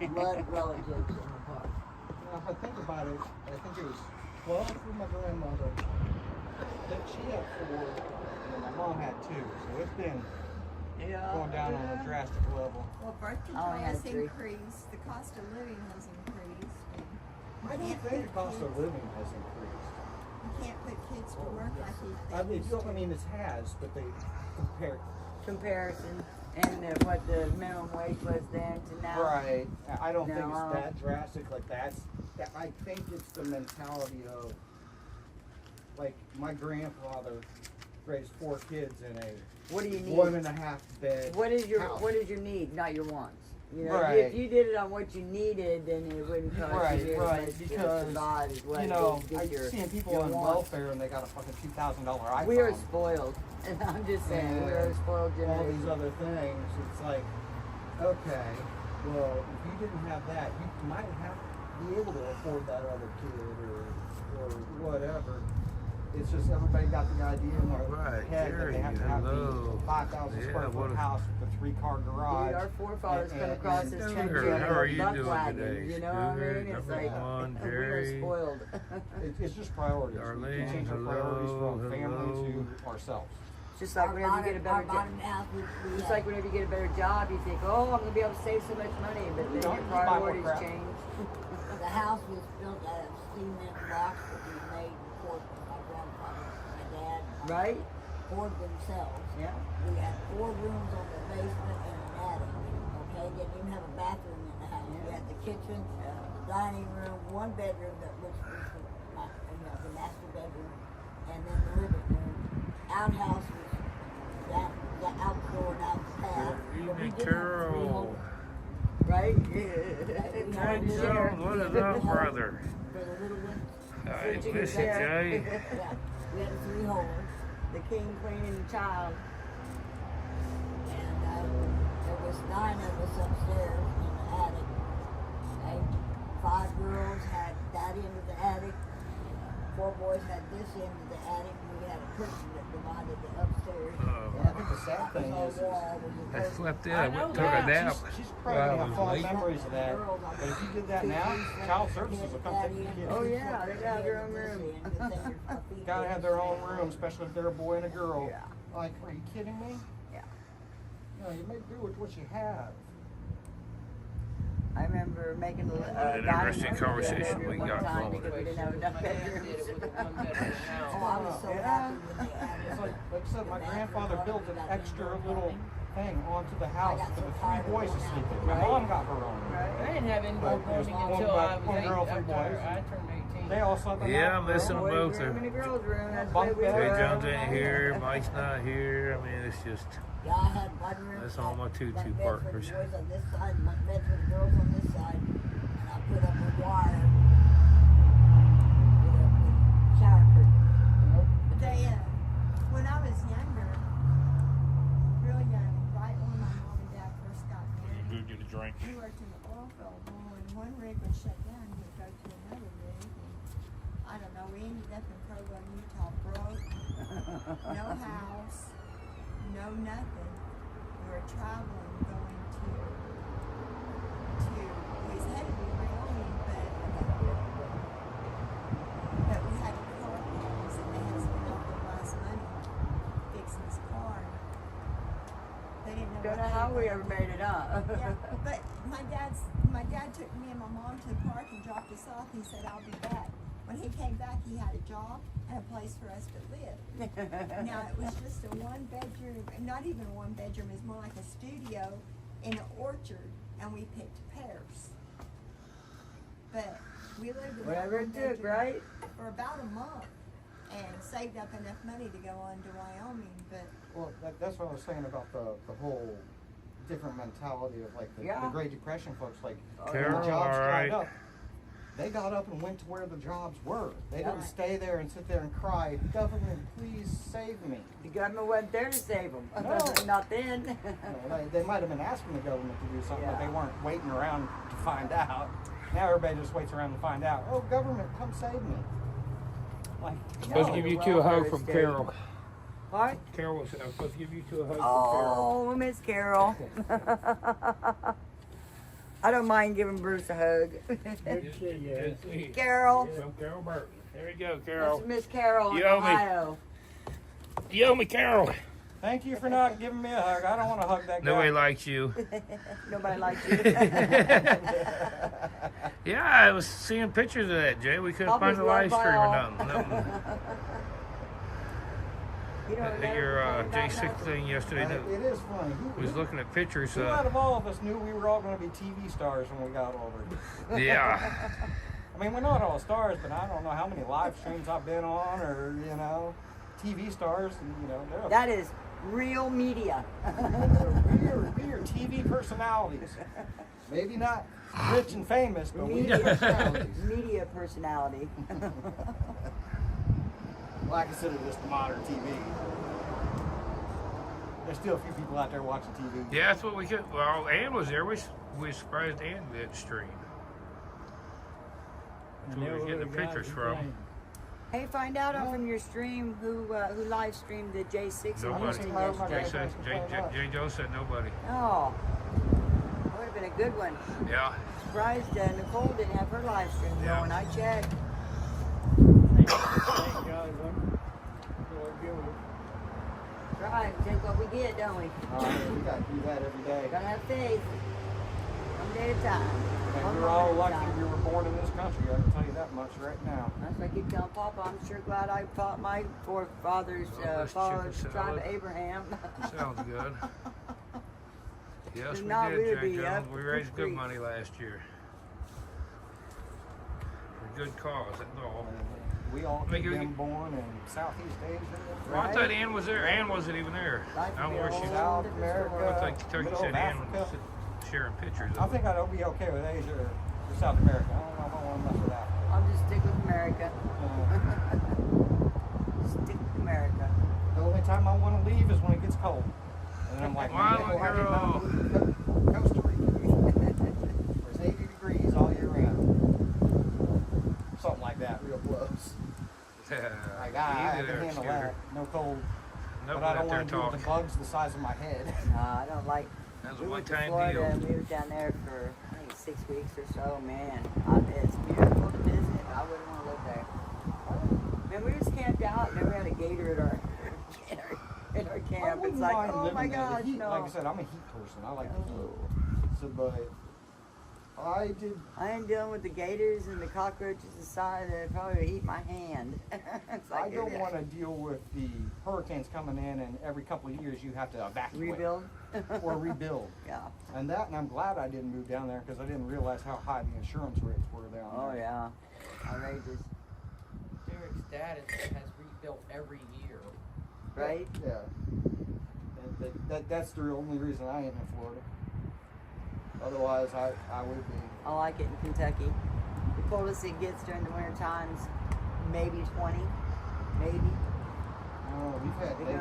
blood relatives in the park. If I think about it, I think it was 12 for my grandmother. Then she had 4, and my mom had 2. So it's been going down on a drastic level. Well, birth control has increased. The cost of living has increased. I don't think the cost of living has increased. You can't put kids to work like you I mean, it has, but they compare. Comparison and what the minimum wage was then to now. Right. I don't think it's that drastic. Like I think it's the mentality of, like, my grandfather raised 4 kids in a what do you need? 1.5 bed. What is your house. What is your need, not your wants? You know, Right. if you did it on what you needed, then it wouldn't cost you very much to survive as well. You know, I've seen people on welfare and they got a fucking $2,000 iPhone. We are spoiled, and I'm just saying, we are a spoiled generation. All these other things, it's like, okay, well, if you didn't have that, you might have be able to afford that other kid or whatever. It's just everybody got the idea in their head that they have to have the 5,000 square foot house with a 3-car garage. Dude, our forefathers come across this country How are you buck doing wagons, today? you know what I mean? It's Number like, one, we are Jerry. spoiled. It's just priorities. Darlene, We change our priorities from family to ourselves. Just like whenever you get a better job. Just like whenever you get a better job, you think, oh, I'm going to be able to save so much money, but then your priorities change. The house was built out of cement blocks that we made in Portland. My grandfather, my dad, Right? poured themselves. Yeah. We had 4 rooms on the basement and an attic. Okay, didn't even have a bathroom in the house. We had the kitchen, the dining room, 1 bedroom that was the master bedroom, and then the living room. Outhouse was that the outdoor and out the path. But we did have 3 Carol. homes. Right? Hey, Joe, what is up, brother? For the little ones. I you miss can you, share. Jay. Yeah, we had 3 homes. The king, queen, and the child. And there was 9 of us upstairs in the attic. Okay? 5 girls had that end of the attic. 4 boys had this end of the attic. We had a curtain that divided the upstairs. I think the sad thing is I slept in. I went and took a nap. she's While I probably was fond late. memories of that. But if you did that now, child services will come take your kids. Oh, yeah, they got their own room. Gotta have their own room, especially if they're a boy and a girl. Yeah. Like, are you kidding me? Yeah. You know, you make do with what you have. I remember making An a interesting conversation we one got time going. because we didn't have enough bedrooms. Oh, I was so happy when they added It's like I said, my grandfather built an extra little thing onto the house for the 3 boys to sleep in. My mom got her own. I didn't have indoor But it was plumbing one until I was one 8 girl, 3 after boys. I turned 18. They all slept in Yeah, that I'm missing room. them both. Boys' room and a girls' room. That's the Bunk way we bed. Jay were. Jones ain't here. Mike's not here. I mean, it's just. Yeah, I had 1 room. That's all my two bunk bed for partners. the boys on this side, bunk bed for the girls on this side. And I put up a wire with a shower curtain. They, when I was younger, real young, right when my mom and dad first got married, Get a drink. we worked in the oil field. Well, when one rig would shut down, we'd go to another rig. And I don't know, we ended up in Provo, Utah, broke, no house, no nothing. We were traveling, going to we was headed to Wyoming, but we had a car because they had spent all their last money fixing his car. They didn't know Don't what know they how were we gonna ever do. made it up. Yeah, but my dad took me and my mom to the park and dropped us off. He said, "I'll be back." When he came back, he had a job and a place for us to live. Now it was just a 1-bedroom, not even a 1-bedroom. It was more like a studio in an orchard, and we picked pears. But we lived in Whatever that it took, 1-bedroom right? for about a month, and saved up enough money to go on to Wyoming. But Well, that's what I was saying about the whole different mentality of like the Great Depression folks. Like when Carol, the jobs all right. dried up, they got up and went to where the jobs were. They didn't Right. stay there and sit there and cry, "Government, please save me." The government wasn't there to save them. No. Not then. You know, they might have been asking the government to do something, but Yeah. they weren't waiting around to find out. Now everybody just waits around to find out. Oh, government, come save me! Like, Supposed to give you 2 a hug from Carol. What? Carol was supposed to give you 2 a hug from Carol. Oh, Miss Carol. I don't mind giving Bruce a hug. Good to see you. Carol. From Carol Burton. There you go, Carol. That's Miss Carol in You owe me. Ohio. You owe me, Carol. Thank you for not giving me a hug. I don't want to hug that guy. Nobody likes you. Nobody likes you. Yeah, I was seeing pictures of that, Jay. We couldn't find the live stream or nothing. You know, At your J6 thing yesterday, It is funny. was looking at pictures. Who out of all of us knew we were all going to be TV stars when we got older? Yeah. I mean, we're not all stars, but I don't know how many live streams I've been on, or TV stars. And, that is real media. we are TV personalities. Maybe not rich and famous, but we are personalities. Media personality. Well, I consider this the modern TV. There's still a few people out there watching TV. Yeah, that's what we could. Well, Ann was there. We were surprised Ann didn't stream. That's where we were getting the pictures from. Hey, find out from your stream who live streamed the J6 Nobody. hosting yesterday. Jay Joe said nobody. Oh, that would have been a good one. Yeah. Surprised Nicole didn't have her live stream going. I checked. Right, take what we get, don't we? We got to do that every day. Gotta have faith. One day at a time. And you're all lucky you were born in this country. I can tell you that much right now. That's what I keep telling Papa. I'm sure glad I fought my forefathers, followed the tribe of Abraham. Sounds good. Yes, If we not, we did, would Jay be Jones. up We the raised good creek. money last year. For good cause, that's all. We all Make could it- have been born in Southeast Asia. Well, I thought Ann was there. Ann wasn't even there. Life I don't would know where be a she's. whole South different America. story. I think Turkey Middle said of Ann Africa. was sharing pictures I of think it. I'd be okay with Asia or South America. I don't know if I want to mess with Africa. I'll just stick with America. Stick with America. The only time I want to leave is when it gets cold. And then I'm like, Wow, "Man, I did not girl." move to Costa Rica. Where it's 80 degrees all year round. Something like that, real close. Like, I Easy can there, handle Scooter. that. No cold. Nobody But I out don't there want to deal with talking. the bugs the size of my head. I don't like. That was a We went to one-time Florida deal. and we were down there for I think 6 weeks or so. Man, it's beautiful to visit. I wouldn't want to live there. Man, we just camped out and then we had a gator at our in our I camp. It's wouldn't like, mind oh living my there. The gosh, heat, no. Like I said, I'm a heat person. I like the heat. Oh. So, but I did. I ain't dealing with the gators and the cockroaches the size that probably would eat my hand. It's like, I don't want to deal with the hurricanes coming in, and every couple of years you have to evacuate rebuild. or rebuild. Yeah. And I'm glad I didn't move down there because I didn't realize how high the insurance rates were down Oh there. yeah. Outrageous. Derek's dad has rebuilt every year. Right? Yeah. That's the only reason I ain't in Florida. Otherwise, I would be. I like it in Kentucky. The coldest it gets during the winter times, maybe 20, maybe. Oh, we've had. We They,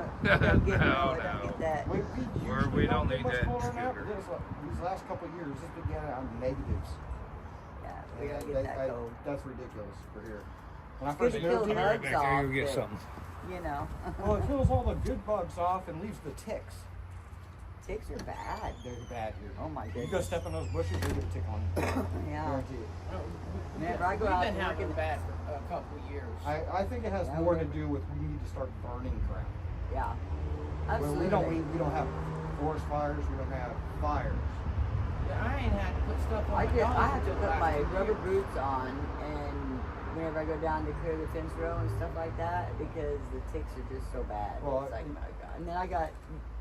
don't get No, we don't no. get that. we We usually don't get need much that, colder now, Scooter. but these last couple of years, it's been getting on negatives. Yeah, we don't And get that cold. That's ridiculous for here. When I Good first to moved kill the here, Right bugs back there, off. you get but, something. You know. well, it kills all the good bugs off and leaves the ticks. Ticks are bad. They're bad here. Oh my You go goodness. step in those bushes, you'll get a tick on you. Yeah. Guarantee it. Whenever I go We've out been and work having in- bad for a couple of years. I think it has Yeah, more to we- do with we need to start burning crap. Yeah. Well, Absolutely. we don't have forest fires. We don't have fires. Yeah, I ain't had to put stuff on I my have dogs to until put last my year. rubber boots on, and whenever I go down to clear the fence row and stuff like that, because the ticks are just so bad. Well, It's like, my God. And then I got,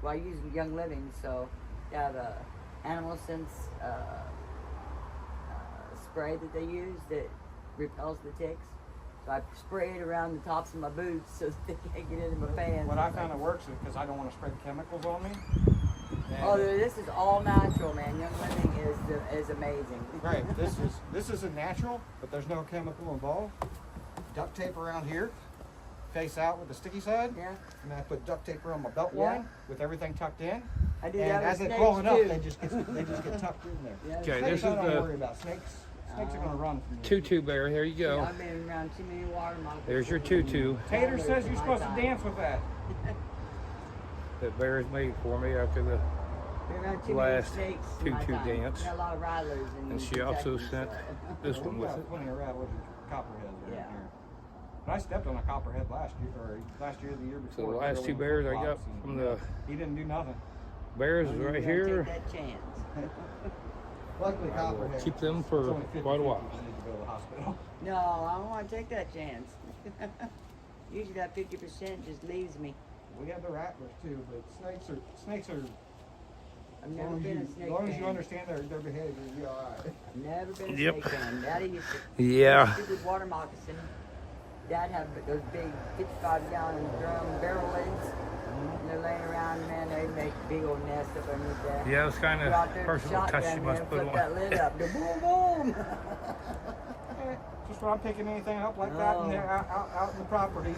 well, I use Young Living, so they have a animal sense spray that they use that repels the ticks. So I spray it around the tops of my boots so that they can't get into my pants. What I It's found like- that works is because I don't want to spread chemicals on me. And- Oh, this is all natural, man. Young Living is amazing. Right. This is a natural, but there's no chemical involved. Duct tape around here, face out with the sticky side, Yeah, and I put duct tape around my belt Yeah. line with everything tucked in. I do And that as with they're snakes growing up, too. they just get tucked in there. Yeah, Okay, Snakes this I is don't the worry about. Snakes are gonna run from you. tutu bear. Here you Yeah, go. I've been around too many water moccasins. There's your tutu. Tater says you're supposed to dance with that. That bear's made for me after the Been around too last many snakes in my tutu time. dance. Got a lot of rattlers in And she also sent this one We with got it. plenty of rattlers and copperheads around Yeah. here. But I stepped on a copperhead last year, or the year before. So the He last was two on bears I flip-flops, got and, from the he didn't do nothing. bears is You right gotta here. Take that chance. Luckily, I will copperhead. keep them it's for only 50-50 quite a while. if you need to go to the hospital. No, I don't want to take that chance. Usually that 50% just leaves me. We have the rattlers too, but snakes are. I've never been a As snake long as fan. you understand their behavior, you'll be alright. Never been a Yep. snake fan. Daddy used to Yeah. stupid water moccasin. Dad had those big 55-gallon drum barrel lids. And they're laying around, man. They make big old nests up underneath that. Yeah, it was kind Go of out there with a personal touch. She shotgun, must man, put flip on. that lid up. Go boom, boom. Just when I'm picking anything up like that in there, out in the property,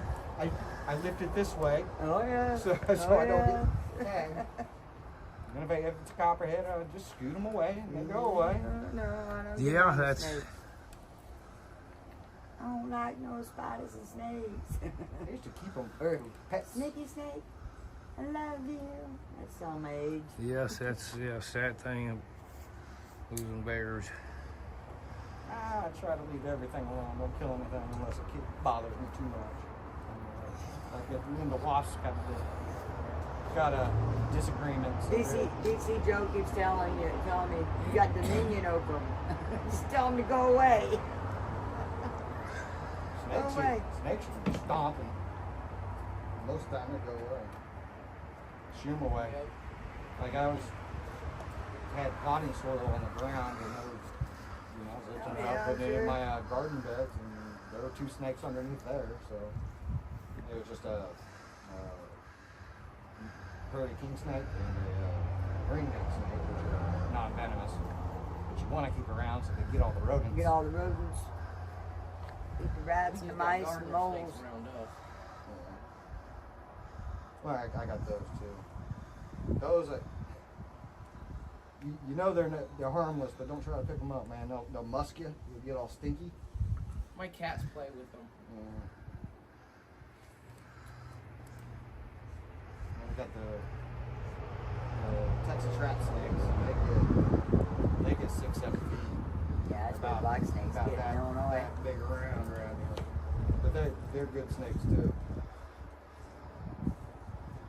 I lift it this way Oh, yeah. so Oh, I don't yeah. get tagged. And if it's a copperhead, I just scoot them away and they go away. No, I don't Yeah, get on that's- snakes. I don't like no spiders and snakes. I used to keep them for pets. Sneaky snake, I love you. That's some age. Yes, that's sad thing of losing bears. I try to leave everything alone. Don't kill anything unless it bothers me too much. Like if me and the wasps got a disagreement. So DC Joe keeps telling me you got dominion over them. Just tell them to go away. snakes, Go away. snakes are stomping. Most of the time they go away. Shoo them away. Like had potting soil on the ground and I was lifting it up, putting it in my garden beds, and there were 2 snakes underneath there, so it was just a prairie king snake and a ring-neck snake, which are non-venomous, but you want to keep around so they get all the rodents. Get all the rodents. Eat the rats and the mice and moles. Well, I got those too. Those, you know they're harmless, but don't try to pick them up, man. They'll musk you. You'll get all stinky. My cats play with them. And we got the Texas rat snakes. They get 6-7 feet. Yeah, that's what black snakes about get in Illinois. that big around here. But they're good snakes too.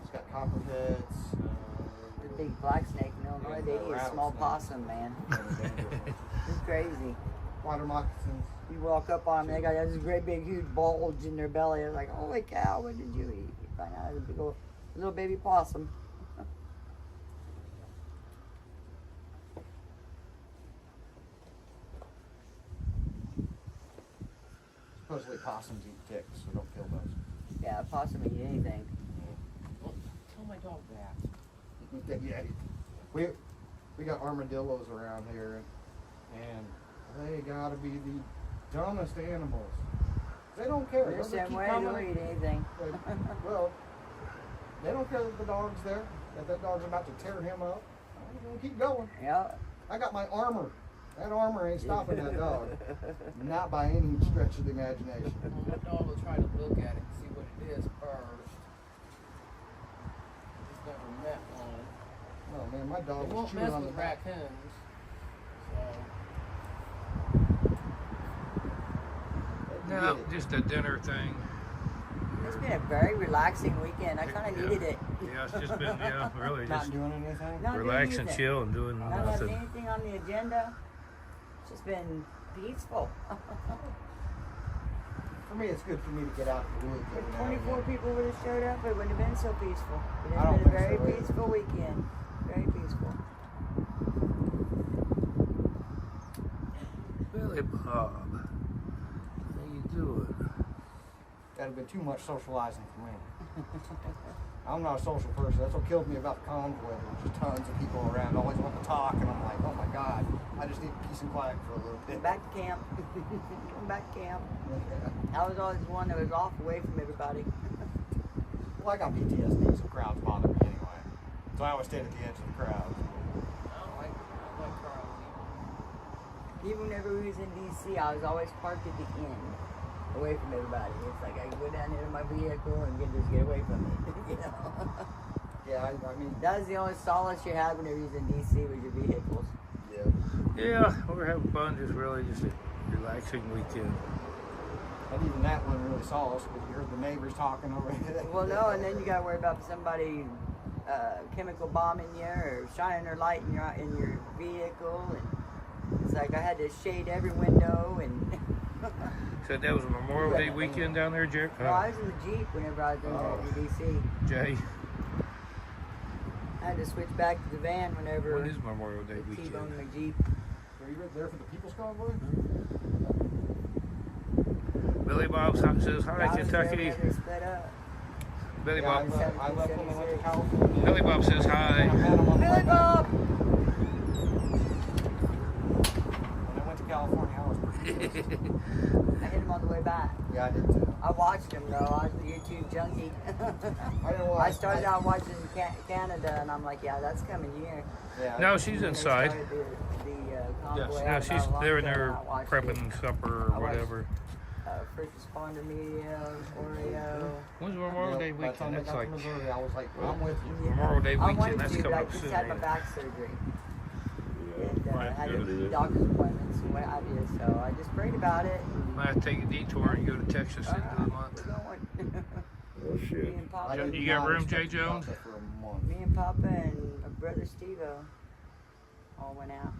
It's got copperheads. The big black snake in Illinois, they eat a small possum, man. It's crazy. Water moccasins. You walk up on them, they got this great big huge bulge in their belly. It's like, holy cow, what did you eat? You find out it's a big old little baby possum. Supposedly possums eat ticks, so don't kill those. Yeah, a possum eat anything. Tell my dog that. Yeah, we got armadillos around here, and they gotta be the dumbest animals. They don't care. They're the They'll just same keep way, they'll coming. eat anything. Well, they don't care that the dog's there, that dog's about to tear him up. They're gonna keep going. Yeah. I got my armor. That armor ain't stopping that dog. Not by any stretch of the imagination. Well, my dog will try to look at it and see what it is first. He's never met one. Oh man, my dog They was won't chewing mess on the with back. raccoons. So, No, just a dinner thing. It's been a very relaxing weekend. I kind of needed it. Yeah, it's just been really Not just doing anything. Not doing relax and anything. chill and doing Not having nothing. anything on the agenda. It's just been peaceful. For me, it's good for me to get out of the woods. every If now and 24 then. people would have showed up, it wouldn't have been so peaceful. It I has don't been a think very so either. peaceful weekend. Very peaceful. Billy Bob, how you doing? That'd have been too much socializing for me. I'm not a social person. That's what killed me about the convoy. There were just tons of people around, always want to talk, and I'm like, oh my god, I just need peace and quiet for a little bit. Back to camp. Going back to camp. I was always the one that was off away from everybody. Well, I got PTSD, so crowds bother me anyway. So I always stayed at the edge of the crowd. I don't like crowds either. Even whenever we was in DC, I was always parked at the end, away from everybody. It's like I could go down there to my vehicle and just get away from it. You know. Yeah, I mean, That was the only solace you had whenever you was in DC was your vehicles. yeah. Yeah, we're having fun. Just really just a relaxing weekend. And even that wasn't really solace, but you heard the neighbors talking over it. Well, no, and then you got to worry about somebody chemical bombing you or shining their light in your vehicle, and it's like I had to shade every window and. So that was a Memorial Day weekend down there, Jerry? No, I was in the Jeep whenever I was in DC. Jay, I had to switch back to the van whenever when is Memorial Day the T-boned weekend? my Jeep. Were you there for the People's Convoy? Billy Bob says I hi, was there Kentucky. whenever they split up. Billy Yeah, Bob. I left when I went to California. Billy Bob says And I hi. met him on the way Billy back. Bob! When I went to California, I was pretty pissed. I hit him on the way back. Yeah, I did too. I watched him though. I was a YouTube junkie. I didn't watch. I started out watching Canada, and I'm like, yeah, that's coming here. Yeah, No, she's They inside. started the convoy Yes, out no, about she's a long there in time, there and I watched prepping supper I or watched- whatever. First responder media, Oreo. When's Memorial Day By the time weekend? I That's got like to Missouri, I was like, I'm with you. Memorial Day I weekend. wanted That's to, but coming I up just soon. had my ain't it? back surgery. And Right, had yeah. to do doctor's appointments and what have you. So I just prayed about it. And, Might have to take a detour and go to Texas into the we're month. going. Oh Me shit. and I Papa, did You got not room, expect Jay to be out Jones? there for a month. me and Papa and my brother Steve-O all went out.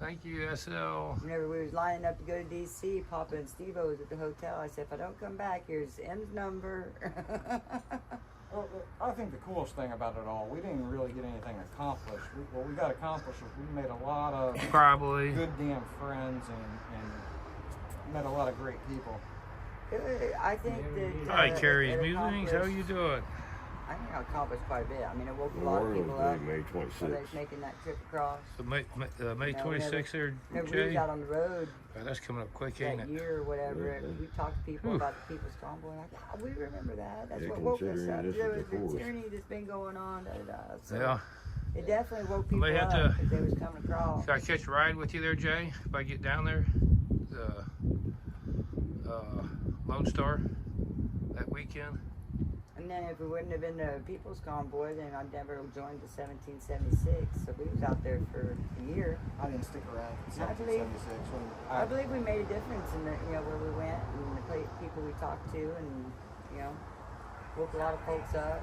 Thank you, SL. Whenever we was lining up to go to DC, Papa and Steve-O was at the hotel. I said, if I don't come back, here's M's number. Well, I think the coolest thing about it all, we didn't really get anything accomplished. What we got accomplished was we made a lot of Probably. good damn friends and met a lot of great people. I think that. Hi, Carrie's it Musings. How accomplished- you doing? I think I accomplished quite a bit. I mean, it woke a lot of Memorial people Day, up. May Somebody's 26th. making that trip across. So May You know, 26th there, Whenever we was Jay? out on the road Oh, that's coming up quick, ain't that it? year or whatever, we talked to people Whew. about the People's Convoy. Like, oh, we remember that. That's Yeah, what woke us considering up. this There is was the the fourth. tyranny that's been going on. Da, da, da. So Yeah. it definitely woke I people may have up to- as they was coming across. Should I catch a ride with you there, Jay? If I get down there? The Lone Star that weekend? And then if it wouldn't have been the People's Convoy, then I'd never joined the 1776. So we was out there for a year. I didn't stick around for I believe- 1776 when I believe we made a difference in the, where we went and the people we talked to, and woke a lot of folks up.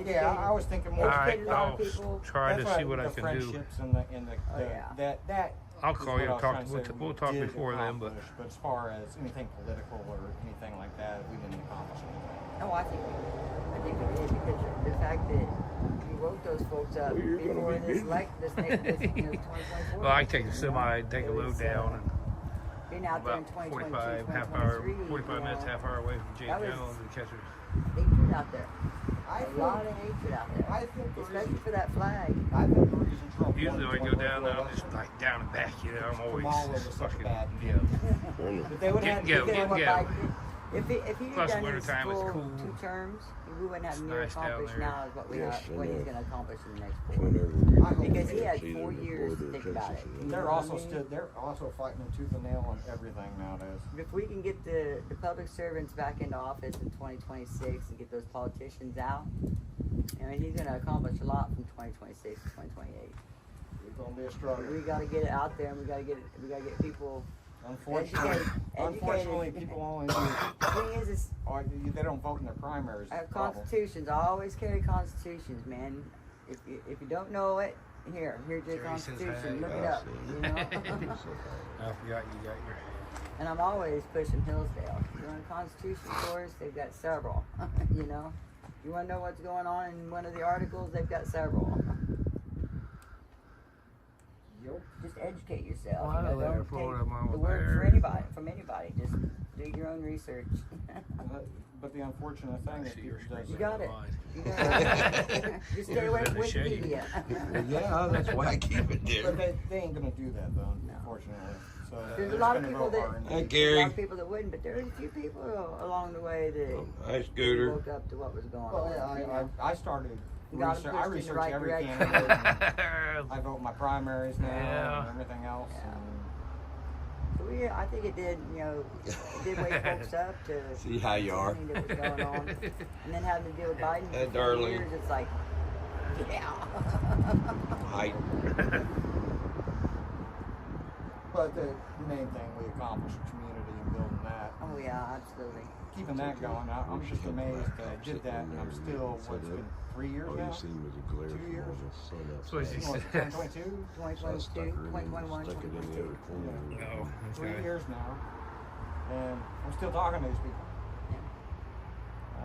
Yeah, I was thinking more. Educated a lot I'll of people. try That's to see right, what I the can do. friendships and the Oh, yeah. that. I'll is call what you I and was talk. trying to say We'll we talk did before then, but accomplish, as far as anything political or anything like that, we didn't accomplish anything. No, I think we did, because the fact that you woke those folks up Well, you're gonna before be this busy. this 2024. well, I take a semi, take a It load was, down, and being out there in about 2022, 45, half hour, 2023, 45 minutes, half hour away from Jay that was- Jones and catch her. hatred out there. I A lot of hatred out there. I think the Especially reason, for that flag. I think the reason Trump Usually won when I go down there, I'm 2024 just like down and back, I'm always Kamala was such a fucking, bad yeah. Wonder- But they would Get have go, Because get what go. Biden did, if he'd Plus done his wintertime is full cool. 2 terms, we wouldn't have It's near nice down accomplished there. now as what we Yes, have, what I he's know. going to accomplish in the next It's 4 whenever years. we I hope Because he get had season 4 in years to Florida, think about it. Texas, You and know They're what I also mean? stood. They're also fighting a tooth and nail on everything nowadays. If we can get the public servants back into office in 2026 and get those politicians out, I mean, he's going to accomplish a lot from 2026 to 2028. It's gonna be a struggle. We got to get it out there, and we got to get people. Unfortunately, Educated. unfortunately, people only do. The thing is Or they don't vote in their primaries. I is have the problem. constitutions. constitutions. I always carry constitutions, man. If you don't know it, here's your Jerry says constitution. hi. Look it I up. see. You know. I forgot you got your. And I'm always pushing Hillsdale. If you're on a Constitution course, they've got several. You know, you want to know what's going on in one of the articles? They've got several. Yep. Just educate yourself. Well, I know don't they're take Florida, Mama the word Bear. for anybody from anybody. Just do your own research. But the unfortunate thing is, See your people screen. You got it. Line. You got it. Just stay away Yours from is in the shade. Wikipedia. Yeah, that's why I keep it But there. they ain't gonna do that though, No. unfortunately. So There's a they're lot just of gonna people vote that- hard. Hey, There's a Gary. lot of people that wouldn't, but there was a few people along the way that Hi, Scooter. woke up to what was going Well, on. yeah, you know? I started. Got 'em I pushed in the research right every direction. candidate. I vote my primaries now Yeah. and everything else. Yeah. And So I I think it did, you know, it did wake folks up to See how you are. something that was going on. And then having to deal with Biden Hey, for 4 darling. years, it's like, yeah. Height. But the main thing we accomplished the community and building that. Oh yeah, absolutely. Keeping that going. I'm just amazed that I did that and I'm still, what's been 3 years All now? you seen was a glare 2 from years? all the sun That's what she outside. said. 2022? 2022, 2021, Stuck it in the other corner. Oh, 3 okay. years now. And I'm still talking to these people.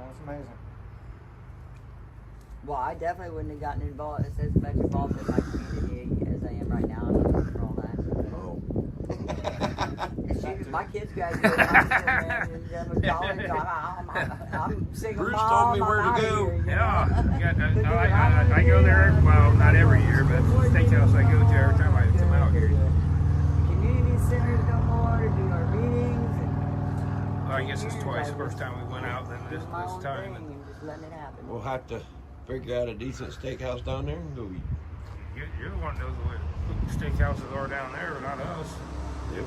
It's amazing. Well, I definitely wouldn't have gotten involved as much involved in my community as I am right now. For all that. Oh. Shoot, my kids graduated high school, man, and done with college. I'm single Bruce mom. told me where to I'm outta go. here, you Yeah, know? you got, I go there, well, not every year, but steakhouse I go to every time I come out here. Community centers no more to do our meetings. Well, I guess it's twice. First time we went out, then this My own time. thing And and just letting it happen. We'll have to figure out a decent steakhouse down there and go eat. you're the one that knows what steakhouses are down there, not us. Yep.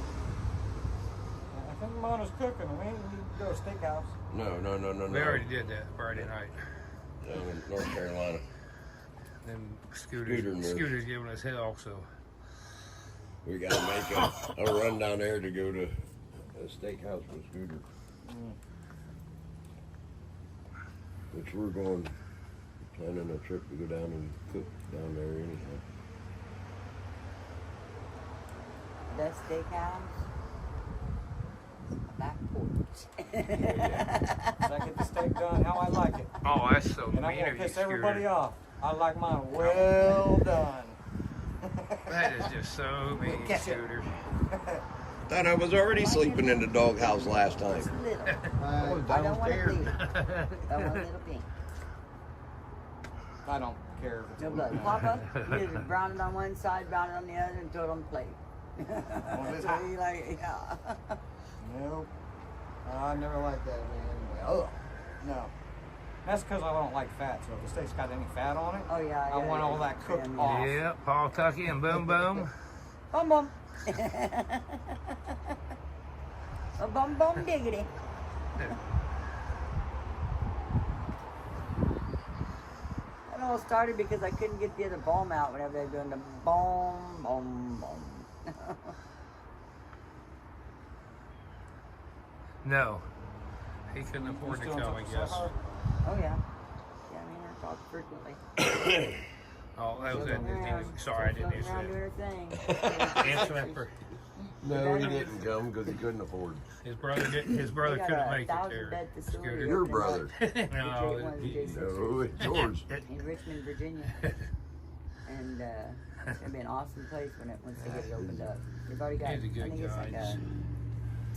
I think Mona's cooking. We ain't need to go to steakhouse. No. We already did that Friday night. Down in North Carolina. Then Scooter and Scooter's giving us hell, so. We gotta make a run down there to go to a steakhouse with Scooter. Which we're planning a trip to go down and cook down there anyhow. Best steakhouse. Back porch. So I get the steak done how I like it. Oh, that's so And I'm mean going of to you, piss everybody Scooter. off. I like mine well done. That is just so mean, Scooter. Thought I was already sleeping in the doghouse last time. Just a little. I was I don't want to downstairs. be. I want a little pink. I don't care if it's No blood. Papa, you just brown it on one side, brown it on the other, and throw it on the plate. it's So hot. you like, yeah. Nope. I never liked that anyway. Oh, no. That's because I don't like fat. So if the steak's got any fat on it, Oh yeah. I want all that cooked trim, off. Yep, Paul Tucky and Boom Boom. Bum bum. A bum bum diggity. It all started because I couldn't get the other bomb out whenever they were doing the bomb, bomb, bomb. No. He couldn't afford to You still come, I in touch with guess. Sapphire? Oh yeah. Yeah, I mean, I talk frequently. Oh, that was it. Around, Sorry, I didn't floating around answer doing her thing. that. Answer that for No, he didn't come because he couldn't afford. his brother. His brother They got couldn't a make it 1,000-bed there. facility Scooter. Your opening up brother. No, one of the J sisters No, it's yours. in Richmond, Virginia. And it's gonna be an awesome place once they get it opened up. They've already got, I He's a good think it's guy. like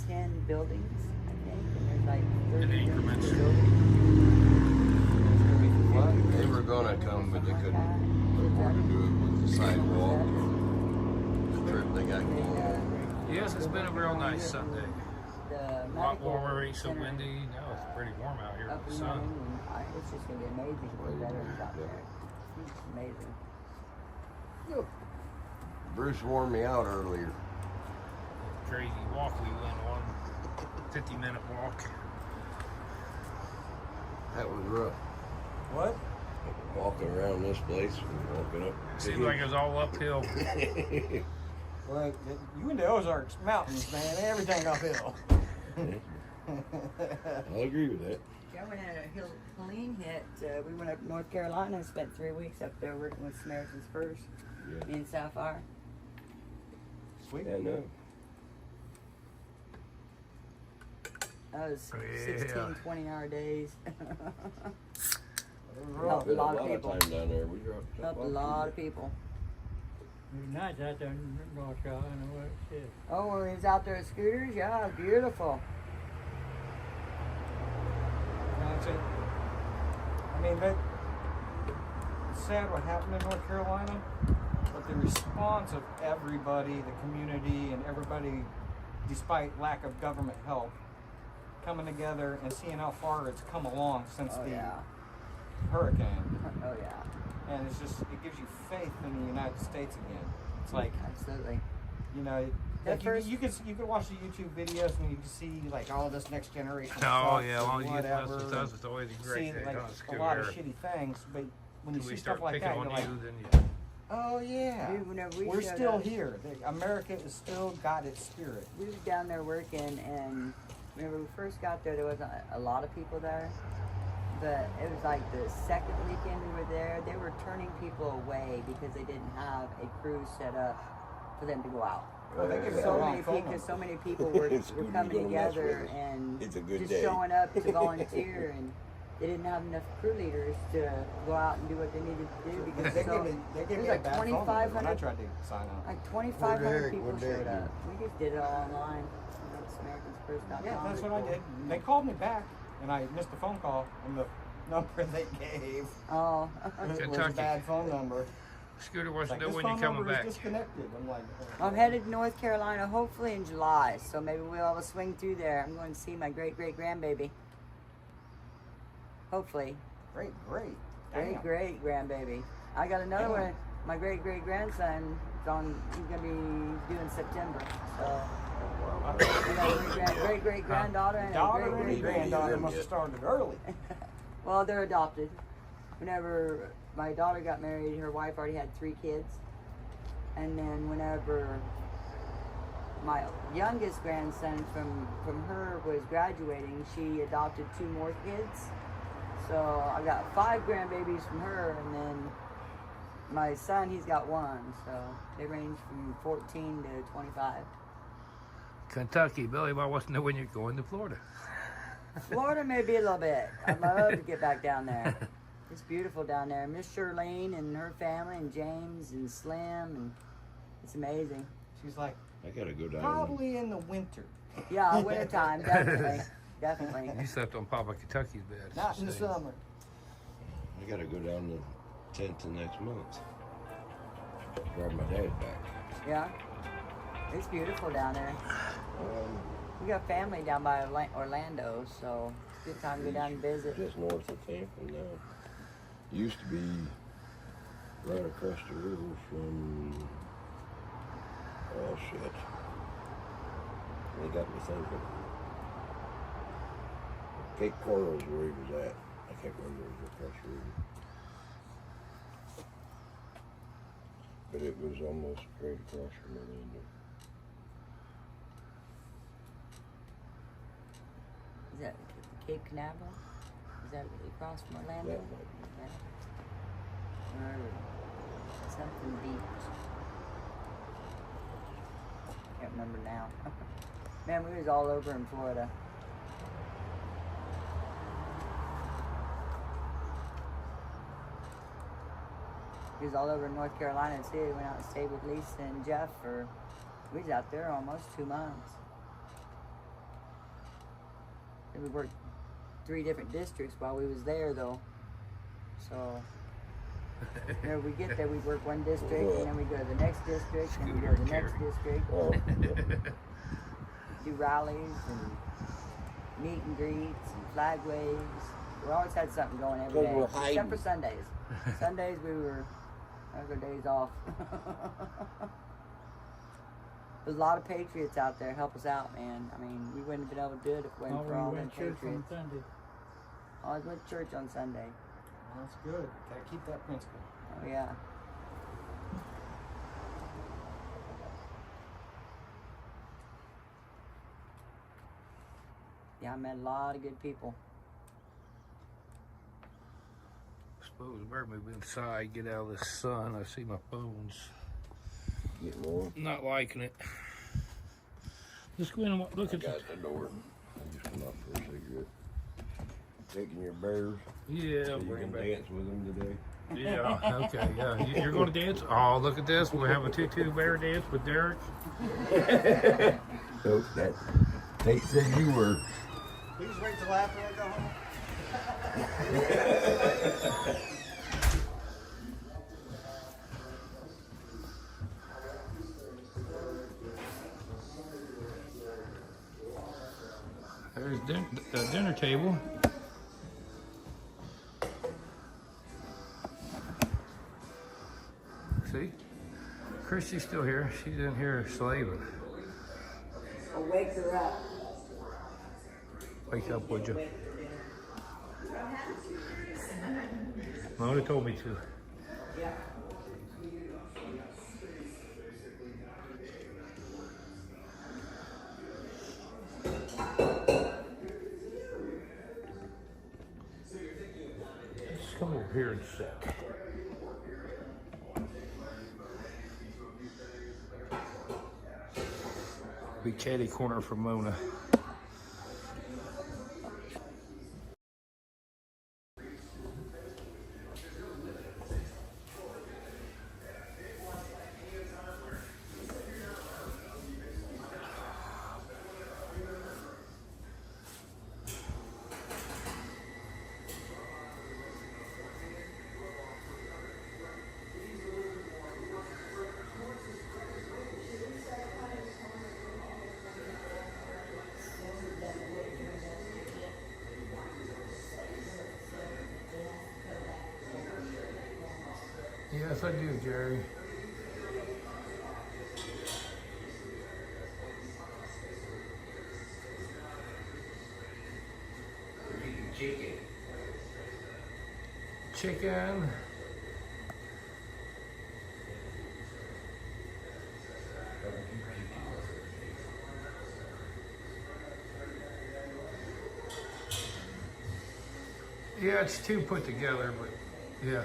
10 buildings, I think, and there's like 30 In increments. buildings. They were gonna come, but they couldn't afford to do it with the sidewalk and the trip they got going on. Yes, it's been a real nice Sunday. The A lot medical warmer, ain't so center windy. No, it's pretty warm out here up with the and running, sun. and it's just gonna be amazing for veterans out there. It's amazing. Bruce warned me out earlier. Crazy walk we went on. 50-minute walk. That was rough. What? Walking around this place and walking up. Seemed like it was all uphill. Well, you in the Ozarks Mountains, man. Everything uphill. I'll agree with that. Yeah, when Helene hit, we went up to North Carolina and spent 3 weeks up there working with Samaritans First Yeah. in Sapphire. Sweet. Yeah, no. That was Yeah. 16, 20-hour days. Rough. Helped a lot of of people. time down there. We dropped Helped a lot of people. It was nice out there in North Carolina where it is. Oh, when he was out there at Scooters? Yeah, beautiful. That's it. I mean, but it's sad what happened in North Carolina, but the response of everybody, the community, and everybody, despite lack of government help, coming together and seeing how far it's come along since Oh, the yeah. hurricane. Oh, yeah. And it's just, it gives you faith in the United States again. It's like, Absolutely. You know, That like you could watch the YouTube videos and you can see like all this next generation. Oh stuff yeah, as and long as you get the whatever, best with and us, it's always a see great day. like Huh? It's a good lot of air. shitty things, but when you Till see we stuff start like picking that, on you're like, you, then you. oh yeah, Dude, whenever we we're showed still up- here. America is still got its spirit. We was down there working, and whenever we first got there, there wasn't a lot of people there. But it was like the second weekend we were there, they were turning people away because they didn't have a crew set up for them to go out. Oh, they give you the So wrong many phone people, number. so many people were Scooter's coming gonna mess together with us. and It's a good just day. showing up to volunteer, and they didn't have enough crew leaders to go out and do what they needed to do because They so, gave it me was a like bad phone number when I 2,500 tried to sign up. like 2,500 people What'd they showed do? up. We just did it all online. That's AmericansFirst.com. Yeah, that's what I did. They called me back, and I missed a phone call, and the number they gave Oh. was a Kentucky. bad phone number. Scooter wants Like, to know this when phone you're coming number is back. disconnected. I'm like, oh, I'm headed to North Carolina, hopefully in July. So maybe we'll have a swing through there. I'm going to see my great grandbaby. Hopefully, great. great grandbaby. I got another Damn. one. My great grandson is on. He's gonna be due in September. So we got a great granddaughter and Daughter a and great granddaughter must have started early. Well, they're adopted. Whenever my daughter got married, her wife already had 3 kids. And then whenever my youngest grandson from her was graduating, she adopted 2 more kids. So I got 5 grandbabies from her, and then my son, he's got 1. So they range from 14 to 25. Kentucky, Billy Bob wants to know when you're going to Florida. Florida maybe a little bit. I'd love to get back down there. It's beautiful down there. Miss Shirlene and her family, and James and Slim, and it's amazing. She's like, I gotta go down. probably in the winter, Yeah, wintertime, definitely. Definitely. You slept on Papa Kentucky's bed. not in the So- summer. I gotta go down the 10th of next month. Drive my dad back. Yeah. It's beautiful down there. We got family down by Orlando, so it's a good time to go down and visit. Just north of Tampa now. Used to be right across the river from. Oh shit. They got me thinking. Cape Coral's where he was at. I can't remember if it was across the river. But it was almost straight across from Orlando. Is that Cape Canaveral? Is that across from Orlando? That might Yeah. Or something beach. Can't remember now. Man, we was all over in Florida. We was all over in North Carolina too. We went out and stayed with Lisa and Jeff we was out there almost 2 months. And we worked 3 different districts while we was there though. So whenever we get there, we work one district, and then we go to the next district, and we go to the next district. Oh, Do rallies and meet and greets and flag waves. We always had something going every Because day, we're except hiding. for Sundays. Sundays that was our days off. There's a lot of patriots out there. Help us out, man. I mean, we wouldn't have been able to do it if it wasn't Oh, for all we them went to church on patriots. Sunday. Always went to church on Sunday. That's good. Gotta keep that principle. Oh yeah. Yeah, I met a lot of good people. Suppose we better move inside, get out of the sun. I see my bones. get warm. Not liking it. Just go in and look I at got the door. I just went off for a cigarette. Taking your bears. Yeah, So I'll you bring can it back. dance with them today. Yeah, okay, yeah. You're going to dance? Oh, look at this. We're having a tutu bear dance with Derek. So that Tate said you were. Please wait till after I go home. There's the dinner table. See? Christy's still here. She's in here slaving. Or wake her up. Wake up, would you? Mona told me to. Yeah. Just come over here and sit. Be catty corner for Mona. Yes, I do, Jerry. Chicken. Yeah, it's two put together, but yeah.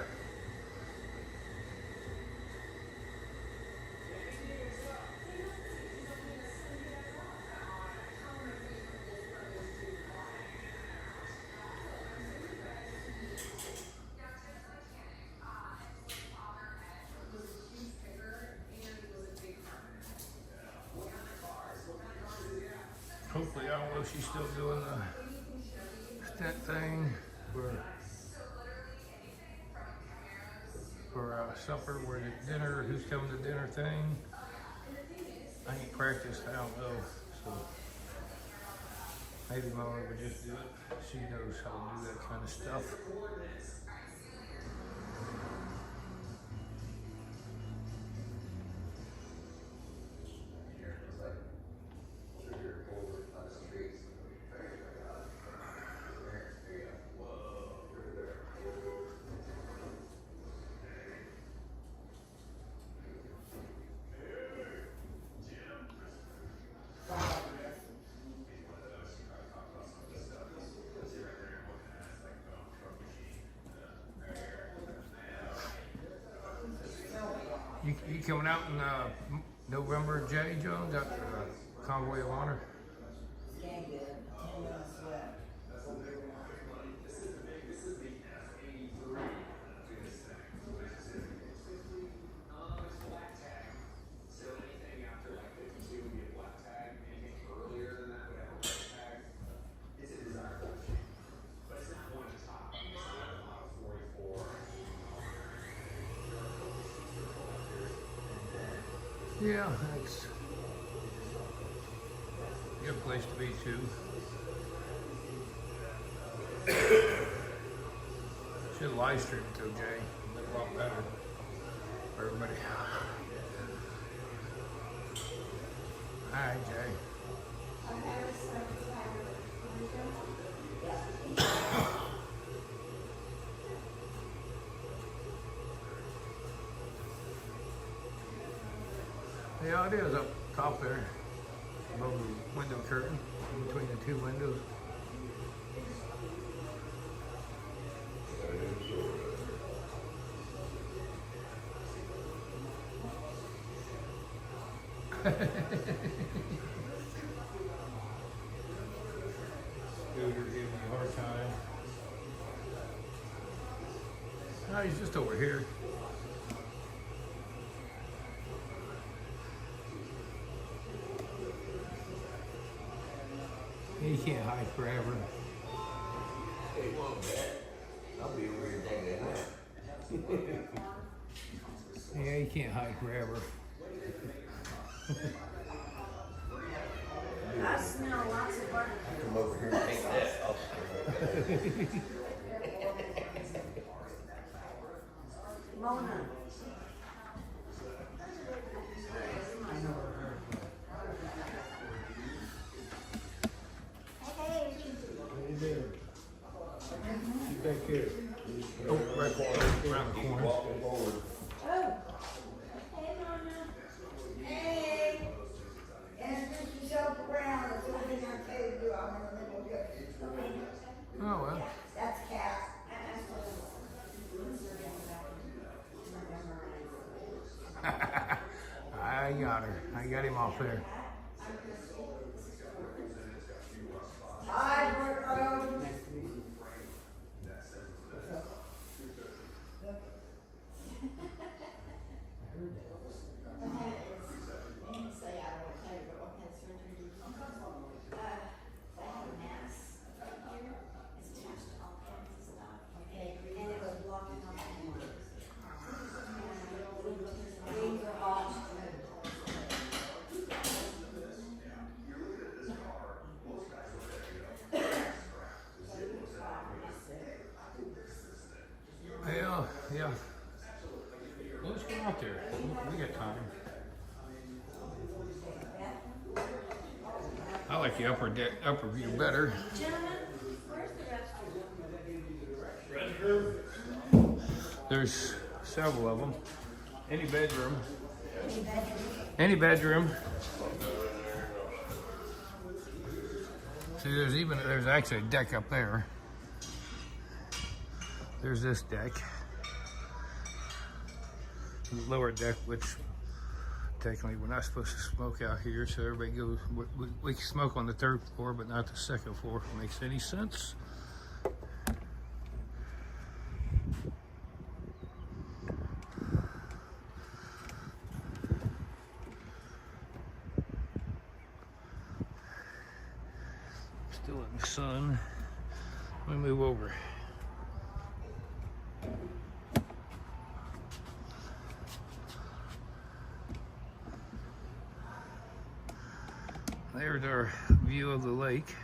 Hopefully, I don't know if she's still doing the stent thing for supper, where the dinner, who's coming to dinner thing. I ain't practiced, I don't know. So maybe Mona would just do it. She knows how to do that kind of stuff. You coming out in November, Jay Jones, out the Convoy of Honor? Yeah, it's a good place to be too. Should live stream it though, Jay. Look a lot better for everybody. Alright, Jay. Yeah, it is up top there, above the window curtain, in between the two windows. Scooter giving me a hard time. No, he's just over here. He can't hide forever. Hey, well, I'll be over here taking a nap. Yeah, he can't hide forever. I smell lots of butter. Come over here and take that off. Mona. off there. Well, yeah. Let's go out there. We got time. I like the upper deck, upper view better. There's several of them. Any bedroom. Any bedroom. See, there's actually a deck up there. There's this deck. Lower deck, which technically we're not supposed to smoke out here, so everybody goes, we can smoke on the 3rd floor, but not the 2nd floor, if it makes any sense. Still in the sun. Let me move over. There's our view of the lake.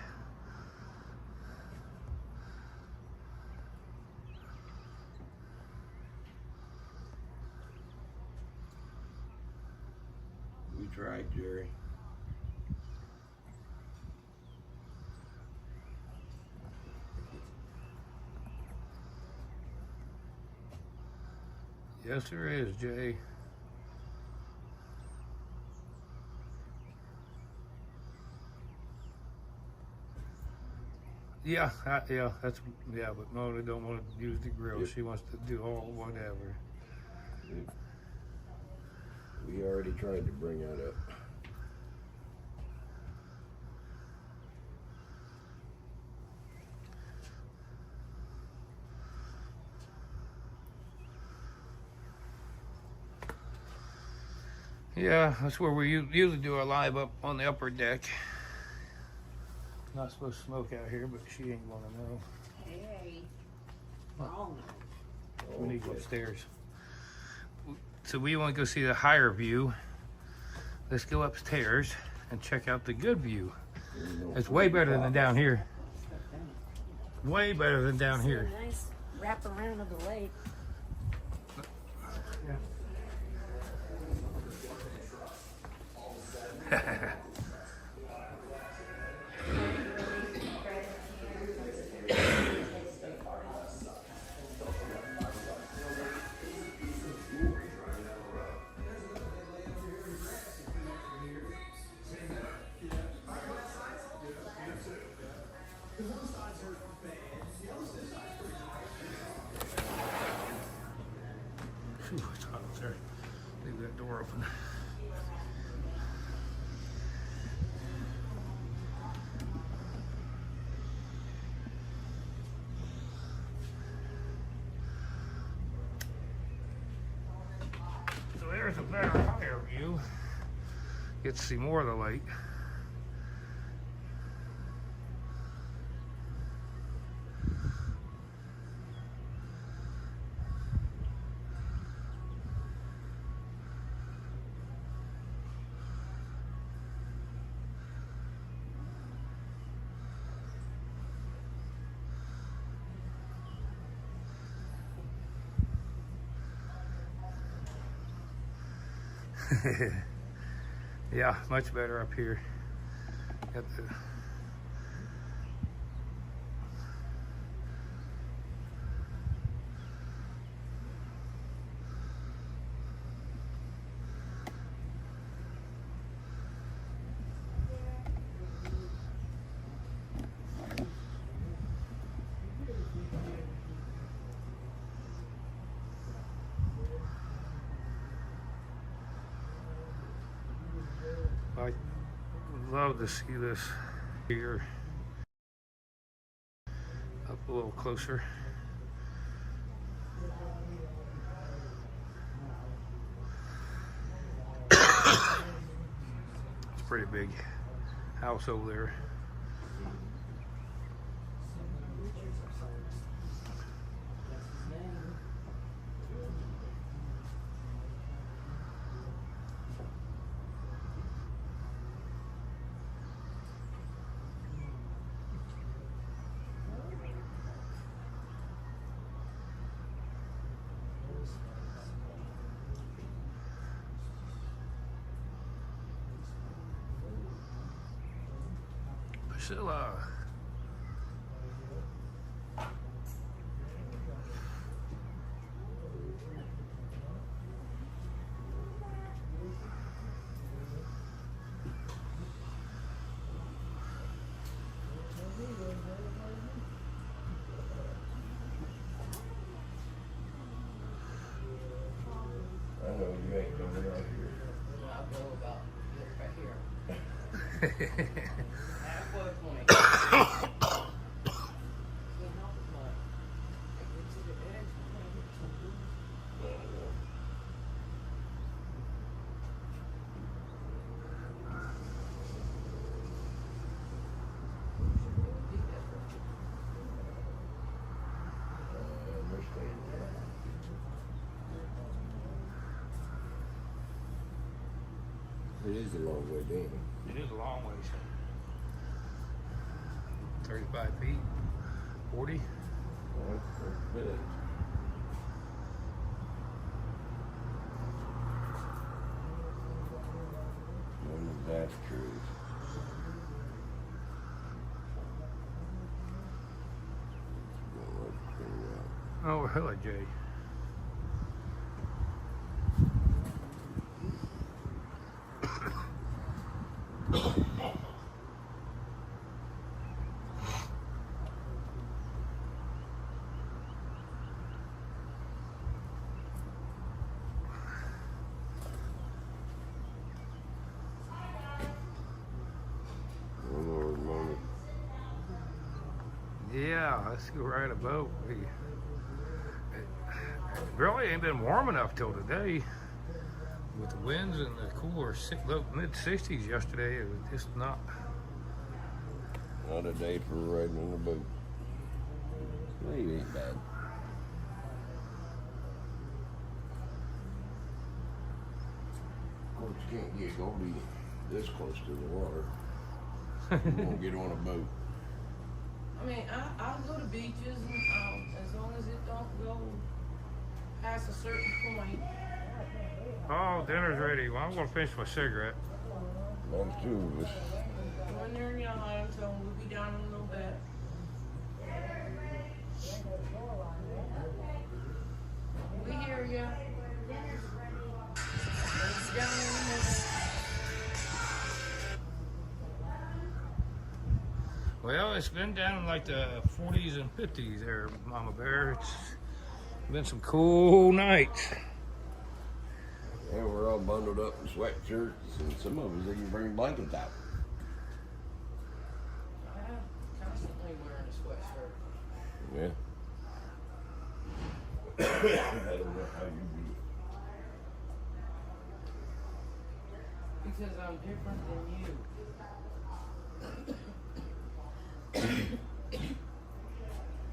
We tried, Jerry. Yes, there is, Jay. Yeah, but Mona don't want to use the grill. Yep. She wants to do all whatever. We already tried to bring that up. Yeah, that's where we usually do our live up on the upper deck. Not supposed to smoke out here, but she ain't gonna know. Hey. What? We need to go upstairs. So we want to go see the higher view. Let's go upstairs and check out the good view. It's way better than down here. Way better than down here. Nice wrap around of the lake. Phew, it's hot up there. Leave that door open. So there's a better, higher view. Get to see more of the lake. Yeah, much better up here. Got the I'd love to see this here up a little closer. It's a pretty big house over there. Priscilla. I know you ain't coming out here. I'll go about this right here. Halfway point. Couldn't help it much. It gets to the edge. I understand that. It is a long way down. It is a long ways. 35 feet, 40. Well, that's big. One of that's true. Oh, hello, Jay. One more moment. Yeah, let's go ride a boat. It really ain't been warm enough till today. With the winds and the cooler mid 60s yesterday, it was just not. Not a day for riding on a boat. Maybe ain't bad. Of course, you can't get Goldie this close to the water. You won't get on a boat. I mean, I'll go to beaches and as long as it don't go past a certain point. Oh, dinner's ready. Well, I'm gonna finish my cigarette. Mine's two of us. When they're in yard, so we'll be down in a little bit. We hear ya. It's down in a minute. Well, it's been down in like the 40s and 50s there, Mama Bear. It's been some cool nights. Yeah, we're all bundled up in sweatshirts, and some of us even bring blankets out. I'm constantly wearing a sweatshirt. Yeah. I don't know how you do it. Because I'm different than you.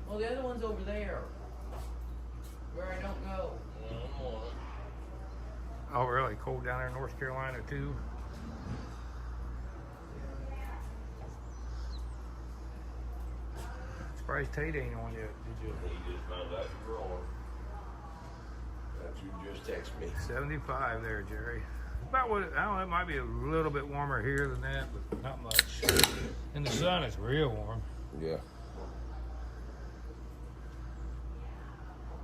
Well, the other one's over there, where I don't go. Oh, really? Cold down there in North Carolina, too? Surprised Tate ain't on yet, did you? He just found out you were on. That's you just text me. 75 there, Jerry. About what, I don't know, it might be a little bit warmer here than that, but not much. In the sun, it's real warm. Yeah.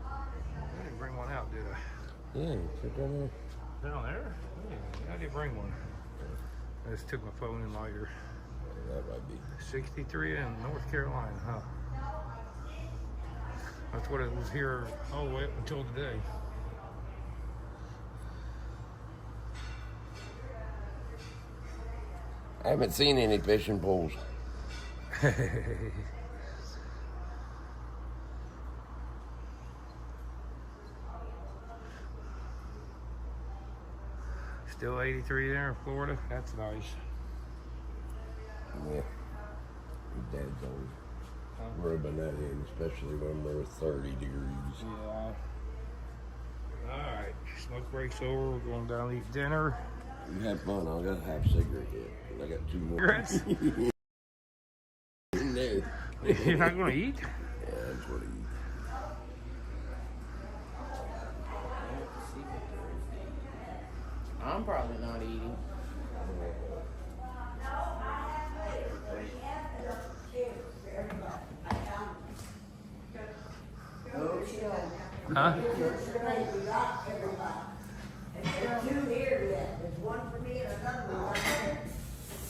I didn't bring one out, did I? Yeah, sit down there. Down there? Yeah, I didn't bring one. I just took my phone and lighter. That might be. 63 in North Carolina, huh? That's what it was here all the way up until today. I haven't seen any fishing poles. Still 83 there in Florida. That's nice. Yeah. Your dad's always rubbing that in, especially when we're 30 degrees. Yeah. Alright, smoke break's over. We're going down to eat dinner. You had fun. I got a half cigarette yet. I got 2 more. Cigarettes? In there. You're not going to eat? Yeah, that's what he eats. I'm probably not eating. Huh? There's 2 here yet. There's one for me and another one.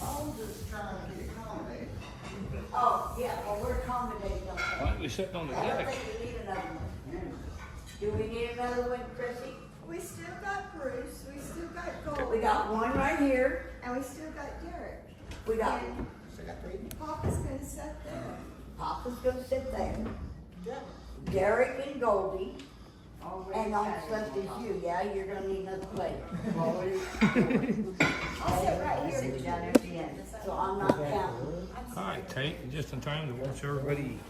I'm just trying to get accommodated. Oh, yeah, well, we're accommodating them. Why aren't we sitting on the I don't deck? think we need another one. Do we need another one, Chrissy? We still got Bruce, we still got Gold. We got one right here. And we still got Derek. We got, And So I got 3. Papa's gonna sit there. Papa's gonna sit there. Derek and Goldie. And on left is you, yeah, you're gonna need another plate. I'll sit right here. Sit down there at the end. So I'm not counting. Alright, Tate, just in time to watch everybody eat.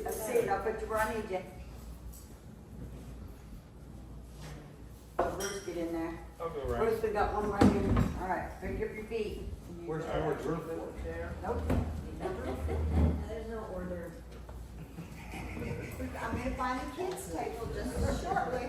Let's see, I'll put you where I need you. Bruce, get in there. I'll go Bruce, we got one right here. All right, pick up your feet. Where's Howard's roof for? Nope. There's no order. I'm gonna find a kid's table just shortly.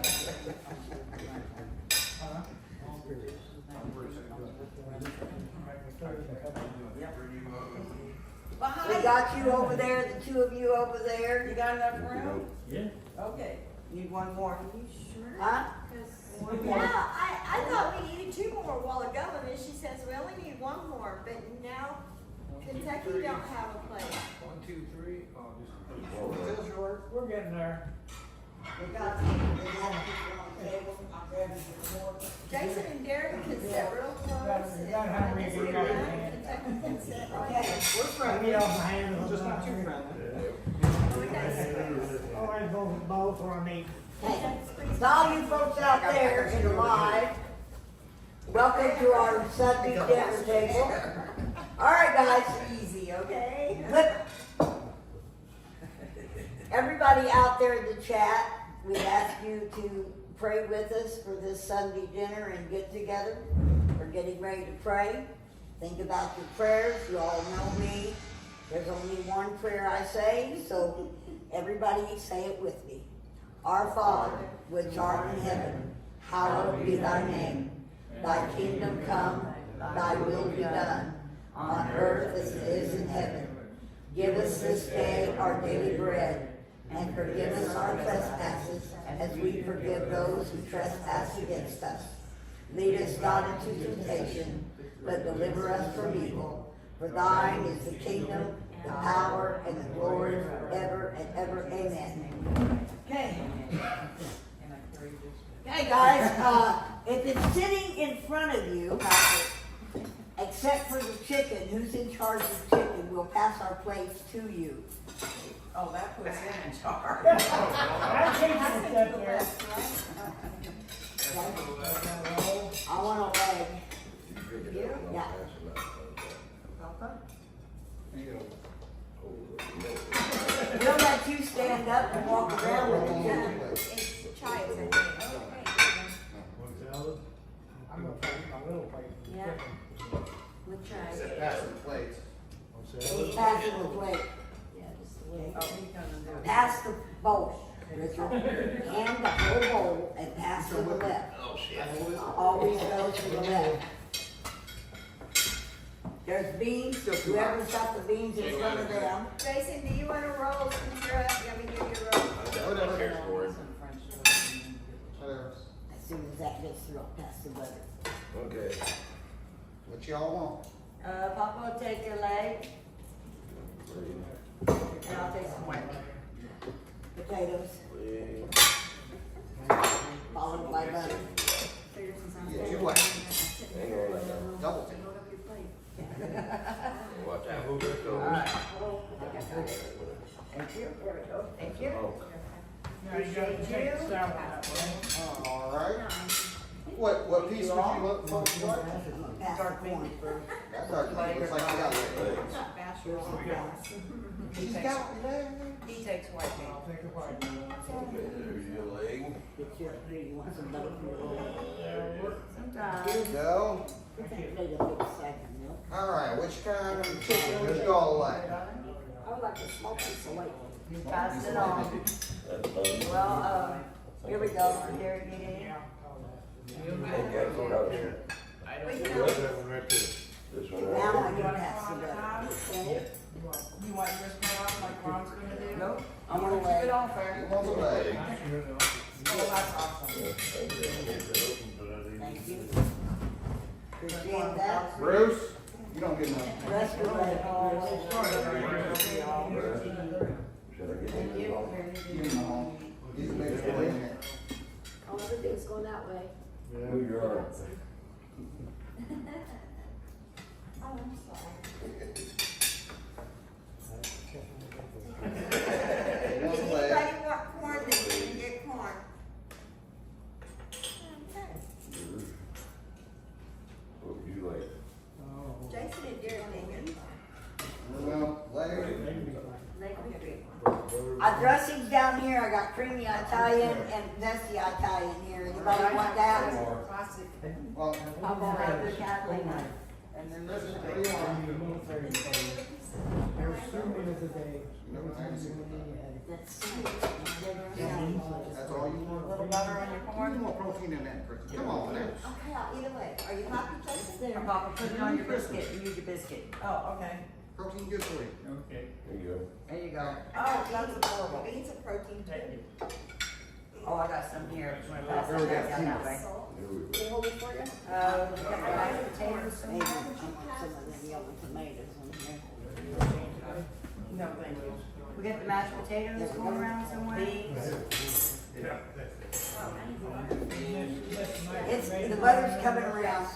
We got you over there, the 2 of you over there. You got enough room? Yeah. Okay. Need one more. Huh? Yeah, I thought we needed 2 more a while ago, and then she says we only need 1 more, but now Kentucky don't have a place. 1, 2, 3. Oh, Does your work? We're getting there. We got you on the table. Jason and Derek can sit real close. You gotta have me and do Kentucky that. can sit right Okay, there. We're friendly. Get off my hands. Just not too friendly. Always both or me. hey, to all you folks out there in the live, welcome to our Sunday dinner table. All right, guys. Easy, okay? Look, everybody out there in the chat, we ask you to pray with us for this Sunday dinner and get together. We're getting ready to pray. Think about your prayers. You all know me. There's only one prayer I say, so everybody say it with me. Our Father, which art in heaven, hallowed be thy name. Thy kingdom come, thy will be done, on earth as it is in heaven. Give us this day our daily bread, and forgive us our trespasses, as we forgive those who trespass against us. Lead us not into temptation, but deliver us from evil. For thine is the kingdom, the power, and the glory forever and ever. Amen. Okay. Hey guys, if it's sitting in front of you, except for the chicken, who's in charge of the chicken, we'll pass our plates to you. Oh, that puts him in charge. I think it's up there. I want a leg. Yeah. We'll let you stand up and walk around with the chicken. It's chives, I think. I'm gonna take my little plate. Yeah. We'll try. Pass the plates. Who's passing the plate? Oh, he come and do it. Pass the bowl, Richard. Hand the whole bowl and pass to the left. Always goes to the left. There's beans, whoever's got the beans in front of them. Jason, do you want a roll since you're up? Let me give you a roll. Whatever. As soon as that gets through, I'll pass the butter. Okay. What y'all want? Papa will take your leg, and I'll take some white. Potatoes, followed by butter. Yeah, you what? Double. Watch out who this goes. Alright. Thank you. Thank you. Appreciate you. All right. What piece would you look for? What? Pass the corn. That's our looks like you got legs. She's got legs. He takes white meat. I'll take the white meat. There's your leg. Get your, you want some butter for your roll? Sometimes. Here you go. Put that plate up in a second, milk. All right, which kind of chicken would y'all like? I would like a small piece of white. You passed it on. Well, here we go. Derek, you need it? This one Now I right can pass the butter. Okay? You want yours cut off like Ron's gonna do? Nope. I'm gonna gonna keep it on You first. want the leg? Oh, that's awesome. Thank you. Appreciate that. Bruce, you don't get enough. Rest of Should I get you? You know, he's a big boy in there. Oh, everything's going that way. Who you are? Oh, I'm sorry. He wants the leg. Anybody want corn, then you can get corn. What would you like? Jason and Derek thinking. Well, leg. Dressings down here, I got creamy Italian and zesty Italian here. Anybody want that? Well, I'll go have the Kathleen. And then this is what do you want? That's That's all you want? a little butter on your You corn. need more protein in that, Chris. Come on now. Okay, I'll eat away. Are you happy, Jason? There, Papa, put it on your biscuit. You need your biscuit. Oh, okay. Protein good for you. Okay. There you go. There you go. Oh, that's horrible. He needs a protein too. Oh, I got some here. You wanna pass Here it we go. down that way? Here we go. Can I hold it for you? We got the mashed potatoes. maybe some of them yellow tomatoes in here. No, thank you. We got the mashed potatoes going around somewhere. It's, the butter's coming around.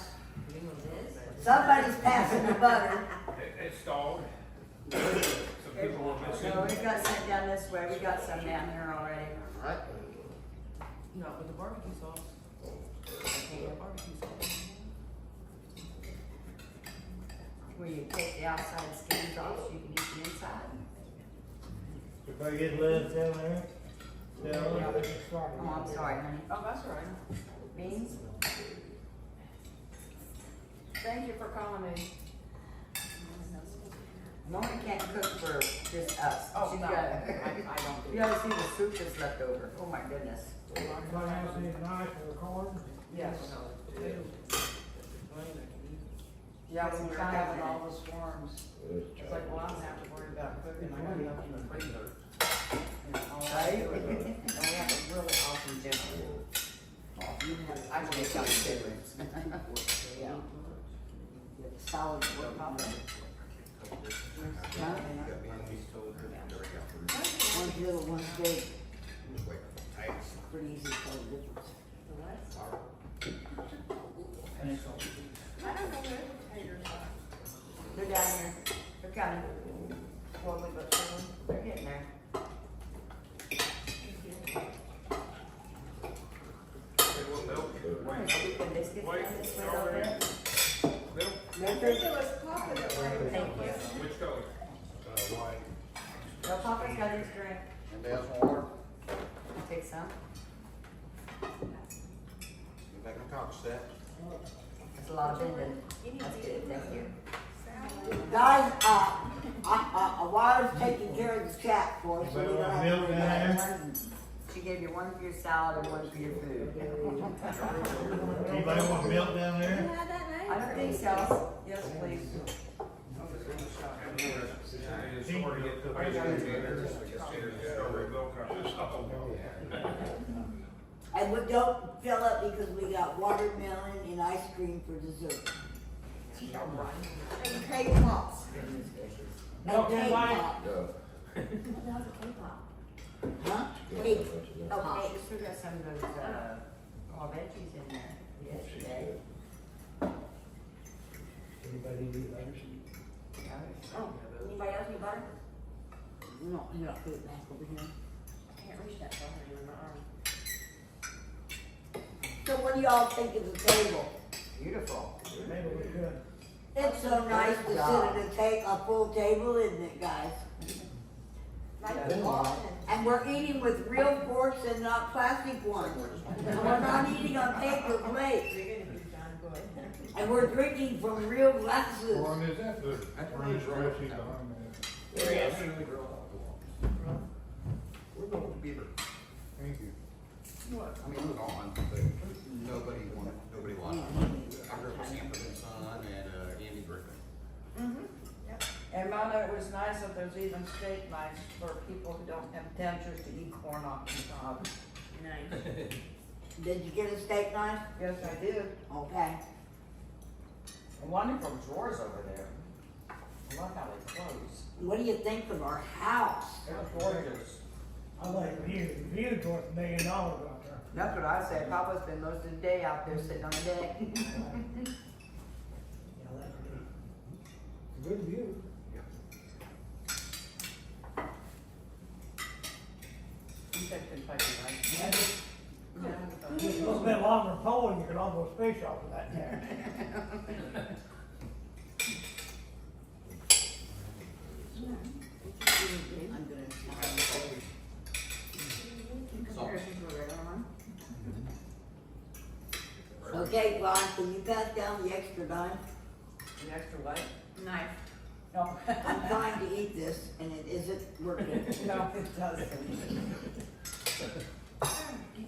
Somebody's passing the butter. It stalled. Some people were missing. So we got some down this way. We got some down here already. Right? Not with the barbecue sauce. I can't have barbecue sauce. Where you take the outside skins off so you can eat the inside. Everybody get left down there? Oh, I'm sorry, honey. Oh, that's all right. Beans? Thank you for calling me. Mona can't cook for just us. Oh, She's no, gotta- I don't do You gotta see the soup that's left over. Oh my goodness. Anybody else need a knife or a corn? Yes. Yeah, we were having all the swarms. It's like, well, I don't have to worry about cooking, I got enough in the freezer. And all I do is, and we have a really awesome dinner. I can make out the difference. Yeah. Solid work. One's little, one's big. Pretty easy to tell the difference. I don't know where the potatoes are. They're down here. They're coming. Slowly but surely. They're getting there. Are we putting biscuits down this way a little bit? I think it was Papa that wanted. Thank you. Which color? White. Well, Papa's got his drink. Anybody else want water? I'll take some. Get back in the cock set. That's a lot of bending. That's good, thank you. Guys, I was taking care of the chat for us, so we don't have to worry about it. She gave you one for your salad and one for your food. Anybody want milk down You there? had that name? I don't think so. Yes, please. And we don't fill up because we got watermelon and ice cream for dessert. And cake pops. Goodness gracious. And cake pop. Yeah. How's the K-pop? Huh? Yeah, Cake. that's it. Oh, I cake. still got some of those, raw veggies in there yesterday. Anybody need letters? Oh, anybody else need butter? No, here, I'll put it back over here. I can't reach that far in my arm. So what do y'all think of the table? Beautiful. Maybe we could. It's so nice to sit at a full table, isn't it, guys? Like Yeah. walking. And we're eating with real forks and not plastic ones. And we're not eating on paper plates. You're gonna be done good. And we're drinking from real glasses. Is that the range dressing behind that? We're going to Beaver. Thank you. I mean, it was on, but nobody watched. I grew up with Sanford and Son and Andy Griffin. And Mona, it was nice that there's even steak knives for people who don't have dentures to eat corn off the top. Nice. Did you get a steak knife? Yes, I did. Okay. Wonderful drawers over there. I love how they close. What do you think of our house? They're gorgeous. I like the view. The view's worth $1 million out there. That's what I said. Papa spent most of the day out there sitting on the deck. Yeah, that's a good view. You said Kentucky, right? Just a little bit longer pole and you can almost fish off of that there. I'm gonna. Okay, Ron, can you pass down the extra dime? The extra what? Knife. No. I'm trying to eat this and it isn't working. No, it doesn't.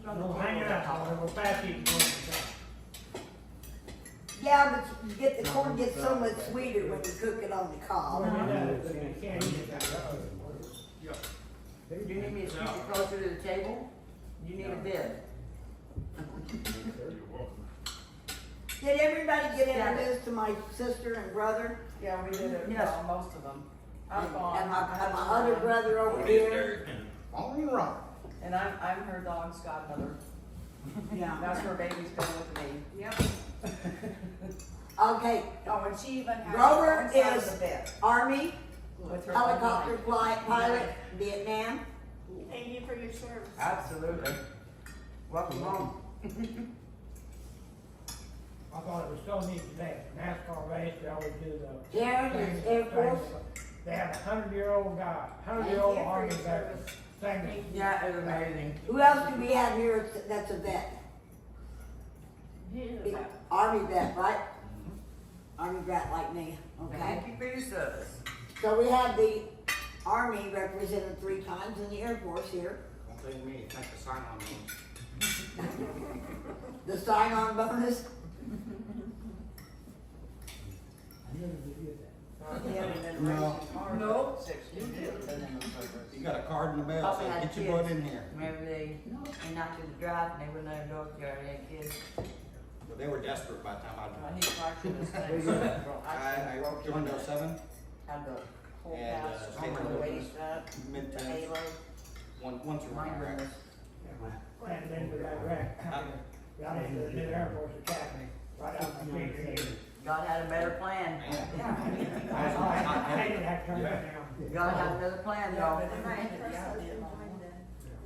Don't hang it up, we're fast eating corn. Yeah, but you get, the corn gets so much sweeter when you cook it on the cob. Well, it does, you can't eat it that way. Do you need me to scoot you closer to the table? You need a bib. Did everybody get introduced to my sister and brother? Yeah, we did it, Yes. most of them. And I'm gone. and my other brother over here? All in wrong. And I'm her dog's godmother. Yeah. That's where baby's been with me. Yep. Okay, Oh, and she even has Grover her own side of is- the bed Army, with her helicopter own pilot, Vietnam. Thank you for your service. Absolutely. Welcome home. I thought it was so neat today, NASCAR race, they always do the. Darren is Air Force. They have a 100-year-old guy, Thank 100-year-old you for Army your veteran service. singing. Yeah, it was amazing. Who else do we have here that's a vet? Army vet, right? Army vet like me, okay? Thank you for your service. So we have the Army represented 3 times and the Air Force here. Don't tell me, thank the sign on those. The sign-on bonus. I never did get that. He hadn't been No. racing cars No. for 60 years. Been in the service. You got a card in the mail, Papa saying had get your butt kids. in here. Whenever they not to the drive and they wouldn't let them go if they already had kids. But they were desperate by the time He fractured his thing. I joined 07, Had the whole And, pass, stayed on in the the waist up, mid the 10s, halo. once or Mine one. was. And then we got wrecked. Got into the new Air Force Academy, right out the street. God had a better plan. I didn't have to turn that down. God had another plan, Yeah, though. but And my Yeah. first husband joined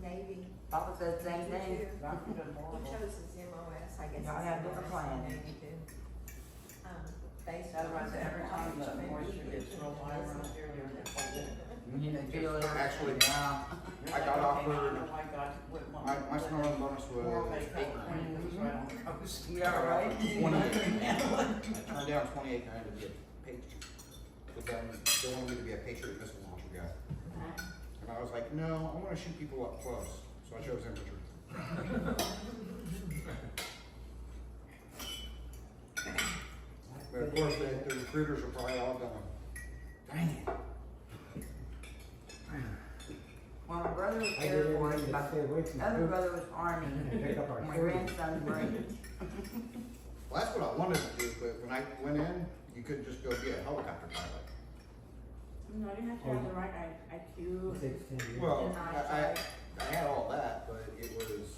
the Navy. Papa said the same thing. Doctor done He horrible. chose his MOS, I guess. God it's had a different MOS, plan. Navy too. Based That's on why I say every time the retirement, moisture gets real high around here, you're gonna hold it. You can feel it. Actually, Yeah. I got offered, Oh my God, wouldn't want my to sign-on bonus More was of a California, who's right on the coast. Yeah, right? 28. I turned down 28 grand to get paid. But then they wanted me to be a Patriot missile launcher guy. And I was like, no, I wanna shoot people up close. So I chose infantry. But of course, the recruiters are probably all going, dang it. Well, my brother was I Air did Force, everything to my stay away from the other group. brother was Army, Pick up our my food. grandson's Marine. Well, that's what I wanted to do, but when I went in, you couldn't just go be a helicopter pilot. No, you have to have the right IQ. 16 years. Well, And I had all that, but it was,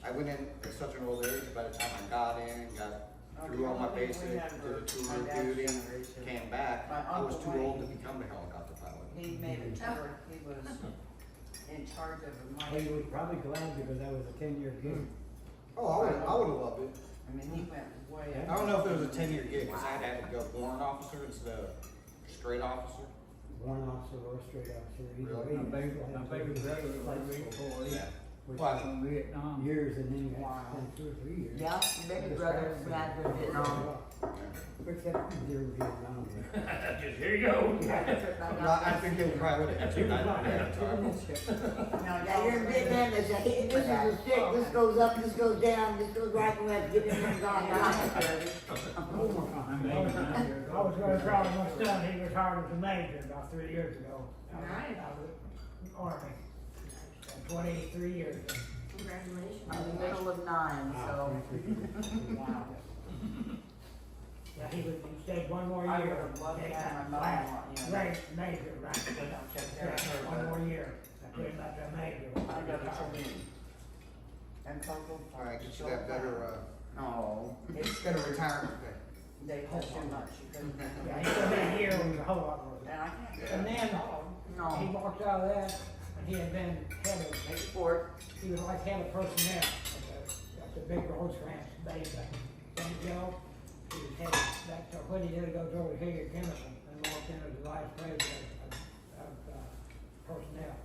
I went in at such an old age, by the time I got in, got through all my basic, did a tour of duty, came back, I was too old to become a helicopter pilot. He made a tour, he was in charge of a Well, mine. you was probably glad because that was a 10-year gig. Oh, I would've loved it. I mean, he went way I up. don't know if it was a 10-year gig, cause I had to go warrant officer instead of straight officer. One officer or a straight officer, either Really? way. My baby brother was like Marine Corps. Which Well, From Vietnam. years, and then you had to spend 2 or 3 years. Yeah, baby brother had been Vietnam. Except you're in Vietnam. Just, here you go. Well, I think they probably would've had to, I at the time. No, Now you're in Vietnam, they say, hey, this is a stick, this goes up, this goes down, this goes right, we have to get in and go. I was going to try with my son, he was hired as a major about 3 years ago. Nice. I was in the Army, 23 years. Congratulations. I'm in the middle of 9, so. Wow. Yeah, he stayed one more I year. would've loved to Take have that my last mom, you know. rank major, right? Yeah, one more year, I put him up to a major. I got a children. And Coco. Alright, get you that better, No, it's, better retirement pay. they pay too much, you couldn't. Yeah, he still had a year, it was a whole lot more. And I can't. And then, he No, walked out of that, and he had been head of, make sport. he was like head of personnel at the big Rosecrans base back in San Diego. He was head of that, so when he did, he goes over to Hager Chemical and walked in as the vice president of personnel.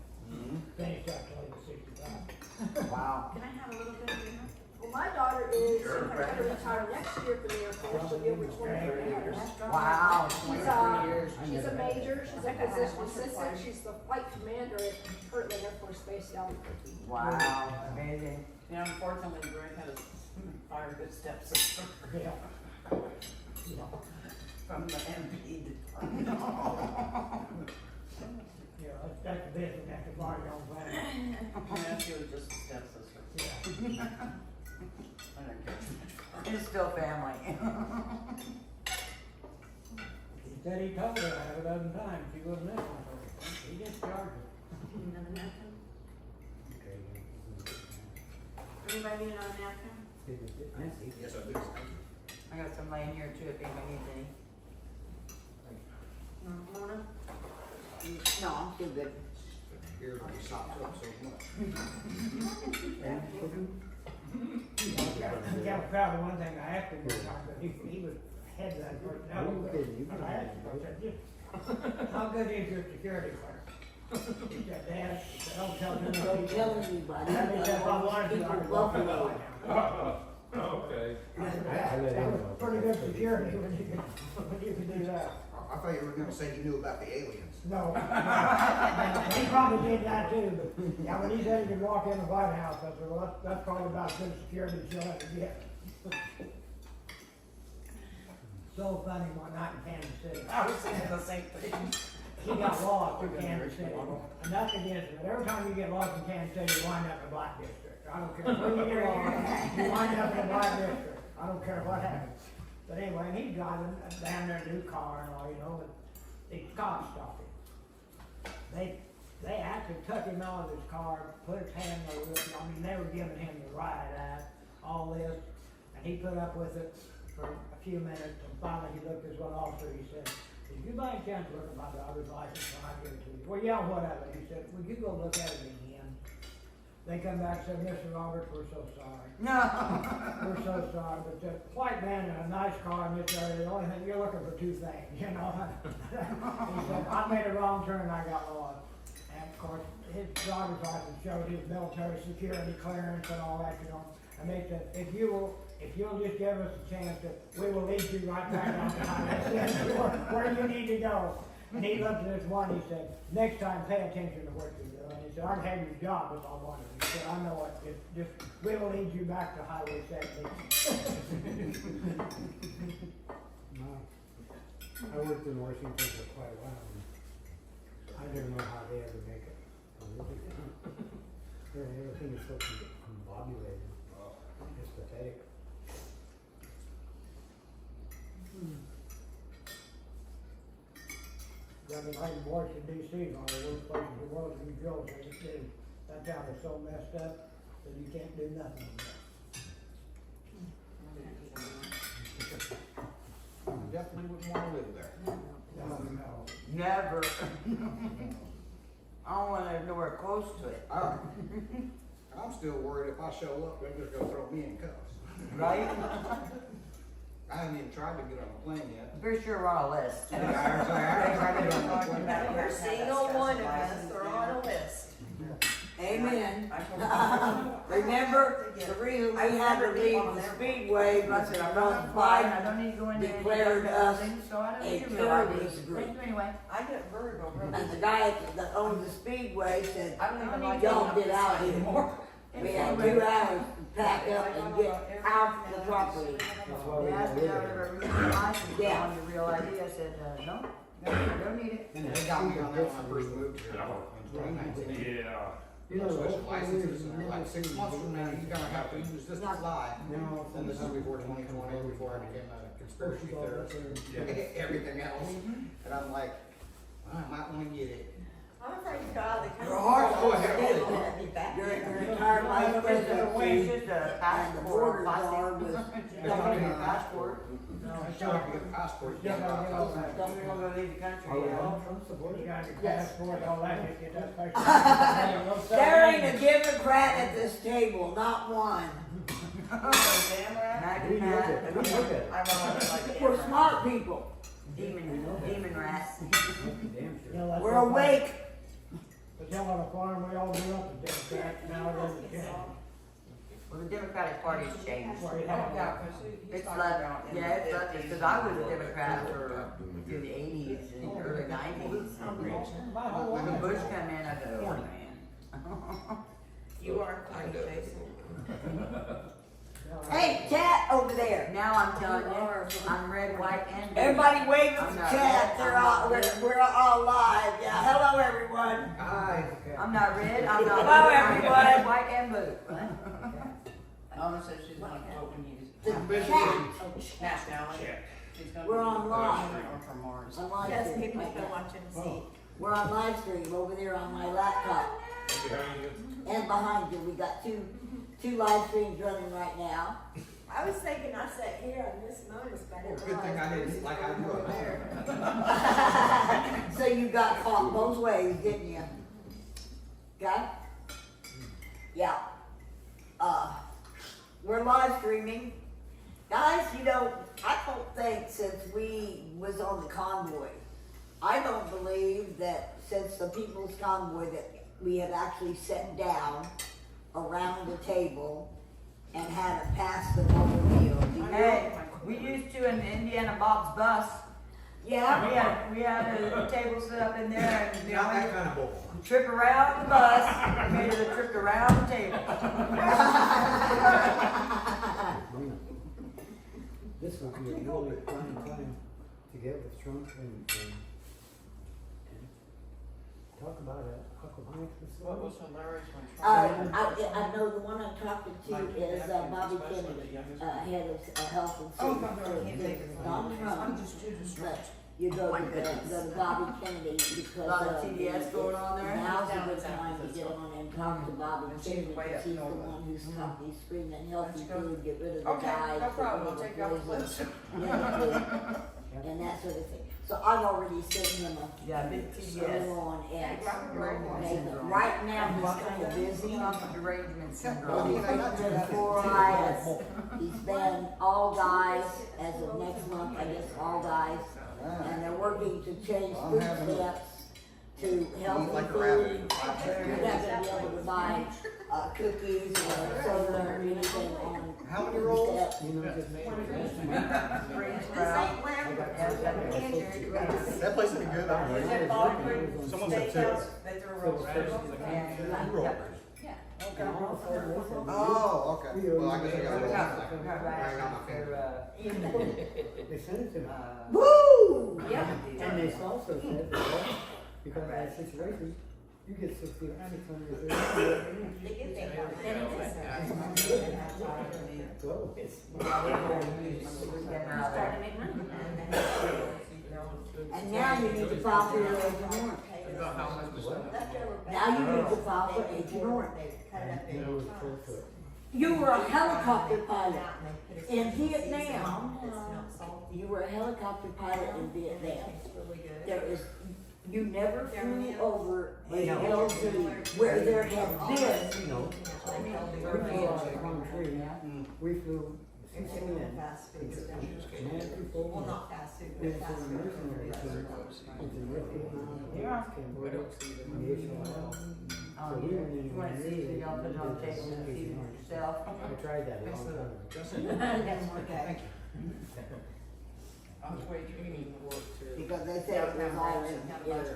Finished up till he was 65. Wow. Can I have a little bit of dinner? Well, my daughter is, gonna retire next year from the Air Force, she'll be over 23 years. Wow, She's 23 years. she's a major, she's a physician assistant, she's the flight commander at Kirtland Air Force Base down in Turkey. Wow, amazing. Yeah, unfortunately, Greg had a fire good stepsister Yeah. from the MP. Yeah, that's the business, that's the bar your own family. Yeah, she was just a stepsister. Yeah. I don't care too much for her. It's still family. He said he told her half a dozen times, she wasn't listening to her. He discharged her. Another napkin? Anybody need another napkin? Yes, I do, thank you. I got some laying here too if anybody needs any. Mona? No, I'm still good. Here, we sopped up so much. I'm kind of proud of one thing I asked him one time, but he was head of that personnel. I asked him, I said, how good is your security clearance? He said, Dad, he said, don't tell him. Don't tell anybody. And he said, if I wanted to, I could walk in the Buffalo. White House. Okay. That was pretty good security when you could do that. I thought you were gonna say you knew about the aliens. No. He probably did that too, but yeah, when he said he could walk in the White House, I said, well, that's probably about as good security as you'll ever get. So funny one night in Kansas City. I was saying the same thing. He got lost in Kansas City. And that's against it. Every time you get lost in Kansas City, you wind up in a black district. I don't care where you get lost, you wind up in a black district. I don't care what happens. But anyway, and he's driving down their new car and all, you know, but the cops stopped him. They actually took him out of his car, put his hand over it. I mean, they were giving him the riot act, all this, and he put up with it for a few minutes. And finally, he looked at one officer. He said, "Did you by any chance look at my driver's license when I give it to you?" "Well, yeah, whatever." He said, "Would you go look at it again?" They come back and said, "Mr. Roberts, we're so sorry. No. We're so sorry, but the white man in a nice car in this area, the only thing, you're looking for two things, you know?" He said, "I made a wrong turn and I got lost." And of course, his driver's license showed his military security clearance and all that, you know. And they said, if you'll just give us a chance, we will lead you right back on the highway where you need to go." And he looked at this one, he said, "Next time, pay attention to what you're doing." He said, "I'd have your job if I wanted." He said, "I know it, just, we will lead you back to Highway 17. I worked in Washington for quite a while. I didn't know how they ever make it. Everything is so combobulated. It's pathetic. I think Washington DC is one of the worst places in the world to be drilled. That town is so messed up that you can't do nothing with it. You definitely wouldn't wanna live there. No. Never. I don't want to nowhere close to it. I'm still worried if I show up, they're just gonna throw me in cuffs. Right? I haven't even tried to get on a plane yet. I'm pretty sure we're on a list. I haven't tried to get on a plane. Every single one of us are on a list. Amen. Remember, the reason we had to leave the speedway I said, I'm was not flying, I Biden don't need to go in there. declared us So I don't a need to realize terrorist it. group. Thank you anyway. I get vertigo really. And the guy that owned the speedway said, I don't even like y'all getting get up out this anymore. We had 2 hours to pack up and get out the property. They asked me if I would ever renew my license, I wanted to real ID, I said, no, I don't need it. And they got me on that when I first moved here in 2019. Yeah. You know, the Switch whole thing licenses, is and you they're never like 6 see months from now, the you're gonna have to use this to fly. No. And this is before 2020, before I became a conspiracy theorist. Everything else. And I'm like, I might wanna get it. I'm afraid to go out of the country. Your heart Oh, was hell dead. back. Your entire life It's just a expectancy and the passport, border plastic. guard was If I get a passport, I still have to get a passport. Yeah, but you know, Don't we wanna go leave the country, You yeah. got your passport, all that, you get that special. there ain't a Democrat at this table, not one. Damn right. Maggie Pat, I run like We're smart people. demon rat. You know, that's We're what- awake. But you know, on a farm, we all grew up as Democrats, now it doesn't change. Well, the Democratic Party's changed. Yeah, 'cause he's It's talking left, about in yeah, the it's left, 50s. because I was a Democrat for through the 80s and early 90s. When Bush come in, I go, oh man. You are funny, Jason. Hey, cat over there. Now I'm telling you, I'm red, white, and blue. Everybody wave at I'm the not cat. red, They're I'm all, not we're all live. Yeah, hello everyone. Hi. I'm not red, I'm not blue, Hello, I'm everyone. red, white, and blue. Anna said she's gonna vote when you The cat. nationality. She's gonna We're be on live. Or from Mars. On live Yes, stream. people can watch and see. We're on live stream over there on my laptop. And behind you, we got two live streams running right now. I was thinking I sat here and this notice, but I Well, didn't good thing I realize. didn't, like I do up there. So you got caught both ways, didn't you? Okay? Yeah. We're live streaming. Guys, you know, I don't think since we was on the convoy, I don't believe that since the People's Convoy that we have actually sat down around the table and had a pass the over meal. Do you? Hey, we used to in Indiana Bob's bus. Yeah? We had a table set up in there and the Not that only kind of bull. trip around the bus, made it a trip around the table. This would be a really fun time to get with Trump and talk about Huckleberry. What was hilarious when Trump. I know the one I'm talking to is Bobby Kennedy, head of health and Oh, safety. no, I can't think of his Not name. Trump, I'm just too but distracted. you go to Bobby Kennedy because A lot of TDS going on there. now's a Down good in San time to get Francisco. on and talk to Bobby And she's Kennedy way because up he's the north. one who's he's screaming healthy Let's go. food, get rid of the Okay, guys. no problem, get I'll rid take of you off the poison, list. and that sort of thing. So I've already sent him a Yeah, big TDS. on and Syndrome. right now he's kind of busy. Trump derangement Well, syndrome. he's been four eyes. He's been all guys as of next month, I guess, all guys. And they're working to change I'm food having a- stamps to Eat healthy like a food. rabbit. You're not gonna be able to buy cookies or soda or anything on. How many rolls? steps. You know, just make Freeze This brown. ain't Lambert. That place would be good. I don't Is know. it Ball Creek Someone said two. Steakhouse? They threw rolls. And, Roll. yep. Oh, okay. Well, I guess I gotta roll. Right on my finger. They sent it to me. Woo! Yep. And they also said that because of that situation, you get 600. They get that. Go. Starting at money. And And now you need to file for your Agent Orange. About how much was that? Now you need to file for Agent Orange. That was 4 foot. You were a helicopter pilot in Vietnam. You were a helicopter pilot in Vietnam. There is, you never flew over a LZ where there had been. No. We flew 6 men. Man, Well, not fast food, Then but for fast the food. mercenary team, something real big. Yeah. Cambodia, and the HOL. So we went in You wanna and see, really y'all put it on did tape and this see Agent Orange. yourself. I tried that a long time ago. Okay. I was waiting, you need to work too. Because they said it was all in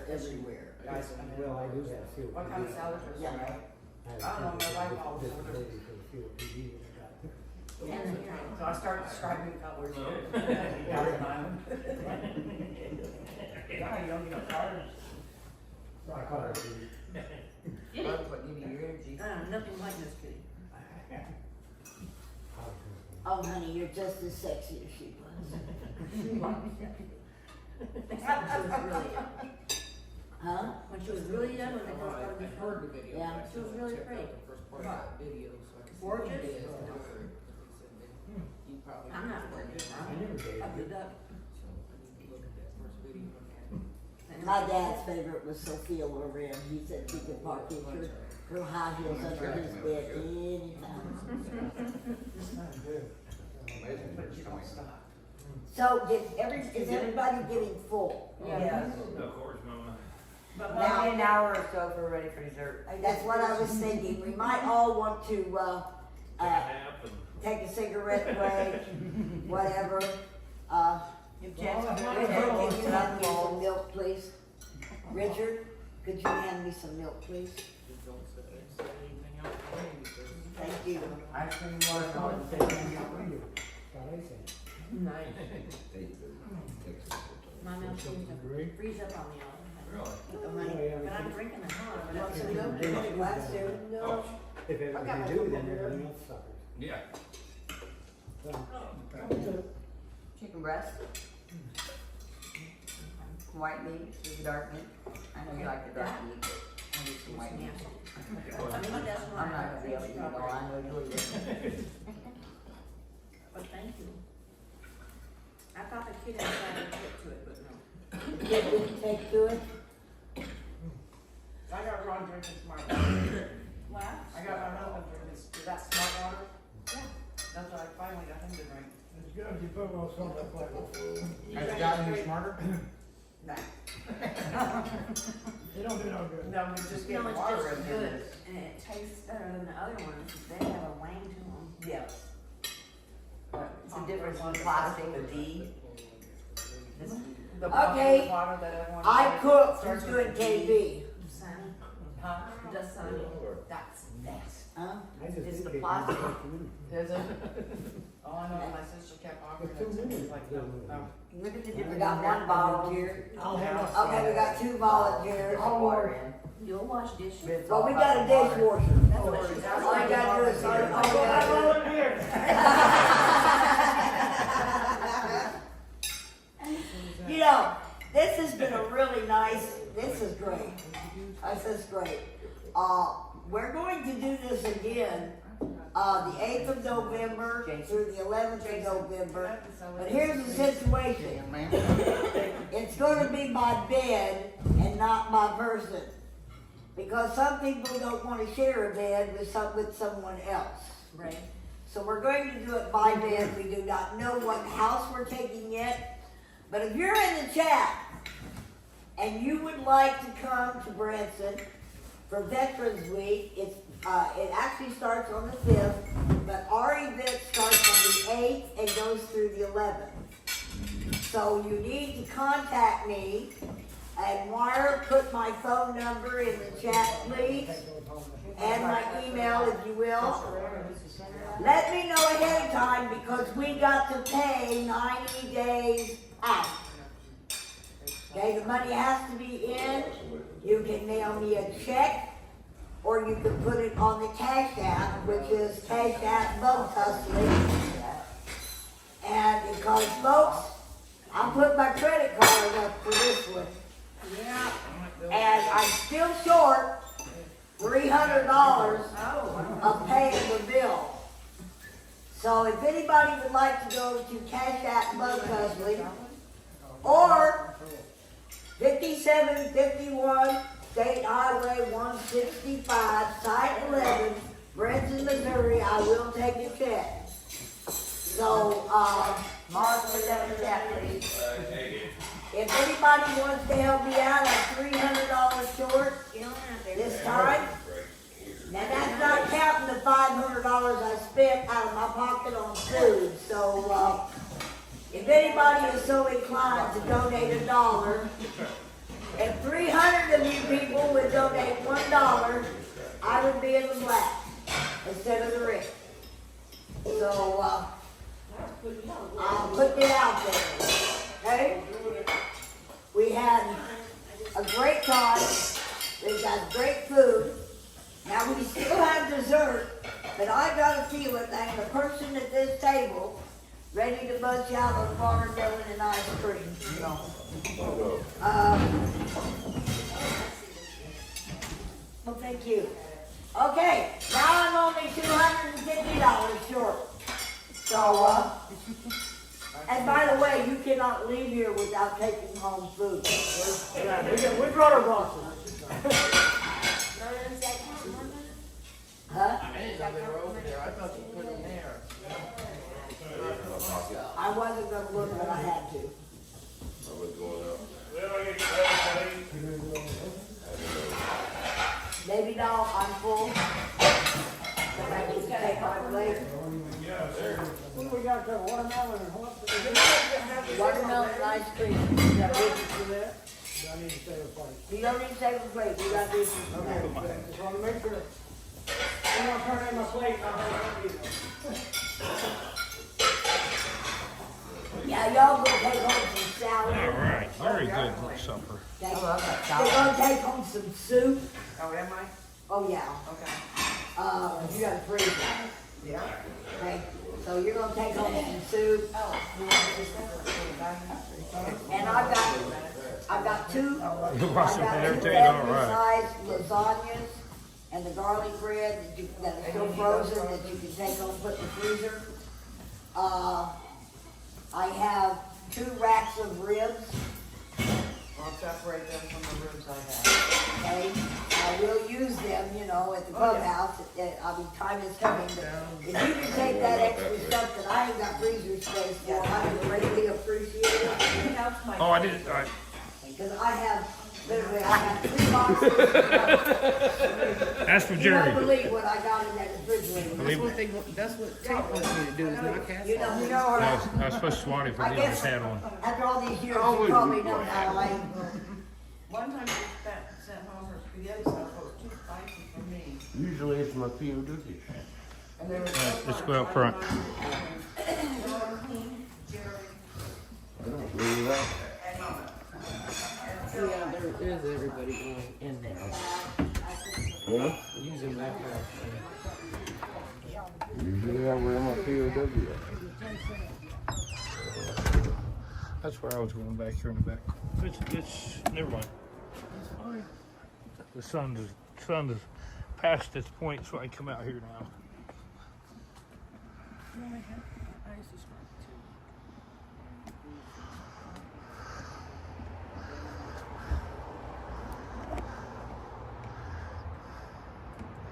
everywhere. Guys, I know. Well, I do have COPD. What kind of salad was Yeah. that? I I don't know, my wife always ordered. disability for COPD when I got it. So I started describing colors. Guys in Ireland. God, you don't get no cars. I call it That's what give you your energy. Nothing like this kitty. Oh, honey, you're just as sexy as she was. Huh? When she was really young, when they first started I this heard work. the video. Yeah. but I She was still really checked out pretty. the first part of that video, so I could see Gorgeous. what it is, and I heard, he said that you probably. I'm not working. I never dated I blew her. up. So I need to look at that first video again. My dad's favorite was Sophia Loren. He said he could park his her high heels under his bed anytime. Amazing. But you don't stop. So is everybody getting full? Yes. Of course, Mama. But maybe an hour or so if we're ready for dessert. That's what I was thinking. We might all want to, Take a nap and. take a cigarette break, whatever. Give Chance a Richard, can you hand me some milk, please? Richard, could you hand me some milk, please? Just don't say anything else to me because. Thank you. Ice cream, water, What and I said. Nice. My milk seems to freeze up on me all the time. Really? Oh, But yeah, I'm drinking a ton. You want some milk? You want a glass there? Oh, if ever you do, then everything else suffers. yeah. So, chicken breast. White meat, dark meat. I know you like the dark meat, but I need some white meat. I mean, that's why I'm not gonna be able to eat it all, I know you will. But thank you. I thought the kid inside would get to it, but no. The kid didn't take to it? I got Ron drinking smart water. What? I got my husband drinking, is that smart water? Yeah. That's what I finally got him to drink. it's good if you put a little salt and pepper. Has it gotten any smarter? Nah. They don't do no good. No, we just get No, it's water just in good, there. and it tastes better than the other ones. They have a wang to them. Yes. It's the difference in plastic with D. The Okay. water that everyone. I cook for starts good with D. KB. Sunny, Huh? just sunny. That's nasty. Huh? I just It's did the take plastic. Is it? All I know is my sister kept offering For 2 it to me, minutes. like, no, no. Look at the We difference. got in one that. volunteer. I'll have Okay, we got 2 volunteers. All water in. You'll wash dishes. But it's Well, all we got a about the water. dishwasher. That's what she's All I gotta do is, all I gotta do. You know, this has been a really nice, this is great. This is great. We're going to do this again, the 8th of November through the 11th of November. But here's the situation. It's gonna be my bed and not my person. Because some people don't wanna share a bed with someone else. Right. So we're going to do it by bed. We do not know what house we're taking yet. But if you're in the chat and you would like to come to Branson for Veterans Week, it actually starts on the 5th, but our event starts on the 8th and goes through the 11th. So you need to contact me and wire, put my phone number in the chat, please, and my email, if you will. Let me know ahead of time because we got to pay 90 days out. Okay, the money has to be in. You can mail me a check, or you can put it on the Cash App, which is Cash App Boat Hustling. And because folks, I put my credit far enough for this one. Yeah. And I'm still short $300 of paying the bill. So if anybody would like to go to Cash App Mo Cusley or 5751 State Highway 165, Site 11, Branson, Missouri, I will take a check. So, Mark, put that in the chat, please. if anybody wants to help me out, I'm $300 short this time. Now that's not counting the $500 I spent out of my pocket on food. So, if anybody is so inclined to donate $1, if 300 of you people would donate $1, I would be in the black instead of the red. So, I'll put it out there, okay? We had a great time. We got great food. Now we still have dessert, but I got a feeling that the person at this table ready to bust out on watermelon and ice cream. Well, thank you. Okay, now I'm only $250 short. So, and by the way, you cannot leave here without taking home food. Yeah, we brought our boxes. Huh? They were over there, I thought you put them there. I wasn't gonna look, but I had to. I was going up. Maybe no, I'm full. But I need to take off later. What do we got there, watermelon and what? Watermelon and ice cream. You got business for that? Do I need to save a plate? You don't need to save a plate, you got this. Okay, just wanna make sure. I'm gonna turn in my plate and I'll have it. Yeah, y'all gonna take home some salad. All right, very good supper. They- I love that They're salad. gonna take home some soup. Oh, am I? Oh, yeah. Okay. You gotta freeze that. Yeah. Okay, so you're gonna take home some soup. And I've got two, You I've want some got two entertainment? All right. family-sized lasagnas and the garlic bread that is still frozen that you can take home, put in the freezer. I have 2 racks of ribs, I'll separate them from the ribs I have. okay? I will use them, you know, at the clubhouse. I mean, time is coming, but if you can take that extra stuff that I ain't got freezer space for, I would greatly appreciate it. Oh, I didn't. Because I have, literally, I have 3 boxes. That's for You Jerry. won't believe what I got in that refrigerator. That's what Tate wants me to do, is not cast. You know what I was supposed to swat him for I leaving his guess hat on. after all these years, you probably know how I, One time she sent home her spaghetti sauce, it was too spicy for me. Usually it's my POW dish. And they were Let's go up front. I don't really like it. Yeah, there is everybody going in there. Huh? Using that. Usually I wear my POW. That's where I was going back here in the back. It's never mind. The sun's past its point, so I come out here now.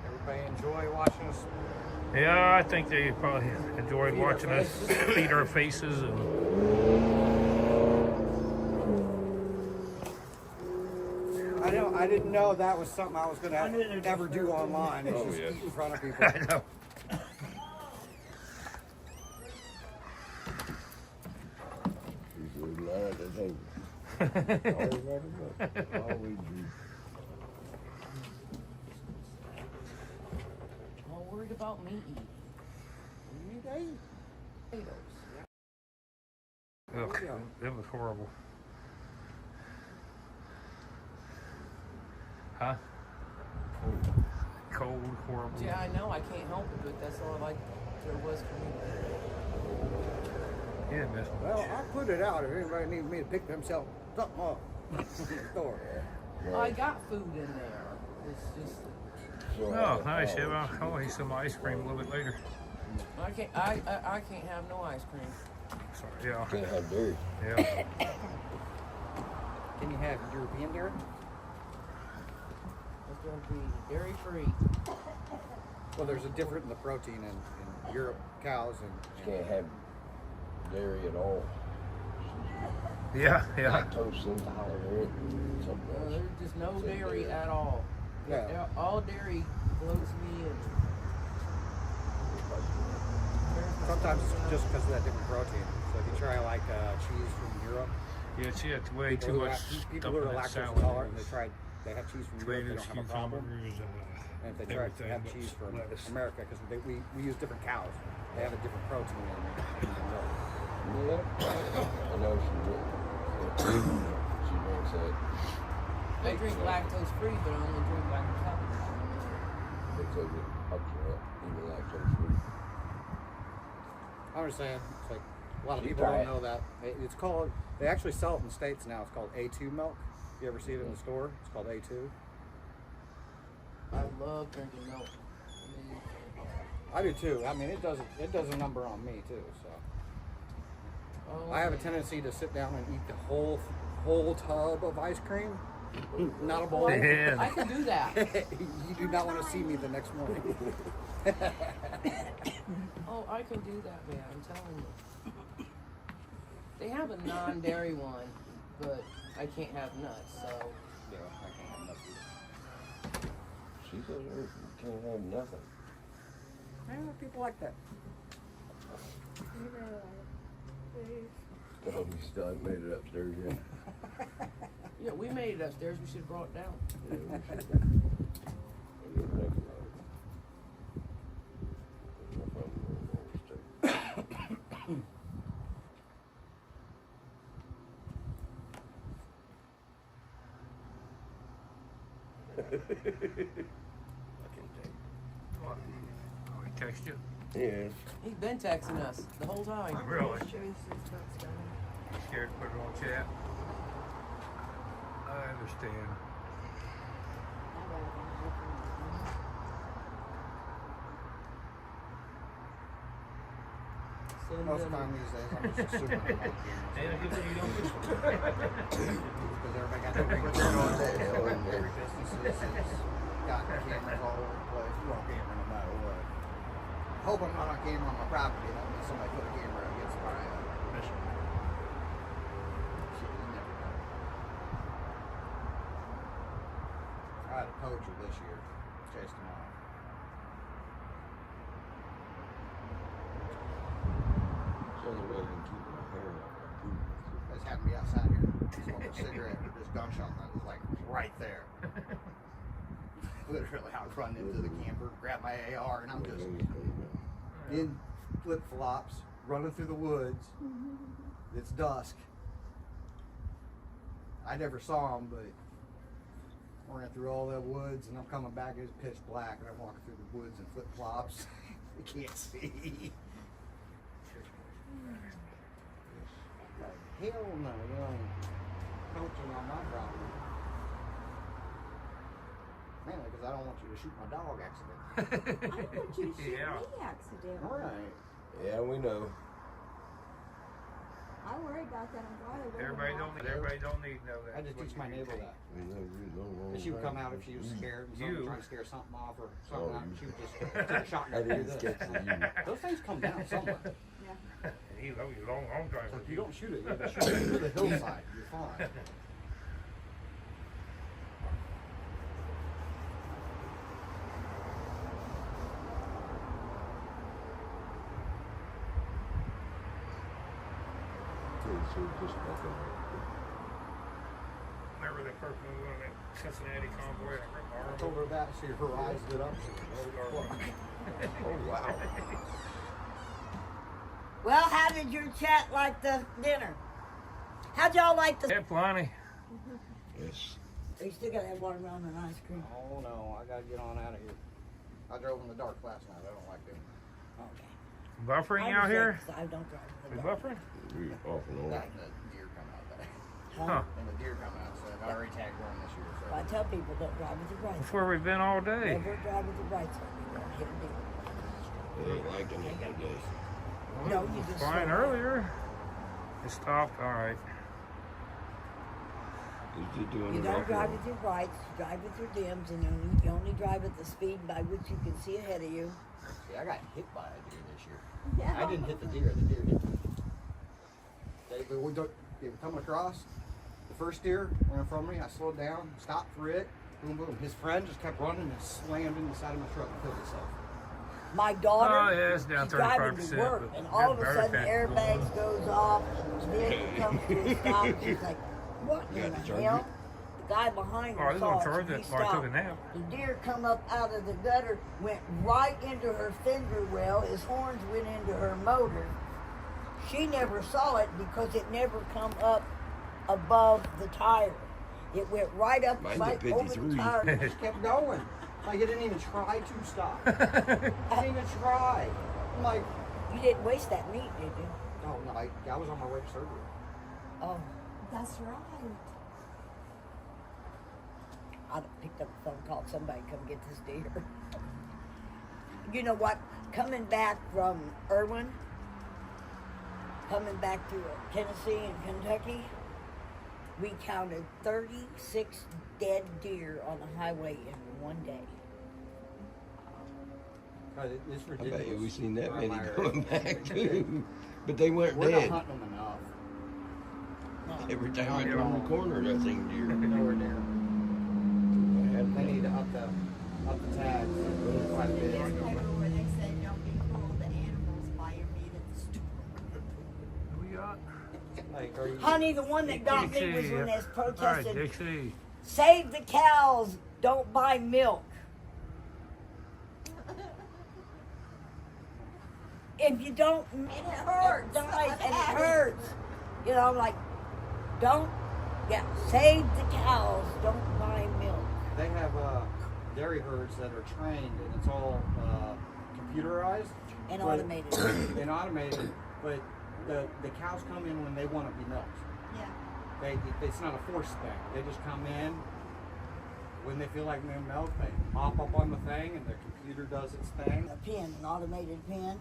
Everybody enjoy watching us. Yeah, I think they probably enjoyed watching us feed our faces and. I didn't know that was something I was gonna ever do online. It's just yeah. eat in front of people. I know. Usually lie at the table. Always like a book. Always do. All worried about me eating. Potatoes. Ugh, it was horrible. Huh? Cold, horrible. Yeah, I know, I can't help it, but that's all like there was for me. Yeah, miss. Well, I put it out if anybody needs me to pick themselves something up in the store. I got food in there. It's just, Oh, nice. Yeah, well, I'll eat some ice cream a little bit later. I can't have no ice cream. Sorry, yeah. Can't have dairy. Yeah. Can you have European dairy? It's going to be dairy free. Well, there's a difference in the protein in Europe, cows and Can't have dairy at all. Yeah, yeah. Lactose intolerant. Something else. There's just no dairy at all. Yeah. All dairy blows me in. sometimes it's just because of that different protein. So if you try like cheese from Europe, Yeah, it's way people too who much are- stuff people in who are that lactose salad. intolerant, they have cheese from Europe, they Tomatoes, don't have a problem. cucumbers, And if they try to everything have but cheese from lettuce. America, because we use different cows, they have a different protein in it. Yeah. I know she drinks that. They drink lactose free, but I only drink lactose. Because it helps you up, even lactose free. I understand. It's like a lot of You people try don't it. know that. It's called. They actually sell it in the States now. It's called A2 milk. You ever see it in the store? It's called A2. I love drinking milk. I do too. I mean, it does a number on me too. So Oh, I have a tendency to sit down and eat the whole tub of ice cream, not a bowl. Yeah. I can do that. You do not want to see me the next morning. Oh, I can do that, man. I'm telling you. They have a non-dairy one, but I can't have nuts, so. Yeah, I can't have nothing. She says you can't have nothing. Yeah, people like that. Oh, you still haven't made it upstairs yet. Yeah, we made it upstairs. We should have brought it down. Yeah, we should. What do you think about it? No problem, we'll stay. I can take. What? Oh, he text you? Yes. He's been texting us the whole time. Really? Show you some stuff's done. You scared to put it on chat? I understand. Send Most of the them- time these days, I'm just assuming I'm on And if you don't because everybody got their fingers on it. Every business has got cameras all over the place. You want a camera no matter what. I hope I'm not on camera on my property. That means somebody put a camera against my permission. Shit, you never know. I had a poacher this year. Chased him off. So the way you can keep my hair out my poop. This happened to me outside here. Smoking a cigarette with this gunshot that was like right there. Literally, I was running into the camper, grabbed my AR, and I'm just in flip flops, running through the woods. It's dusk. I never saw him, but I ran through all the woods, and I'm coming back. It's pitch black, and I'm walking through the woods in flip flops. You can't see. Like, hell no, you know, poaching on my property. Mainly because I don't want you to shoot my dog accidentally. I don't want you to shoot Yeah. me accidentally. All right. Yeah, we know. I worry about that. I'm glad I wasn't Everybody don't need to know that. I just teach my neighbor that. We know you know. And she would come out if she was scared and something, You. trying to scare something off or Oh, something out, and she would just take a I shotgun and do didn't this. sketch you. Those things come down somewhere. Yeah. And he love you long time. So if you don't shoot it, you have to shoot it to the hillside. You're fine. So just like Remember that person who won that Cincinnati convoy? I told her that, see her eyes lit up. She was, "Oh, fuck." oh wow. Well, how did your chat like the dinner? How'd y'all like the? Yeah, plenty. Yes. You still gotta have watermelon and ice cream. Oh no, I gotta get on out of here. I drove in the dark last night. I don't like doing that. Okay. Buffering I out here? understand, 'cause I don't drive We with a dog. buffering? We off and on. That and the deer come out back. Huh. And the deer come out, so I've already tagged one this year, so. I tell people don't drive with your right That's side. where we've been all day. Never drive with your right side. You're gonna hit a deer. They ain't liking it today. No, you just Fine slow down. earlier. It stopped. All right. He's just doing You it don't off drive and with your rights, you drive with your dims, and you only drive at the speed by which you can see ahead of you. See, I got hit by a deer this year. Yeah. I didn't hit the deer hit me. They were coming across. The first deer ran in front of me. I slowed down, stopped for it. Boom, boom. His friend just kept running and slammed in the side of my truck and killed himself. My daughter, Oh, yeah, it's down she's driving to 35%, work, but and all of a that sudden better the pack. airbags goes off, the vehicle comes to a stop, and she's like, what You in got the to charge hell? it? The guy behind Oh, I her was saw gonna it, charge so he it before I took a stopped. nap. The deer come up out of the gutter, went right into her fender well, his horns went into her motor. She never saw it because it never come up above the tire. It went right up, Mine's a right over the 53. tire. Just kept going. Like, it didn't even try to stop. It didn't even try. I'm like, You didn't waste that meat, did you? oh no, I was on my way to surgery. Oh, That's right. I'd have picked up the phone, called somebody, come get this deer. You know what? Coming back from Irwin, coming back to Tennessee and Kentucky, we counted 36 dead deer on the highway in one day. God, it's I ridiculous. bet you we seen that Around many my area. coming back too. But they weren't We're not dead. hunting them enough. No. Every time I turn the corner, that thing deer. Nowhere near. I had They need to up the tags quite a In the bit. newspaper where they say don't be cruel to animals, buy your meat at the store. What we got? Like, are you? Honey, the one that got me was Dixie. when they All right, protested, Dixie. save the cows, don't buy milk. If you don't, And it hurts. it dies and it hurts. You know, like, save the cows, don't buy milk. They have dairy herds that are trained, and it's all computerized And but- automated. and automated. But the cows come in when they want to be milked. Yeah. It's not a forced thing. They just come in when they feel like being milked. They hop up on the thing, and the computer does its thing. A pen, an automated pen,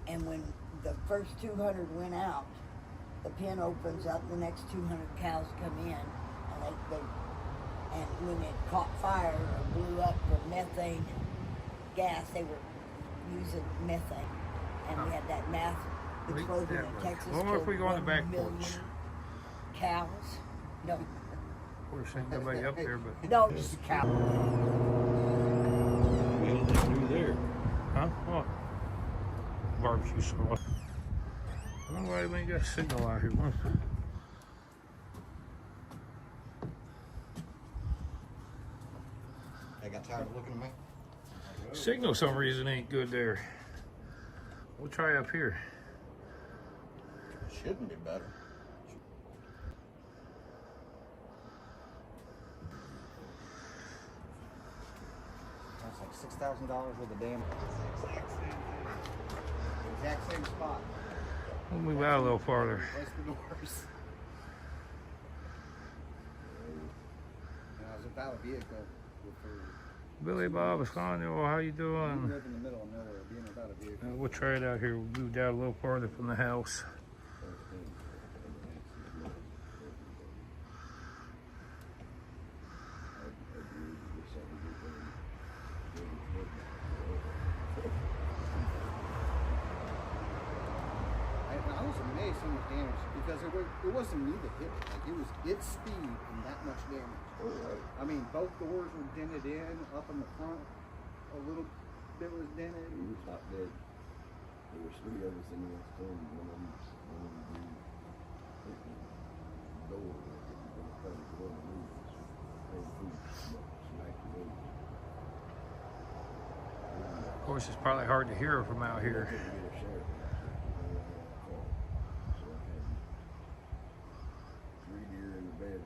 and when the first 200 went out, the pen opens up, the next 200 cows come in, and and when it caught fire or blew up for methane gas, they were using methane, and we had that mass explosion that in way. Texas. Well, if we killed go on the 1 back million porch. cows. No, Of course, ain't nobody up there, but. no, Just a cow. What the hell they do there? Huh? What? Barbecue sauce. I don't know why we ain't got a signal out here. What? They got tired of looking at me. Signal, some reason, ain't good there. We'll try up here. Shouldn't be better. That's like $6,000 worth of damage. Exact same spot. We'll move out a little farther. Place the doors. I was without a vehicle for Billy Bob, Escondido, how you you doing? live in the middle of nowhere, being without a vehicle. We'll try it out here. We'll move out a little farther from the house. I was amazed how much damage because it wasn't me that hit it. Like it was its speed and that much damage. I mean, both doors were dented in, up in the front, a little bit was dented. He was not dead. There was 3 of us in the next room. One of them hit the door. He was going to try to go in and move us. Hey, food, smacked it over. Of course, it's probably hard to hear from out here. Couldn't get a sheriff. So I had 3 deer in the bed.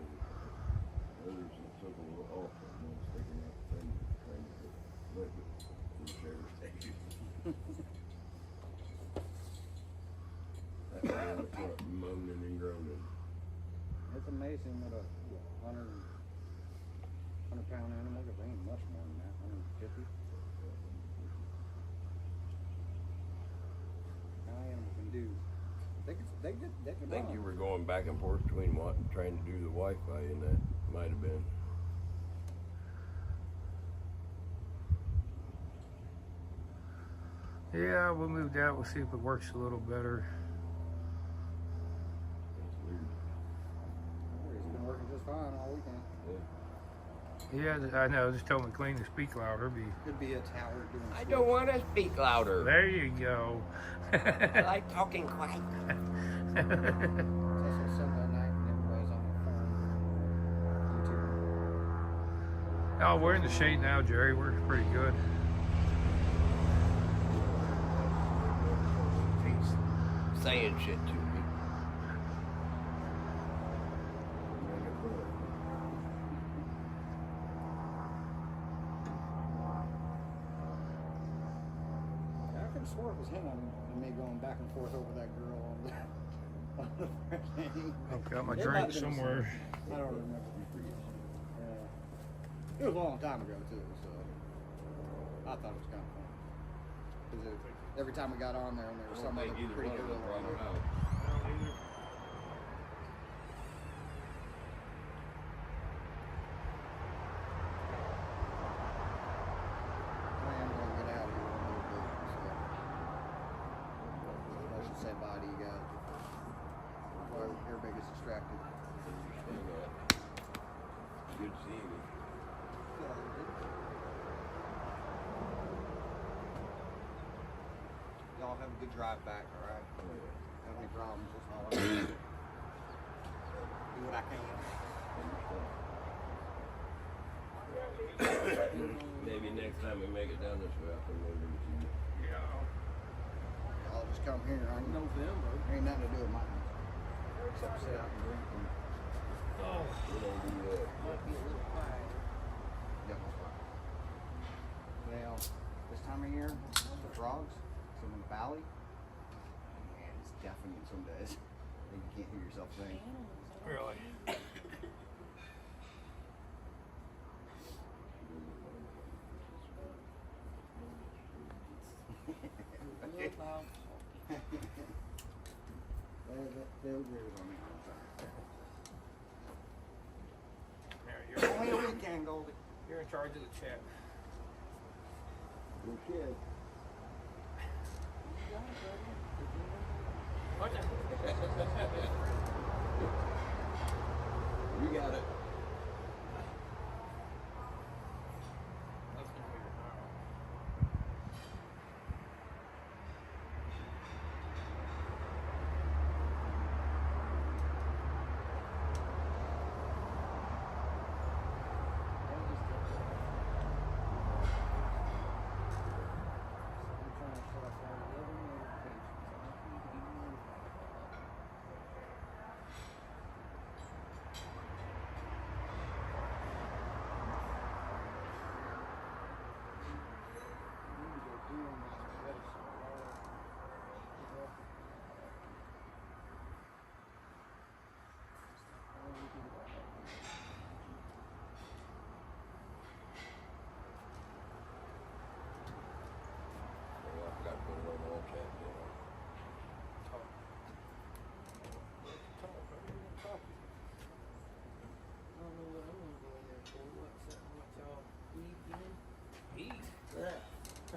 Others that took a little off. And I was taking out the thing, trying to put liquid in the sheriff's station. replace him with a 100-pound animal, because they ain't much more than that, 150. An animal can do. They can I think you were going back and forth between trying to do the Wi-Fi, and that might have been. Yeah, we'll move that. We'll see if it works a little better. It's been working just fine all weekend. Yeah, I know. Just tell them to clean the speak louder. Could be a tower doing. I don't want to speak louder. There you go. I like talking quiet. It's also Sunday night and everybody's on their phone. Oh, we're in the shade now, Jerry. We're pretty good. He's saying shit to me. I could have swore it was him and me going back and forth over that girl on the thing. I've got my It might drink have been somewhere. I don't remember. It was a long time ago too, so I thought it was kind of fun. Because every time we got on there and there was some other pretty girl on there. I am going to get out of here in a little bit, so I should say bye to you guys before everybody gets distracted. Good seeing you. Y'all have a good drive back, alright? Have any problems, just holler. Do what I can. Maybe next time we make it down this way, I'll come over with you. I'll just come here. I know November. There ain't nothing to do with my house. Except sit out and drink and We don't do that. Might be a little quiet. get my spot. Well, this time of year, the frogs, some in the valley, man, it's deafening some days. You can't hear yourself sing. Really? Real loud. They'll agree with me all the time. There, you're, Only a weekend, Goldie. you're in charge of the chat. Good kid. What the? You got it.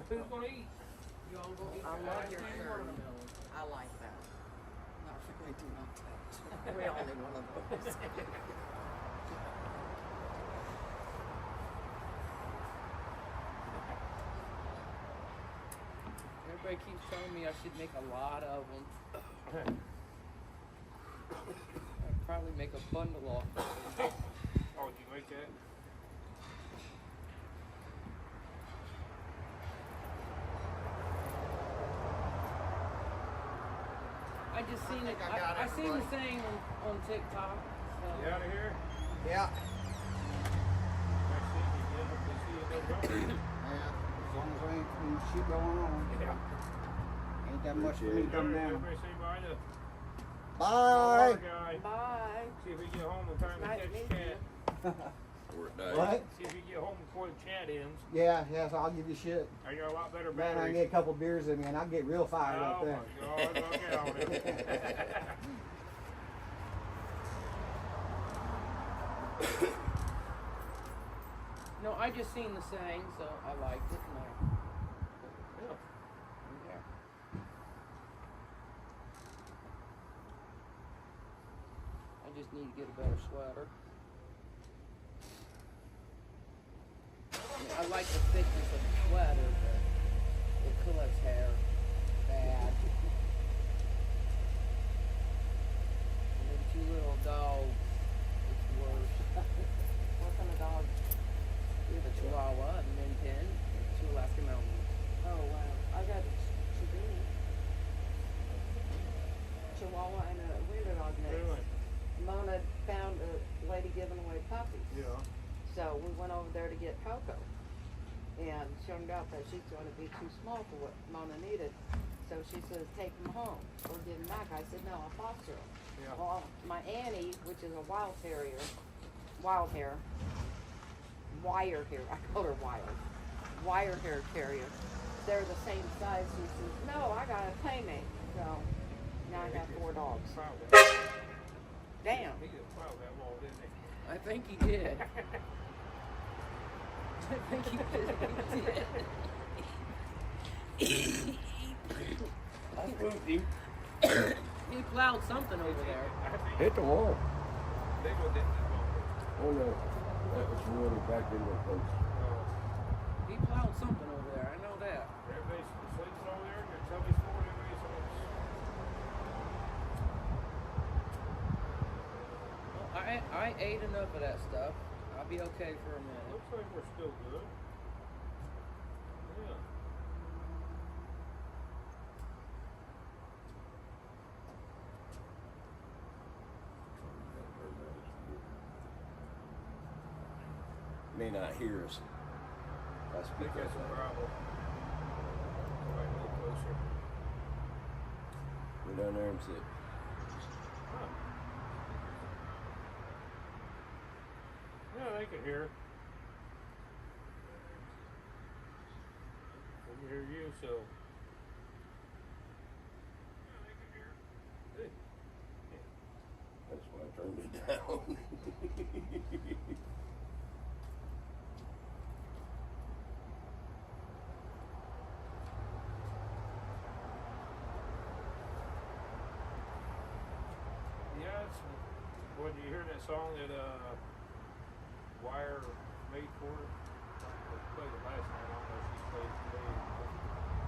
Who's gonna eat? I love your shirt. I like that. Not really do not touch. We all need one of those. Everybody keeps telling me I should make a lot of them. I'd probably make a bundle off of them. Oh, did you make that? I just seen it. I seen the thing on TikTok. So. You out of here? Yeah. Next thing you get, Yeah. As long as I ain't any shit going on. Yeah. Ain't that much for me to come down. Everybody say bye to Bye. Guy. Bye. See if we get home in time to Nice catch to meet chat. What? See if we get home before the chat ends. Yeah, so I'll give you shit. I got a lot better Man, I batteries. can get a couple beers in me and I'll get real fired up Oh then. my God, look out. No, I just seen the saying, so I liked it. And Yeah. yeah. I just need to get a better sweater. I mean, I like the thickness of the sweater, but it collects hair bad. And then two little dogs, it's worse. What kind of dog? We have a Chihuahua and Min Pin and two Alaska Mountains. Oh, wow. I got a Chibini. Chihuahua and a wiener dog mix. Really? Mona found a lady giving away puppies. Yeah. So we went over there to get Coco. And it turned out that she's going to be too small for what Mona needed. So she said, take them home or give them back. I said, no, I'll foster them. Yeah. Well, my Annie, which is a wild hair, wire hair, I call her wild, wire hair terrier. They're the same size. She says, no, I got a playmate. So now I got 4 dogs. Damn. He just plowed that wall, didn't he? I think he did. I think he did. He plowed something over there. Hit the wall. They go down that wall. Oh no, that was water back in the place. He plowed something over there. I know that. Everybody's sleeping over there. Your tummy's full. Everybody's Well, I ate enough of that stuff. I'll be okay for a minute. looks like we're still good. Yeah. May not hear us. I I speak think that's a outside. problem. Right, a little closer. Go down there and sit. Huh. Yeah, they can hear. They can hear you, so. Yeah, they can hear. Good. That's why I turned it down. Yeah, it's, what, did you hear that song that Wire made for her? They played it last night. I don't know if she played it today.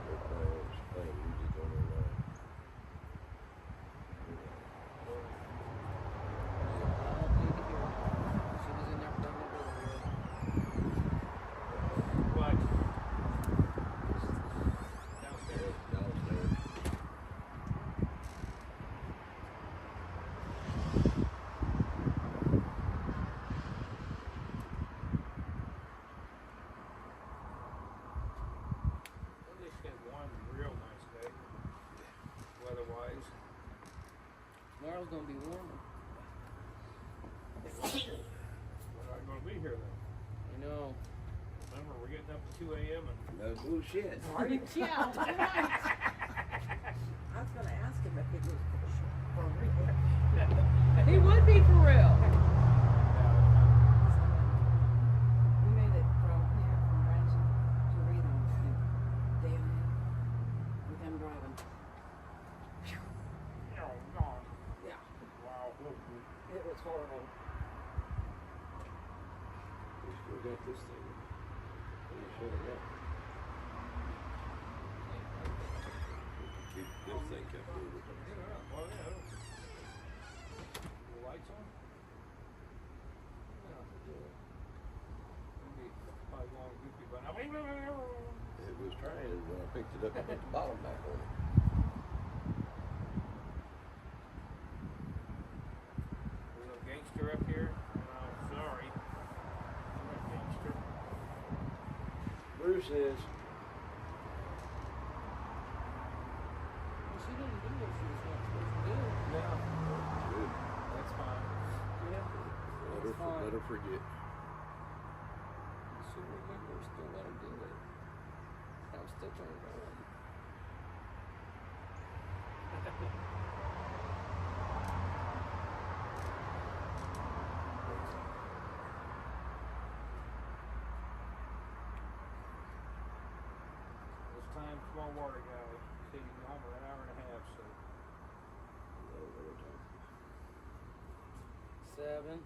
They're playing music on their line. She was in there pregnant earlier. What? Downstairs. Downstairs. At least get one real nice day, weather-wise. Tomorrow's gonna be warmer. We're not gonna be here then. You know. Remember, we're getting up at 2 a.m. and No bullshit. Yeah, right. I was going to ask him if it was for real. He would be for real. We made it from here, from branson to Reno in a day and a half with him driving. oh, God. Yeah, Wow. it was horrible. We still got this thing. We shut it up. Keep this thing kept moving. Yeah, well, yeah. The lights on? Yeah. Maybe probably going goofy, but now. It was trying. When I picked it up, I put the bottom back on it. There's a gangster up here. Oh, sorry. I'm a gangster. Bruce is. Well, she didn't do what she was not supposed to do. Yeah. Let fine. her forget. She'll remember, still let him do it. I'm still trying to go on. It's time for my water guy. Said he'd be home in an hour and a half, so. 7.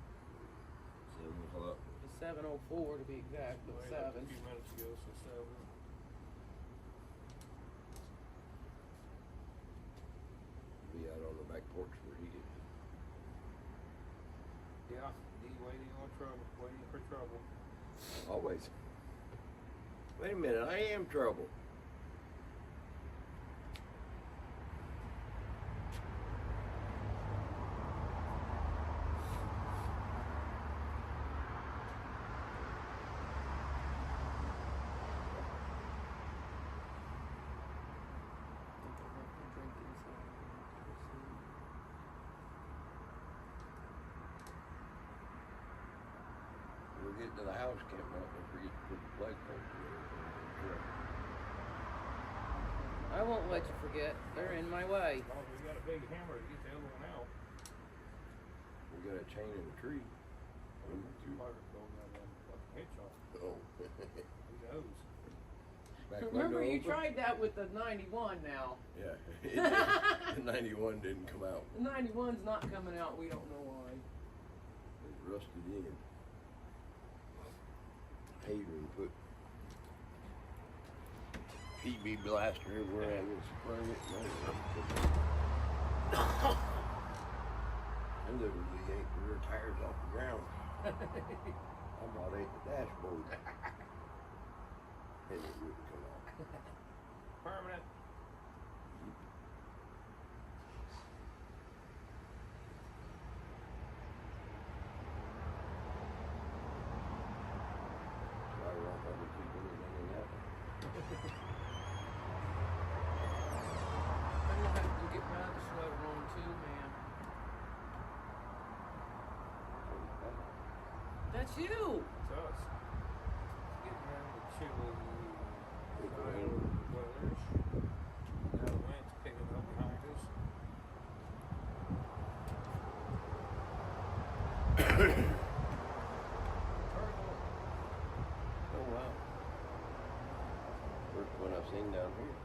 7 o'clock. It's 7:04 to be exact, but Way up 7. A few minutes ago, so 7. Be out on the back porch where he is. Yeah, he's waiting on trouble, waiting for trouble. Always. Wait a minute, I am trouble. We'll get to the house, can't not forget to put the flagpole together. I won't let you forget. They're in my way. As long as we got a big hammer to get the other one out. We got a chain in the tree. Two buckets going down there, fucking hitch off. Oh. Who knows? Back Remember, window you open? tried that with the 91 now. Yeah. It did. The 91 didn't come out. The 91's not coming out. We don't know why. It's rusted in. Haven put PB blaster everywhere I was sprung it. I literally yanked the rear tires off the ground. I about ate the dashboard. And it wouldn't come out. Permanent. So I won't ever keep anything in that. I'm gonna have to get my other sweater on too, man. That's you. It's us. It's getting around the chilly It's side raining. of the weathers. Now the wind's picking up behind us. Oh wow. First one I've seen down here.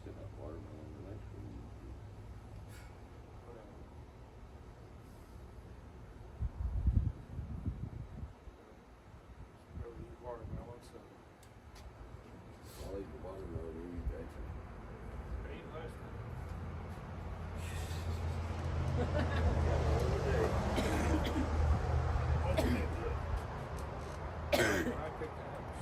Sit up watermelon the next one. Really eat watermelon, so I'll eat the watermelon any day. I ate last night. When I picked the house.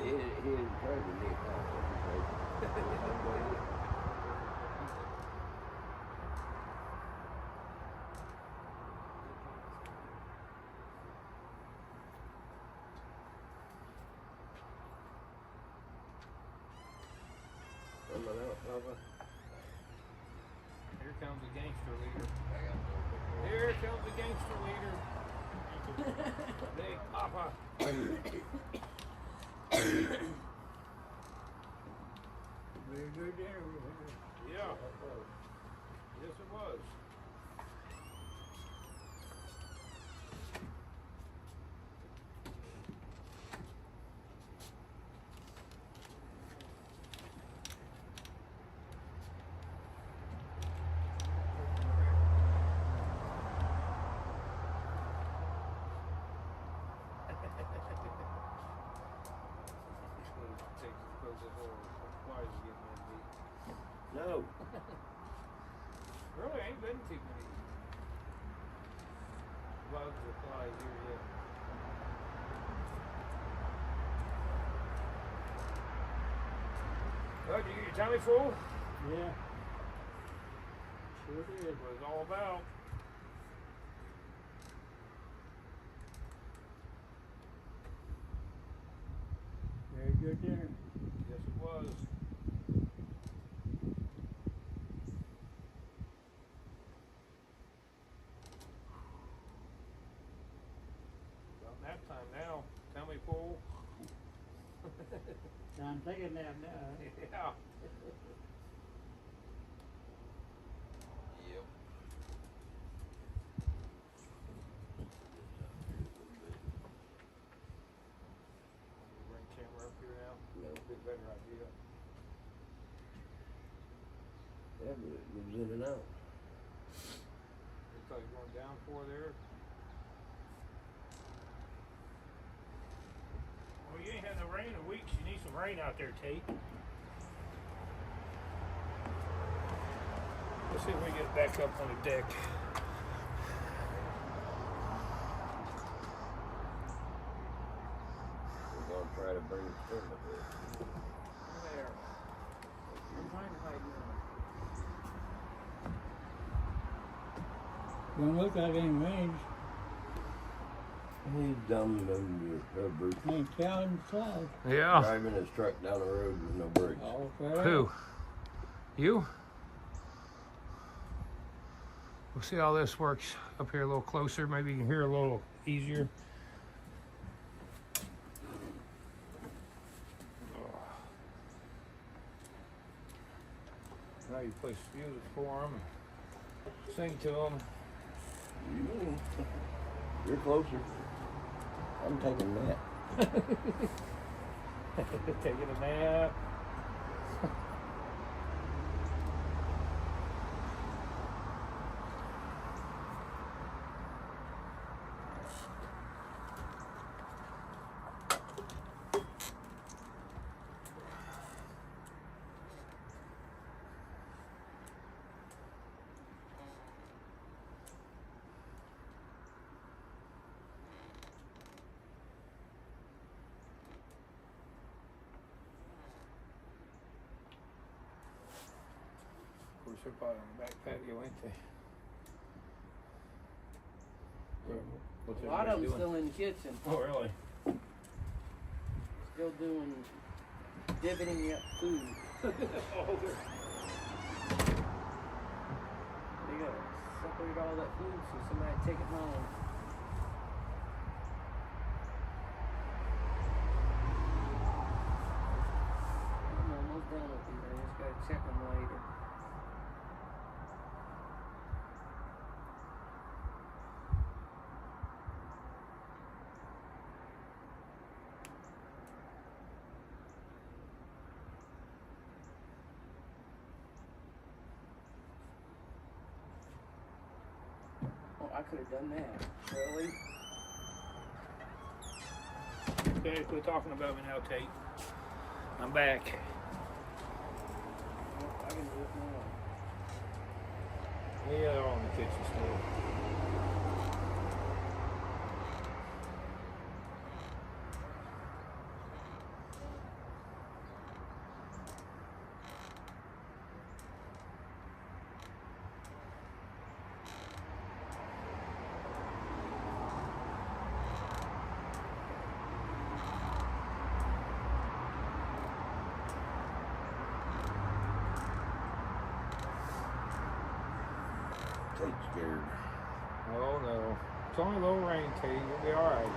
He didn't try to nick off. Coming out, Papa. Here comes the gangster leader. Here comes the gangster leader. Big Papa. Very good dinner. Yeah. Yes, it was. No. Really ain't been too many bugs or flies here yet. Well, did you get your tummy full? Yeah. Sure did. That's what it's all about. Very good dinner. Yes, it was. About nap time now. Tummy full. I'm taking that now. Yeah. Yep. Bring camera up here now. No. Be a better idea. Yeah, but it moves in and out. Looks like going down 4 there. Well, you ain't had no rain in weeks. You need some rain out there, Tate. Let's see if we get back up on the deck. We're gonna try to bring it in a bit. There. I'm trying to hide now. Don't look like any range. He's down under cover, Ain't counting clouds. Yeah. driving his truck down the road with no brakes. All fair. Who? You? We'll see how this works up here a little closer. Maybe you can hear a little easier. Now you play music for them, sing to them. You're closer. I'm taking that. Taking a nap. Of course, they're probably on the back patio, ain't they? What's A lot of them everybody still in the kitchen. doing? Oh, really? Still doing divoting up food. Oh, They gotta separate all that food so somebody take it home. I'm almost done with these. I just gotta check them later. Oh, I could have done that. Really? okay, quit talking about me now, Tate. I'm back. Well, I can do it now. Yeah, they're all in the kitchen still. Tate's scared. Oh no. It's only a little rain, Tate. You'll be alright.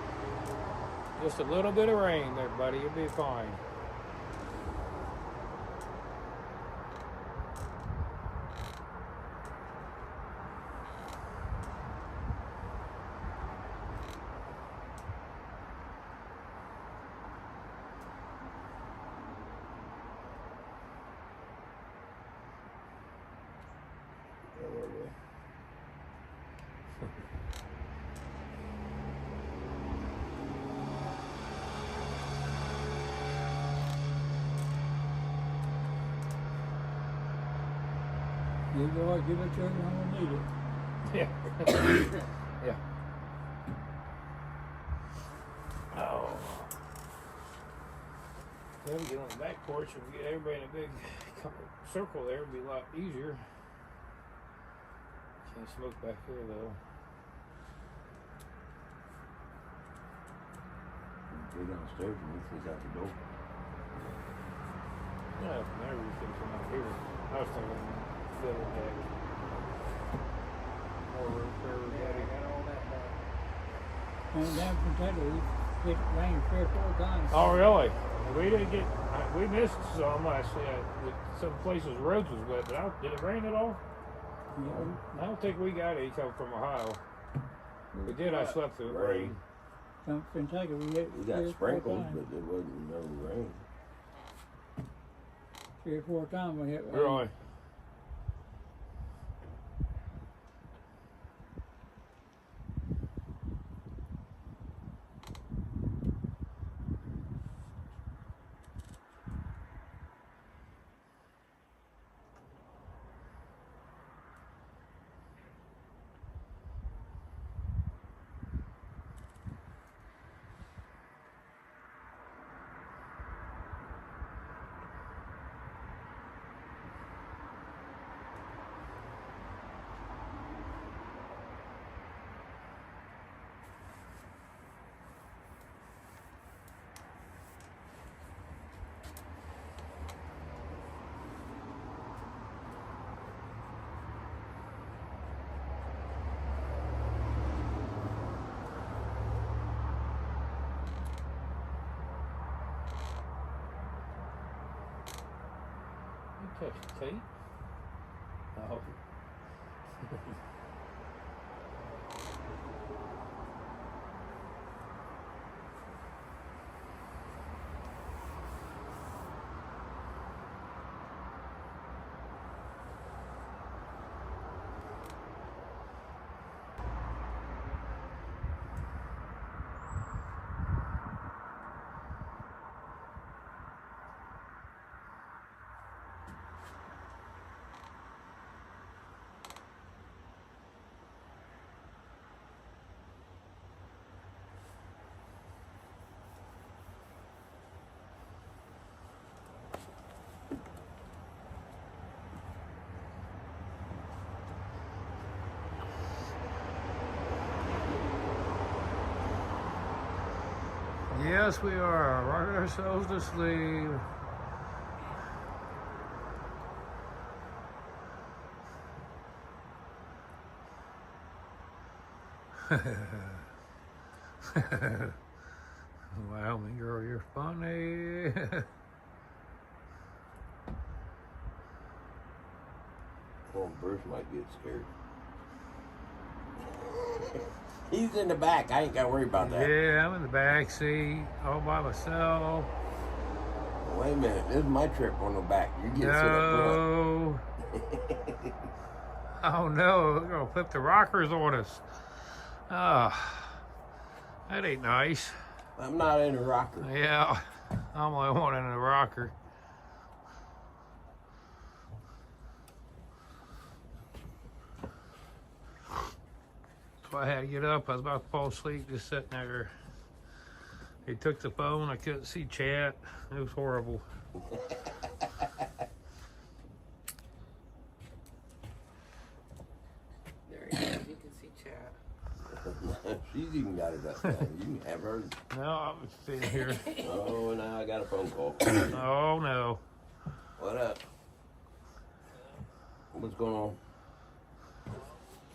Just a little bit of rain there, buddy. You'll be fine. Yeah, there we go. You go, give it to her when we need it. Yeah. Yeah. Oh. Then we get on the back porch and we get everybody in a big circle there. It'd be a lot easier. Can't smoke back here though. Go downstairs and we face out the door. Yeah, from there we can come out here. I was thinking little deck. More room for everybody. Got all that back. And down from Kentucky, it rained 3 or 4 times. Oh really? We didn't get. We missed some last year. Some places roads was wet, but did it rain at all? No. I don't think we got any come from Ohio. We did. I slept through the rain. From Kentucky, we hit We 3 got or 4 sprinkles, times. but there wasn't no rain. 3 or 4 times we hit rain. Really? Catch the tape? Oh. Yes, we are rocking ourselves to sleep. Wyoming girl, you're funny. Well, Bruce might get scared. He's in the back. I ain't got to worry about that. Yeah, I'm in the back seat all by myself. Wait a minute. This is my trip on the back. You get to sit up No. Oh no, they're gonna flip the rockers on us. Ah, that ain't nice. front. I'm not in a rocker. Yeah, I'm the only one in the rocker. So I had to get up. I was about to fall asleep just sitting there. He took the phone. I couldn't see chat. It was horrible. There you go. You can see chat. She's even got it up there. You can have her. No, I'm sitting here. Oh, now I got a phone call. Oh no. What up? What's going on?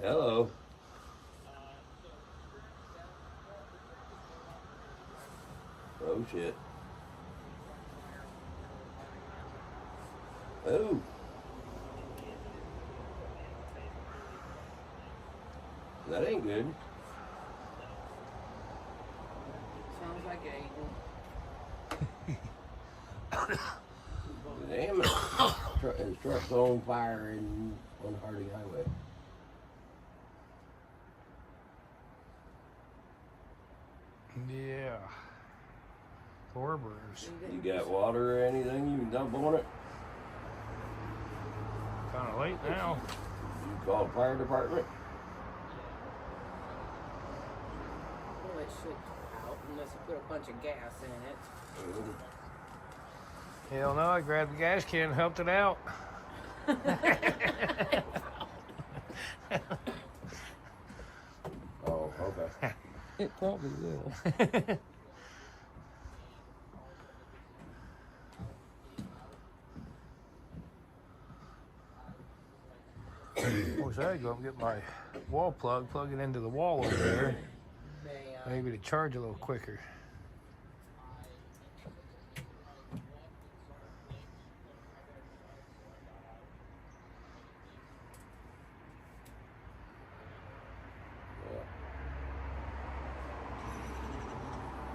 Hello. Oh shit. Oh. That ain't good. Sounds like Aiden. Damn it. His truck's on fire on Harding Highway. Yeah. Forbers. You got water or anything you can dump on it? Kind of late now. You call the fire department? Well, it should out unless you put a bunch of gas in it. Hell no, I grabbed the gas can and helped it out. Oh, okay. It probably will. Of course, I go up and get my wall plug, plug it into the wall over there. Maybe to charge a little quicker.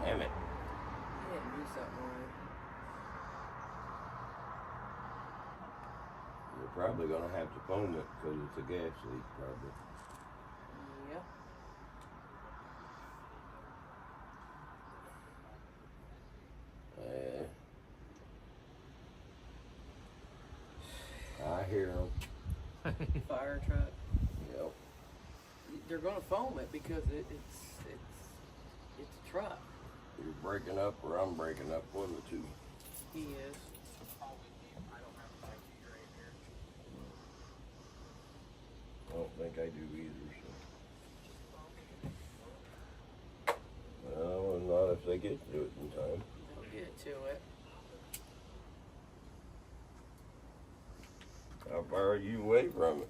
Damn it. I didn't do something right. You're probably gonna have to foam it because it's a gas leak, probably. Yep. I hear them. Fire truck. Yep. They're gonna foam it because it's a truck. You're breaking up or I'm breaking up, one of the two. He is. I don't think I do either, so. Well, not if they get to it in time. They'll get to it. How far are you away from it?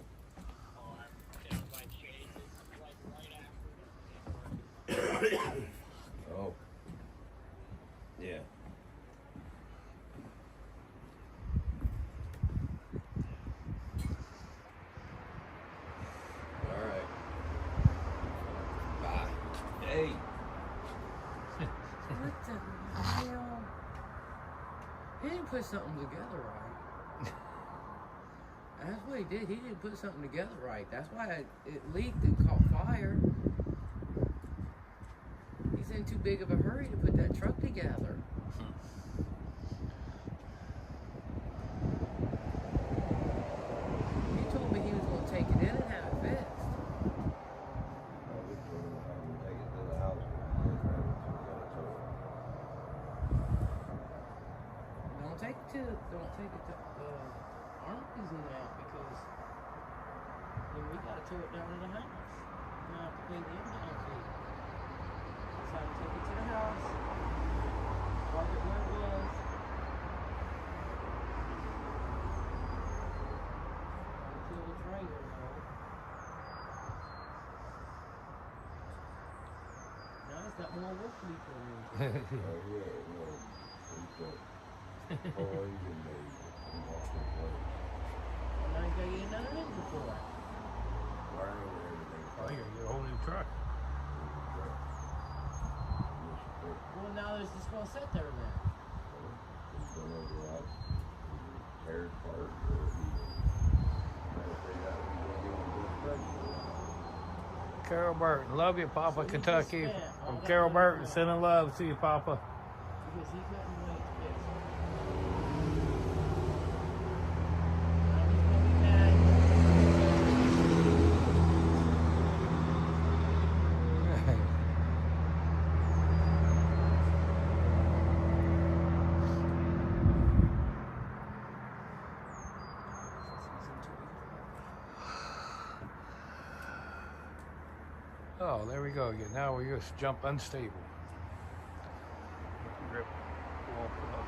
Oh. Yeah. All right. Bye. Hey. What the hell? He didn't put something together right. That's what he did. He didn't put something together right. That's why it leaked and caught fire. He's in too big of a hurry to put that truck together. He told me he was going to take it in and have it fixed. Don't take it to Arby's now because then we got to tow it down to the house. We have to clean the impound fee. Just have to take it to the house. Park it where it was. Until the trailer though. Now it's got more work to be put into. And I got you another engine for it. Oh, you're gonna get a whole new truck. Well, now there's just gonna sit there then. Carol Burton, love you, Papa, So he Kentucky. just spent all From that Carol money Burton, on- sending love to you, Papa. Because he couldn't wait to fix it. Now he's gonna be mad. Oh, there we go again. Now we just jump unstable. Rip wall plug.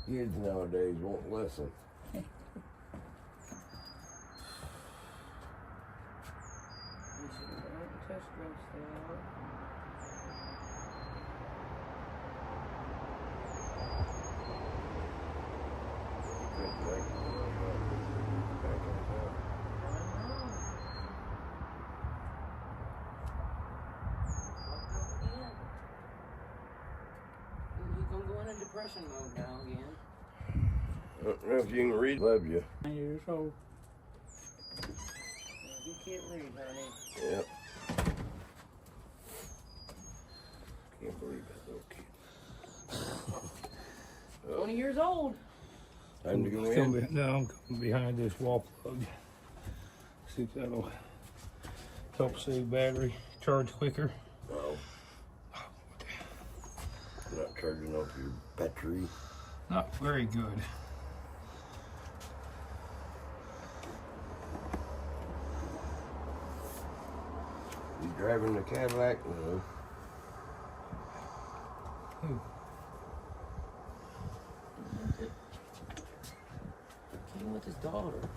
Kids nowadays won't listen. You're gonna go into depression mode now again. I don't know if you can read. Love you. 9 years old. You can't read, honey. Yep. Can't believe that little kid. 20 years old. Time to go I'm in. coming behind this wall plug. See if that'll help save battery, charge quicker. Oh. Not charging off your battery. Not very good. You driving the Cadillac? No. Came with his daughter.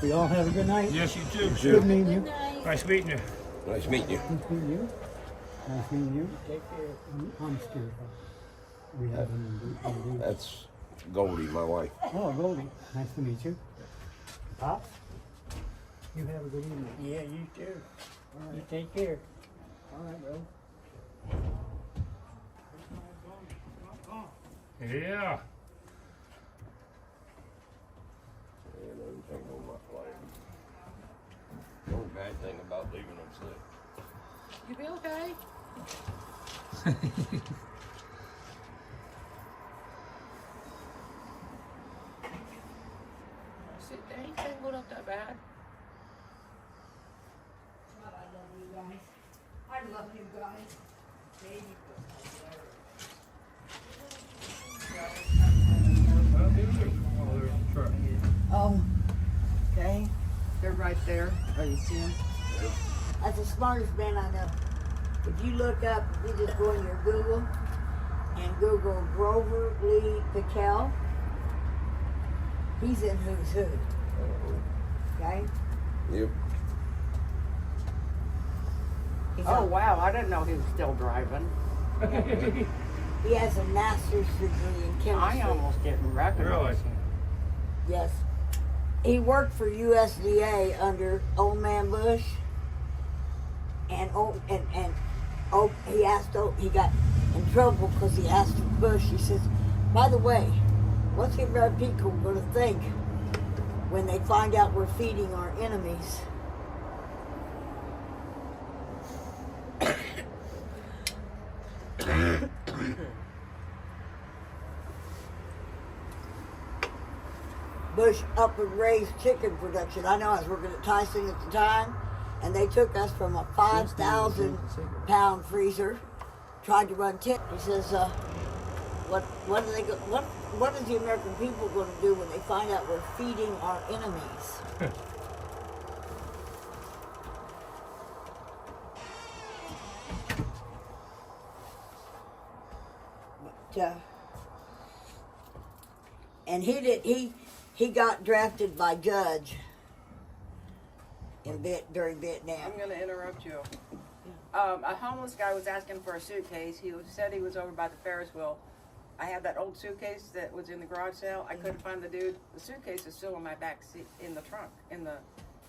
We all have a good night. Yes, you too. Good meeting you. Nice meeting you. Nice meeting you. Nice meeting you. Nice meeting you. Take care. I'm scared. We haven't. That's Goldie, my wife. Oh, Goldie. Nice to meet you. Pops. You have a good evening. Yeah, you too. All right. You take care. All right, bro. Yeah. Yeah, doesn't take no much flight. The only bad thing about leaving them sick. You be okay? Sit there, ain't thing going up that bad. I love you guys. I love you guys. Baby. Oh, Okay, they're right there. Oh, you see them? that's the smartest man I know. If you look up, you just go in your Google and Google Grover Lee Pickell. He's in Who's Who. Okay? Yep. He's Oh on- wow, I didn't know he was still driving. He has a master's degree in chemistry. I almost didn't recognize him. Yes. He worked for USDA under Old Man Bush. And he got in trouble because he asked Bush, he says, by the way, what's the American people going to think when they find out we're feeding our enemies? Bush up and raised chicken production. I know I was working at Tyson at the time, and they took us from a 5,000 pound freezer, tried to run 10. He says, what is the American people going to do when they find out we're feeding our enemies? But, and he got drafted by Judge during Vietnam. I'm going to interrupt you. A homeless guy was asking for a suitcase. Said he was over by the Ferris wheel. I had that old suitcase that was in the garage sale. I couldn't find the dude. The suitcase is still in my back seat, in the trunk, in the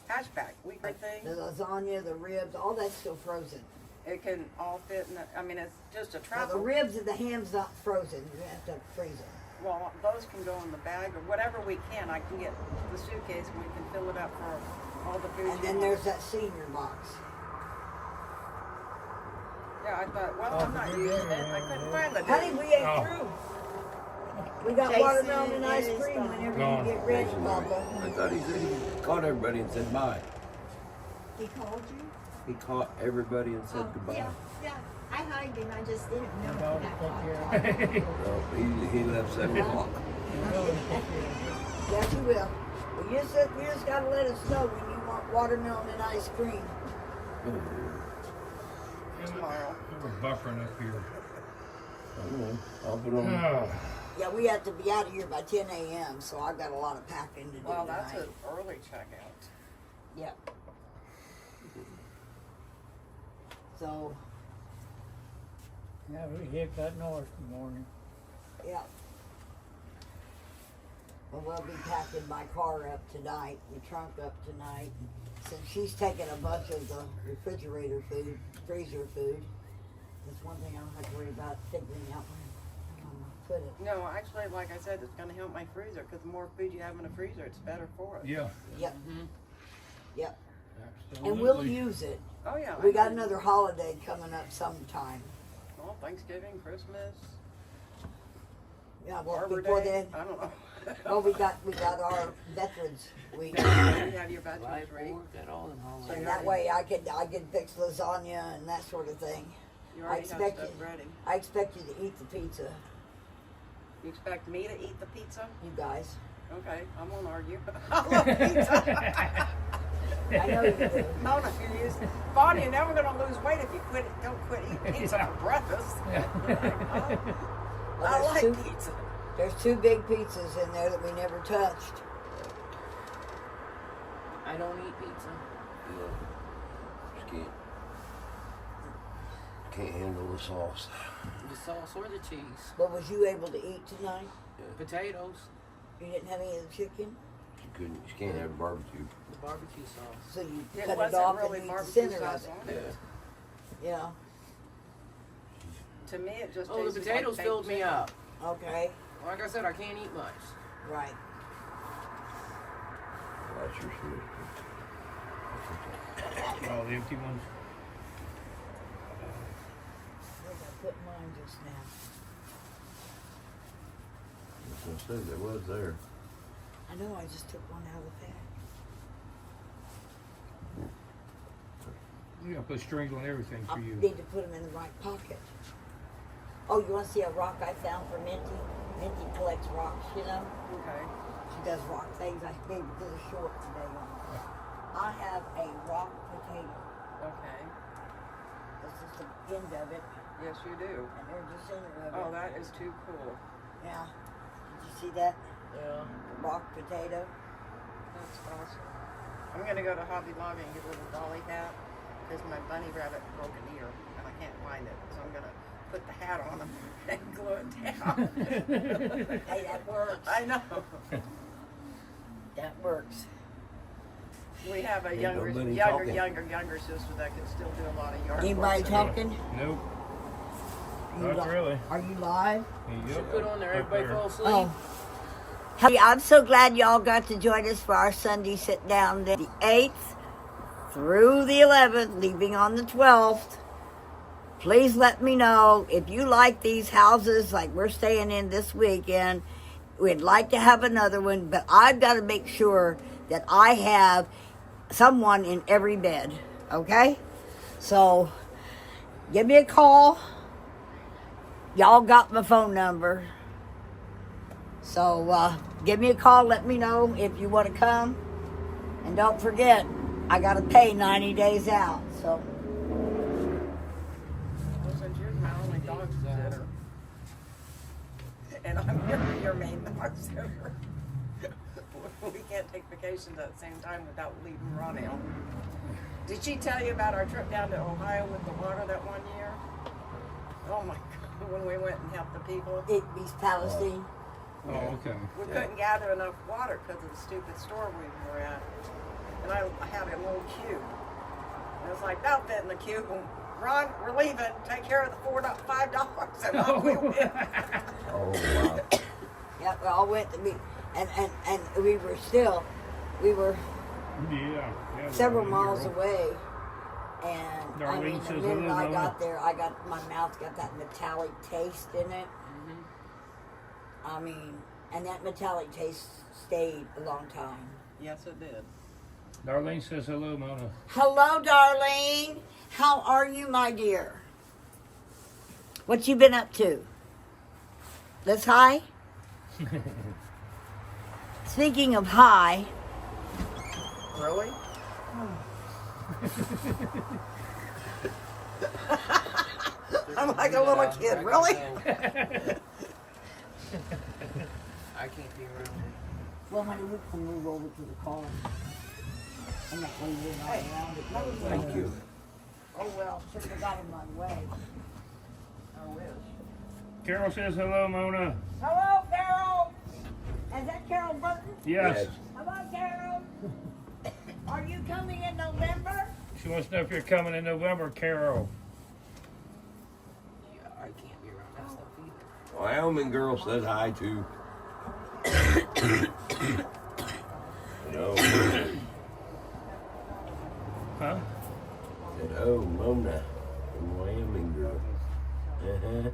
hatchback. The lasagna, the ribs, all that's still frozen. It can all fit in it's just a Now, travel. the ribs and the ham's not frozen. You have to freeze them. Well, those can go in the bag or whatever we can. I can get the suitcase and we can fill it up for all the food. And then there's that senior box. Yeah, I thought, well, I'm not using it. I couldn't find the dude. Honey, we ain't Oh. through. We got Jason, watermelon and it ice is cream gone. whenever Gone. you get ready, Papa. I thought he said he caught everybody and said bye. He called you? He caught everybody and said goodbye. Yeah. I hugged him. I just didn't know he Dog, got take caught. care. No, he left 7 o'clock. Yes, you will. Well, you just gotta let us know when you want watermelon and ice cream. tomorrow. We're buffering up here. I don't know. I'll put on. Oh, Yeah, we have to be out of here by 10 a.m., so I've got a lot of packing to do Well, that's tonight. an early checkout. Yep. So, Yeah, we hit that north in the morning. yeah. Well, we'll be packing my car up tonight, the trunk up tonight. Since she's taking a bunch of the refrigerator food, freezer food, that's one thing I don't have to worry about figuring out where I'm gonna put it. No, actually, like I said, it's gonna help my freezer, because the more food you have in a freezer, it's better for us. yeah. Yep. Yep. Absolutely. And we'll use it. Oh, yeah. We got another holiday coming up sometime. Well, Thanksgiving, Christmas, Yeah, well, Arbor before Day. then, I don't know. well, we got our Veterans Week. You have your veterans week. And that way I could fix lasagna and that sort of thing. You I already have expect stuff you, ready. I expect you to eat the pizza, You expect me to eat the pizza? you guys. Okay, I won't argue. I love pizza. I know you do. No, no, you use Bonnie, you're never gonna lose weight if you don't quit eating pizza for breakfast. Well, I like two, pizza. there's 2 big pizzas in there that we never touched. I don't eat pizza. No. Just can't handle the sauce. The sauce or the cheese. What was you able to eat tonight? Potatoes. You didn't have any of the chicken, You can't have barbecue. The barbecue sauce. so you It cut it wasn't off really and eat the barbecue center of sauce it. on it. Yeah. To me, it just Oh, the tasted potatoes like filled me chicken. up. Okay. Like I said, I can't eat much. Right. That's your sweet. All the empty ones. Where did I put mine just now? I was gonna say there was there. I know, I just took one out of the bag. We gotta put strings on everything I for you. need to put them in the right pocket. Oh, you want to see a rock I found for Minty? Minty collects rocks, you know? Okay. She does rock things. I gave her to the short today on it. I have a rock potato. Okay. This is the end of it, Yes, you do. and there's the center of it. Oh, that is too cool. Yeah. Did you see that? Yeah. Rock potato. That's awesome. I'm gonna go to Hobby Lobby and get a little dolly hat because my bunny rabbit broke an ear and I can't find it. So I'm gonna put the hat on him and glue it down. Hey, that works. I know. That works. We have a Ain't younger nobody sister talking. that can still do a lot of yard Anybody work. talking? Nope. Are you Not really. Are you live? Yep. Put on there, everybody there. fall asleep. Oh. Hey, I'm so glad y'all got to join us for our Sunday sit down, the 8th through the 11th, leaving on the 12th. Please let me know if you like these houses like we're staying in this weekend. We'd like to have another one, but I've got to make sure that I have someone in every bed, okay? So give me a call. Y'all got my phone number. So give me a call. Let me know if you want to come. And don't forget, I got to pay 90 days out. So Well, since you're my only dog sitter, and I'm your main dog sitter, we can't take vacations at the same time without leaving Ronnie on. Did she tell you about our trip down to Ohio with the water that one year? Oh my God, when we went and helped the people. East Palestine. Oh, okay. We couldn't gather enough water because of the stupid store we were at. And I had a little cube. And it's like, that'll fit in the cube. And Ron, we're leaving. Take care of the $5. And off we went. Oh wow. Yep, we all went to meet. And we were Yeah. several well, miles girl. away. And I Darlene mean, the says minute hello, I Mama. got there, my mouth got that metallic taste in it. I mean, and that metallic taste stayed a long time. Yes, it did. Darlene says hello, Mona. Hello, Darlene. How are you, my dear? What you been up to? Let's high? Speaking of high, Really? I'm like a little kid, really? I can't be around it. Well, honey, we can move over to the car. And that way we're not around it. Thank you. Oh, well, shouldn't have got in my way. I wish. Carol says hello, Mona. Hello, Carol! Is that Carol Burton? Yes. Hello, Carol! Are you coming in November? She wants to know if you're coming in November, Carol. Yeah, I can't be around that stuff either. Wyoming girl said hi too. No. Huh? Said, oh, Mona, from Wyoming girl. Uh-huh.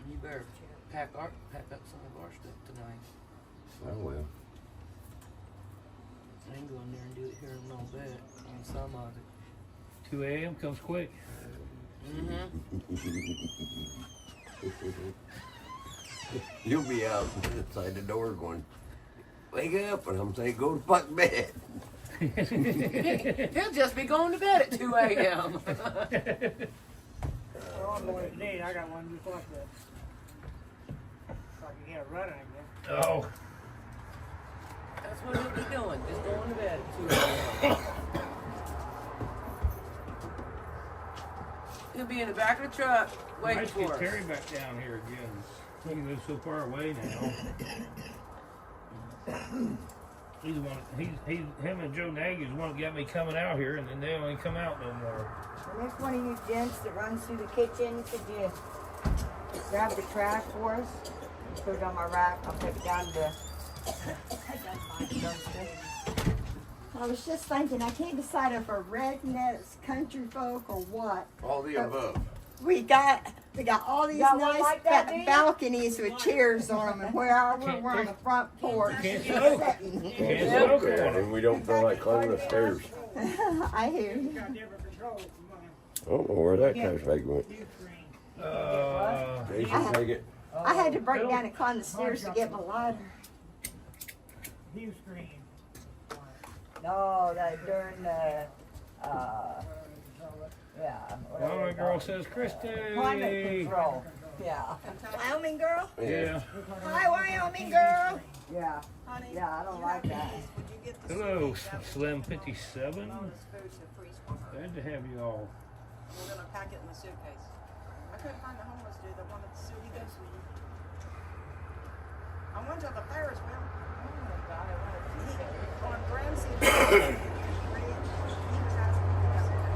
You better pack up some of our stuff tonight. I will. I can go in there and do it here in a little bit on some of it. 2 a.m. comes quick. Mm-hmm. You'll be out inside the door going, wake up, and I'm saying, go to fuck bed. He'll just be going to bed at 2 a.m. Oh, boy, indeed, I got one just like that. So I can get it running again. Oh. That's what he'll be doing, just going to bed at 2 a.m. He'll be in the back of the truck waiting Nice to for get us. Terry back down here again. He lives so far away now. He's the one. Him and Joe Nagy is the one that got me coming out here, and then they don't come out no more. The next one of you gents that runs through the kitchen, could you grab the trash for us? Put it on my rack. I'll take it down to the dumpster. I was just thinking, I can't decide if we're rednecks, country folk, or what. All the above. We got all these Got one nice like that, do you? balconies with chairs on them, and where we're on the front porch. Can't smoke. sitting. Can't smoke on it. And we don't feel like climbing the stairs. I hear you. Got different controls from mine. I don't know where that trash bag went. View screen. Jason, take it. I had to break down and climb the stairs to get my lighter. View screen. No, that during the, yeah. Wyoming girl says, Christy. Climate control. Yeah. Wyoming girl? Yeah. Hi, Wyoming girl. Yeah. Honey, Yeah, I don't like that. would you get the Hello, suitcase Slim 57. bonus food to freeze for her? Glad to have you all. We're gonna pack it in the suitcase. I couldn't find the homeless dude that wanted the suitcase. I went to the Ferris wheel. On branson. He was asking me yesterday.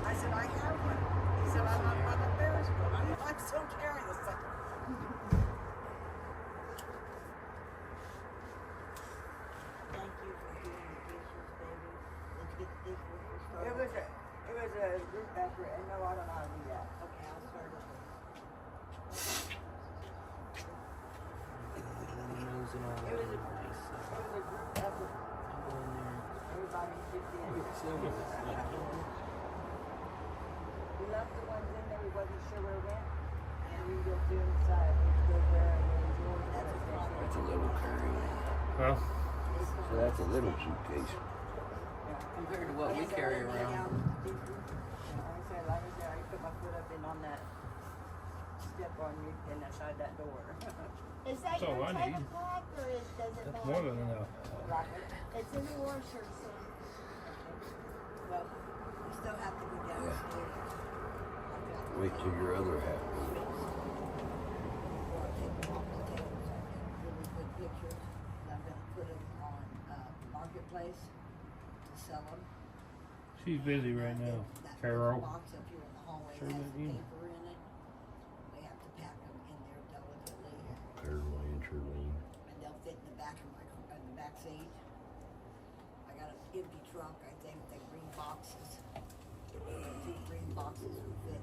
I said, I have one. He said, I'm not by the Ferris wheel. I still carry the sucker. Thank you for doing the dishes, baby. Let's get the dishwasher started. It was a group effort, and no, I don't know how to do that. Okay, I'll start it. Nose and all It that. was a group effort. I'm going there. Everybody chipped in. Silver. We left the ones in there, we wasn't sure where it went. And we go through and decide which goes where and then George. That's a little carry-on. Huh? So that's a little suitcase. Compared to what we carry around. Like I said, I put my foot up in on that step on you and inside that door. Is that That's all your I need. tablecloth, or does it That's belong? more than enough. It's in the washer, so. Well, we still have to go downstairs. Wait till your other half goes. Take them off the tables. I got really good pictures. And I'm gonna put them on, Marketplace to sell them. She's busy right now. That Carol. box up here in the hallway Sure has did, the yeah. paper in it. We have to pack them in there delicately, Caroline, Charlene. and they'll fit in the back of in the back seat. I got an empty trunk, I think, the green boxes. The 2 green boxes will fit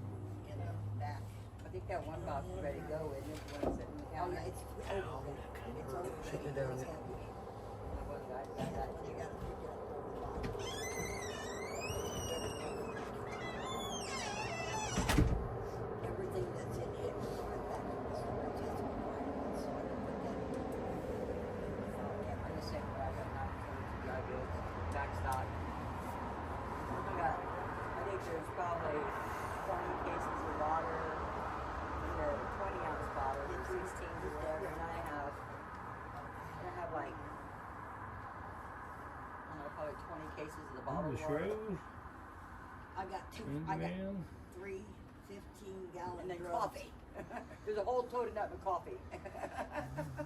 in the back. I think that one box is ready to go, isn't it? The one sitting in the Oh, counter. yeah, it's over. It's over. Shut it down. It's heavy. That one guy said that. You gotta pick it up over the box. Everything that's in here is right back to the storage. That's all right. So I put that. I just think that I'm not sure if you guys like 20 cases of the Oh, bottled the water. Shrove, I got Candyman. 3 15-gallon And then drums. coffee. There's a whole toted up of coffee.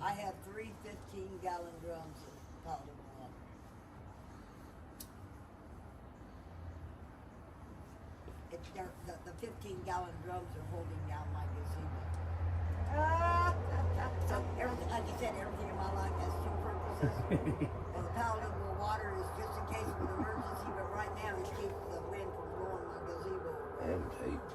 I have 3 15-gallon drums of powdered water. The 15-gallon drums are holding down my gazebo. So everything, like I said, everything in my life has 2 purposes. And the powdered water is just in case of an emergency, but right now it keeps the wind from blowing my gazebo away. And tape.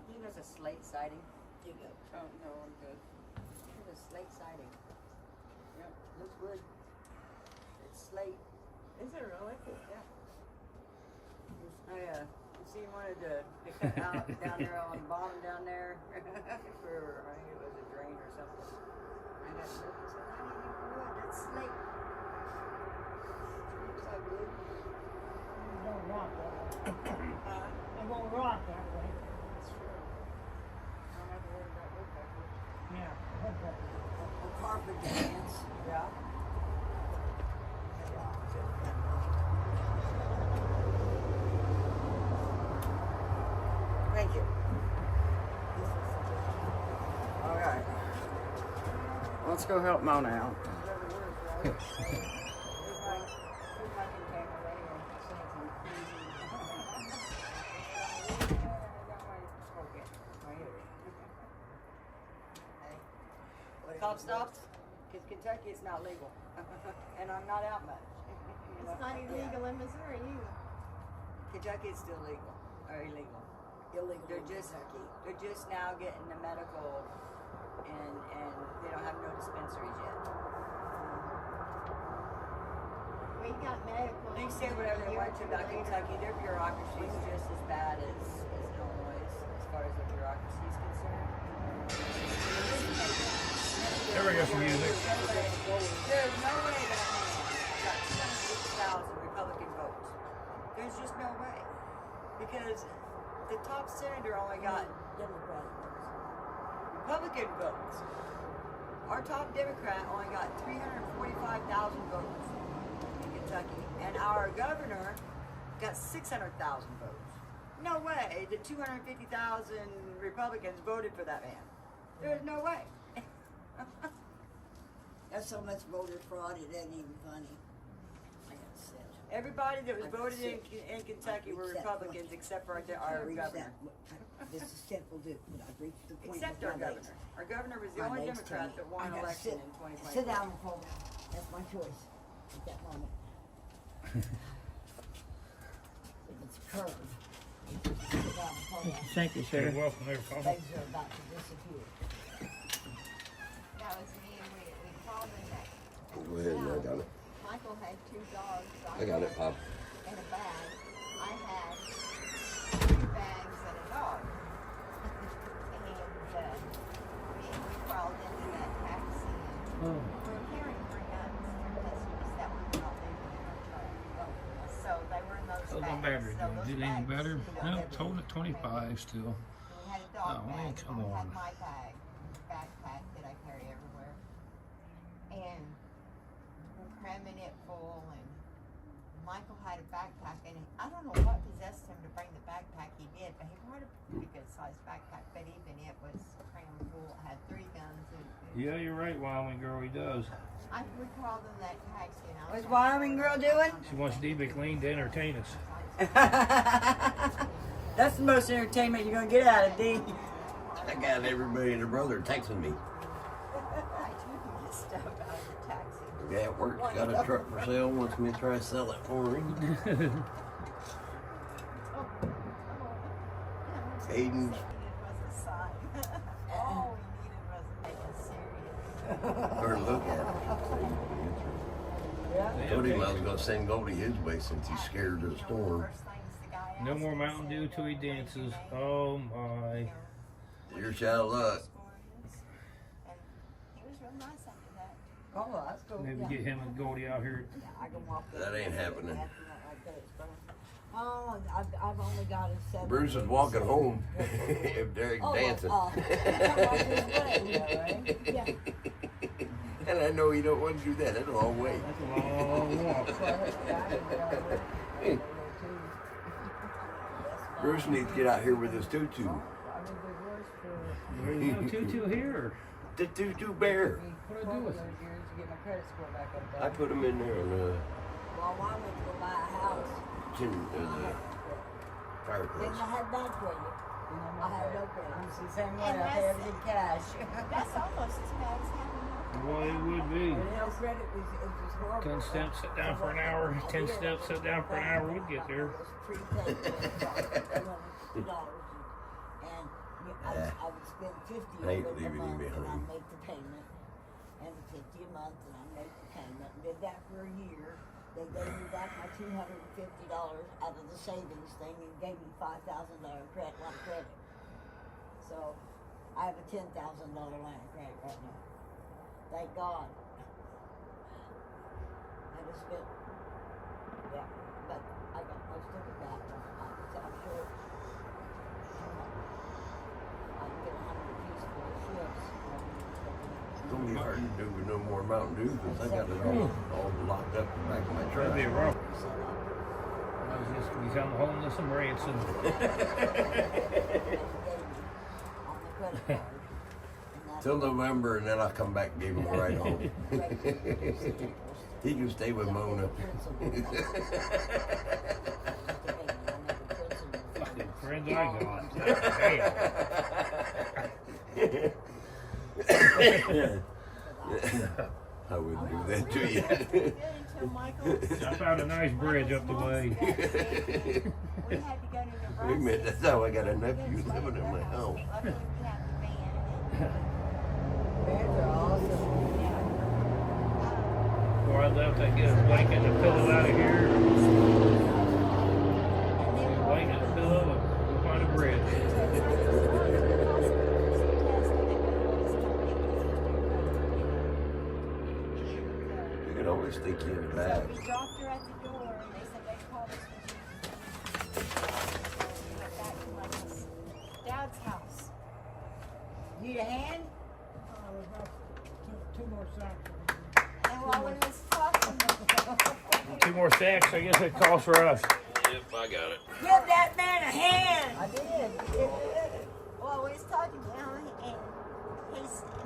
You know, there's a slate siding. There you go. Oh, no, I'm good. There's a slate siding. Yep, looks good. It's slate. Is it really? Yeah. You see, wanted to cut out down there on the bottom down there for, I think it was a drain or something. I got looked and said, how do you need wood? That's slate. Looks like wood. It won't rock that way. Huh? It won't rock that way. That's true. I don't have to worry about woodpecker. Yeah. A carpenter ants. Yeah. Thank you. All right. Let's go help Mona out. Cop stops, because Kentucky it's not legal, and I'm not out much. It's not illegal in Missouri either. Kentucky is still legal, or illegal. Illegal They're in just Kentucky. they're just now getting the medical, and they don't have no dispensaries yet. We got medical. They say whatever they want to about Kentucky. Their bureaucracy is just as bad as Illinois as far as the bureaucracy is concerned. There we go, some music. There's no way that man got 78,000 Republican votes. There's just no way. Because the top senator only got Democratic votes. Republican votes. Our top Democrat only got 345,000 votes in Kentucky. And our governor got 600,000 votes. No way that 250,000 Republicans voted for that man. There's no way. That's so much voter fraud, it ain't even funny. I got sick. Everybody that was I'm voted sick. in Kentucky were Except Republicans except for our I reached governor. this is simple, but I reached the point. Except with our my legs. governor. Our governor was the My only legs tell Democrat me that won I an gotta election sit- in 2020. Sit down, Paul. That's my choice at that moment. If it's curved, sit down, Paul. Thank you, You're welcome there, Paul. Legs are about to disappear. That was me, and we called in that. Go ahead, and I got it. Michael had 2 dogs. I got it, Pop. In a bag. I had 2 bags and a dog. And we crawled into that taxi and we were carrying 3 guns that we were not leaving in our truck. So they were in those Hold bags. on battery. So those Did it any bags, better? we got No, rid it's of. holding at 25 still. We had a dog Oh, man, bag, come and we had on. my bag, backpack that I carry everywhere. And we're cramming it full, and Michael had a backpack, and I don't know what possessed him to bring the backpack he did, but he brought a pretty good sized backpack, but even it was crammed full. It had 3 guns. Yeah, you're right, Wyoming girl, he does. We crawled in that taxi, and I was What's Wyoming girl doing? She wants D-Big Lean to entertain us. That's the most entertainment you're gonna get out of D. I got everybody and their brother texting me. I took his stuff out of the taxi. Yeah, at work, got a truck for sale, wants me to try to sell it for him. Aiden's. Was a sign. All we needed was to take us serious. Or look at it. Yeah. Told him I was gonna send Goldie his way since he's scared of the storm. First things the guy No asked more us, Mountain Dew till he dances. Oh my. Your shot of luck. And he was real nice after that. Oh, that's cool. Maybe get him and Goldie out here. I can walk That ain't happening. Like that, it's fine. Oh, I've only got a 7. Bruce is walking home if Derek's dancing. Yeah. And I know he don't want to do that. That's a long way. That's a long walk. Bruce needs to get out here with his tutu. There's no tutu here. The tutu bear. What do I do with it? I put him in there on Well, I went to go buy a house. the Didn't fireplace. I have that for you? I had no credit. It's the same way. And I pay everything cash. That's almost as bad as having Well, it would be. No credit was horrible. 10 steps, sit down for an hour. 10 steps, sit down for an hour. We'd get there. Prepaid $200. And I would spend $50 I ain't of it a leaving him month, and behind. I'd make the payment. And $50 a month, and I'd make the payment. Did that for a year. They gave me back my $250 out of the savings thing and gave me $5,000 line of credit. So I have a $10,000 line of credit right now. Thank God. I just spent, yeah, but I got most of it back. So I'm sure I can get 100 pieces for the ships. It's gonna be hard to do with no more Mountain Dew because I got it all locked up in the back of my truck. That'd be wrong. He's on the homeless and branson. On the credit card. Till November, and then I'll come back and give him a ride home. He can stay with Mona. Fucking friends I got. I wouldn't do that to you. good until Michael. I found a nice bridge up the way. We had to go to Wait a Nebraska. minute, that's how I got a nephew living in my house. Luckily, we had the van. Bands are awesome. Before I left, I'd get a blanket and a pillow out of here. A blanket and a pillow, and we'll find a bridge. You can always stick you in the So bag. we dropped her at the door, and they said they'd call us when she went back to Michael's dad's house. Need a hand? Two more sacks. And while we was talking, 2 more stacks, I guess it calls for us. Yep, I got it. Give that man a hand! I did. well, we was talking to him, and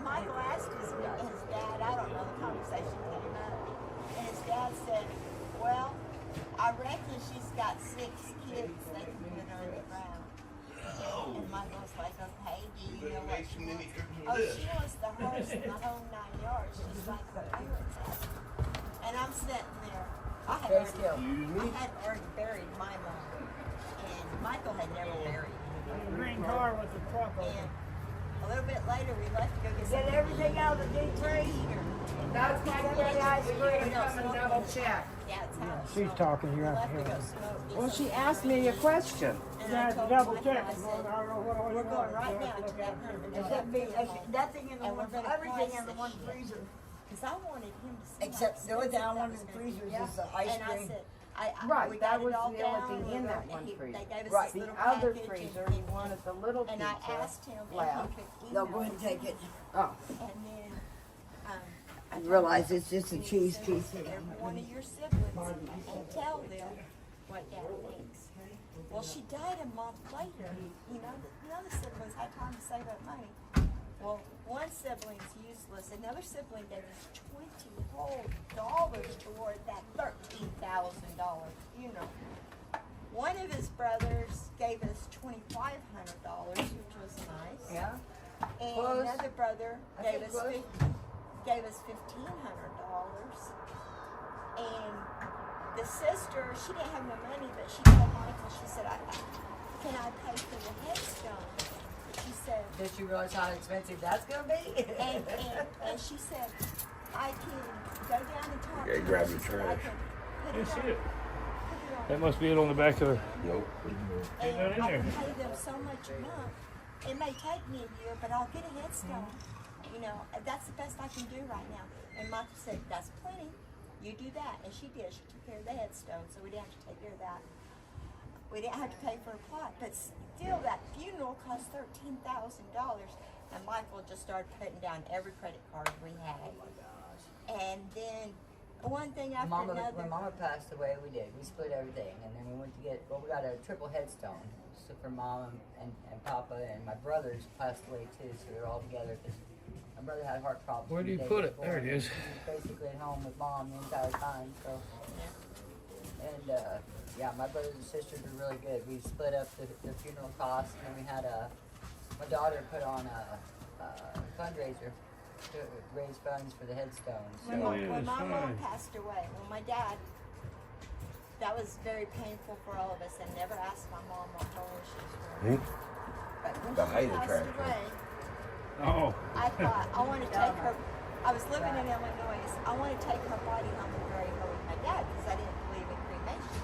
Michael asked his dad, I don't know, the conversation came up, and his dad said, well, I reckon she's got 6 kids that can put her in the ground. And Michael's like, okay, do you know what she wants? Oh, she wants the horse and the whole 9 yards. She's like the parents have. And I'm sitting there. I had already buried my mom. And Michael had never buried The green car with the truck over. and a little bit later, we left to go get Get everything out of the deep freeze. That's my great ice cream. Come and double check. Dad's house. She's talking, We you're out left to here. go smoke. get Well, some she cigarettes. asked me a question. And You I have to told double Michael, check. I said, I don't know what I we're going right now to that Nothing in the And we're one, gonna everything price in the this one shit. freezer. Because I wanted him to see. Except how the only thing I expensive wanted that in the was freezers gonna is be. the ice And I cream. said, Right, we that got was it all the only down, thing we're in that gonna- one freezer. They gave us Right. this The little other package freezer, and, he wanted the little and I pizza. asked him if Well, he could No, email go ahead and take it. Oh, And then, I You realize it's just a told him, cheese send piece. it to every one of your siblings and tell them what Dad thinks. Well, she died a month later. You know, the other siblings had time to save up money. Well, one sibling's useless. Another sibling gave us $20 whole dollars toward that $13,000 funeral. One of his brothers gave us $2,500, which was nice. Yeah. And Close. another brother I gave think us close. gave us $1,500. And the sister, she didn't have no money, but she told Michael, she said, can I pay for the headstone? She said, Did you realize how expensive that's gonna be? and she said, I can go down and talk Okay, to grab her. your She said, I trash. can put That's it it. on That must be it on the back of the. Nope. and not in I there. can pay them so much a month. It may take me a year, but I'll get a headstone. You know, that's the best I can do right now. And Michael said, that's plenty. You do that. And she did. She took care of the headstone, so we didn't have to take care of that. We didn't have to pay for a plot, but still, that funeral cost $13,000. And Michael just started putting down every credit card we had. Oh my gosh. And then one thing after Mama, another. when Mama passed away, we did. We split everything, and then we went to get. Well, we got a triple headstone. So for Mom and Papa, and my brothers passed away too. So we were all together because my brother had heart problems. Where do you the day put it? before, There it and is. He was basically at home with Mom the entire time. So. And yeah, my brothers and sisters were really good. We split up the funeral costs, and then we had my daughter put on a fundraiser to raise funds for the headstones. So. When my mom passed away, when my dad, that was very painful for all of us. I never asked my mom what her wishes were. But when The she height passed attraction. away, Oh. I thought, I want to take her, I was living in Illinois, I want to take her body home and bury her with my dad because I didn't believe in cremation.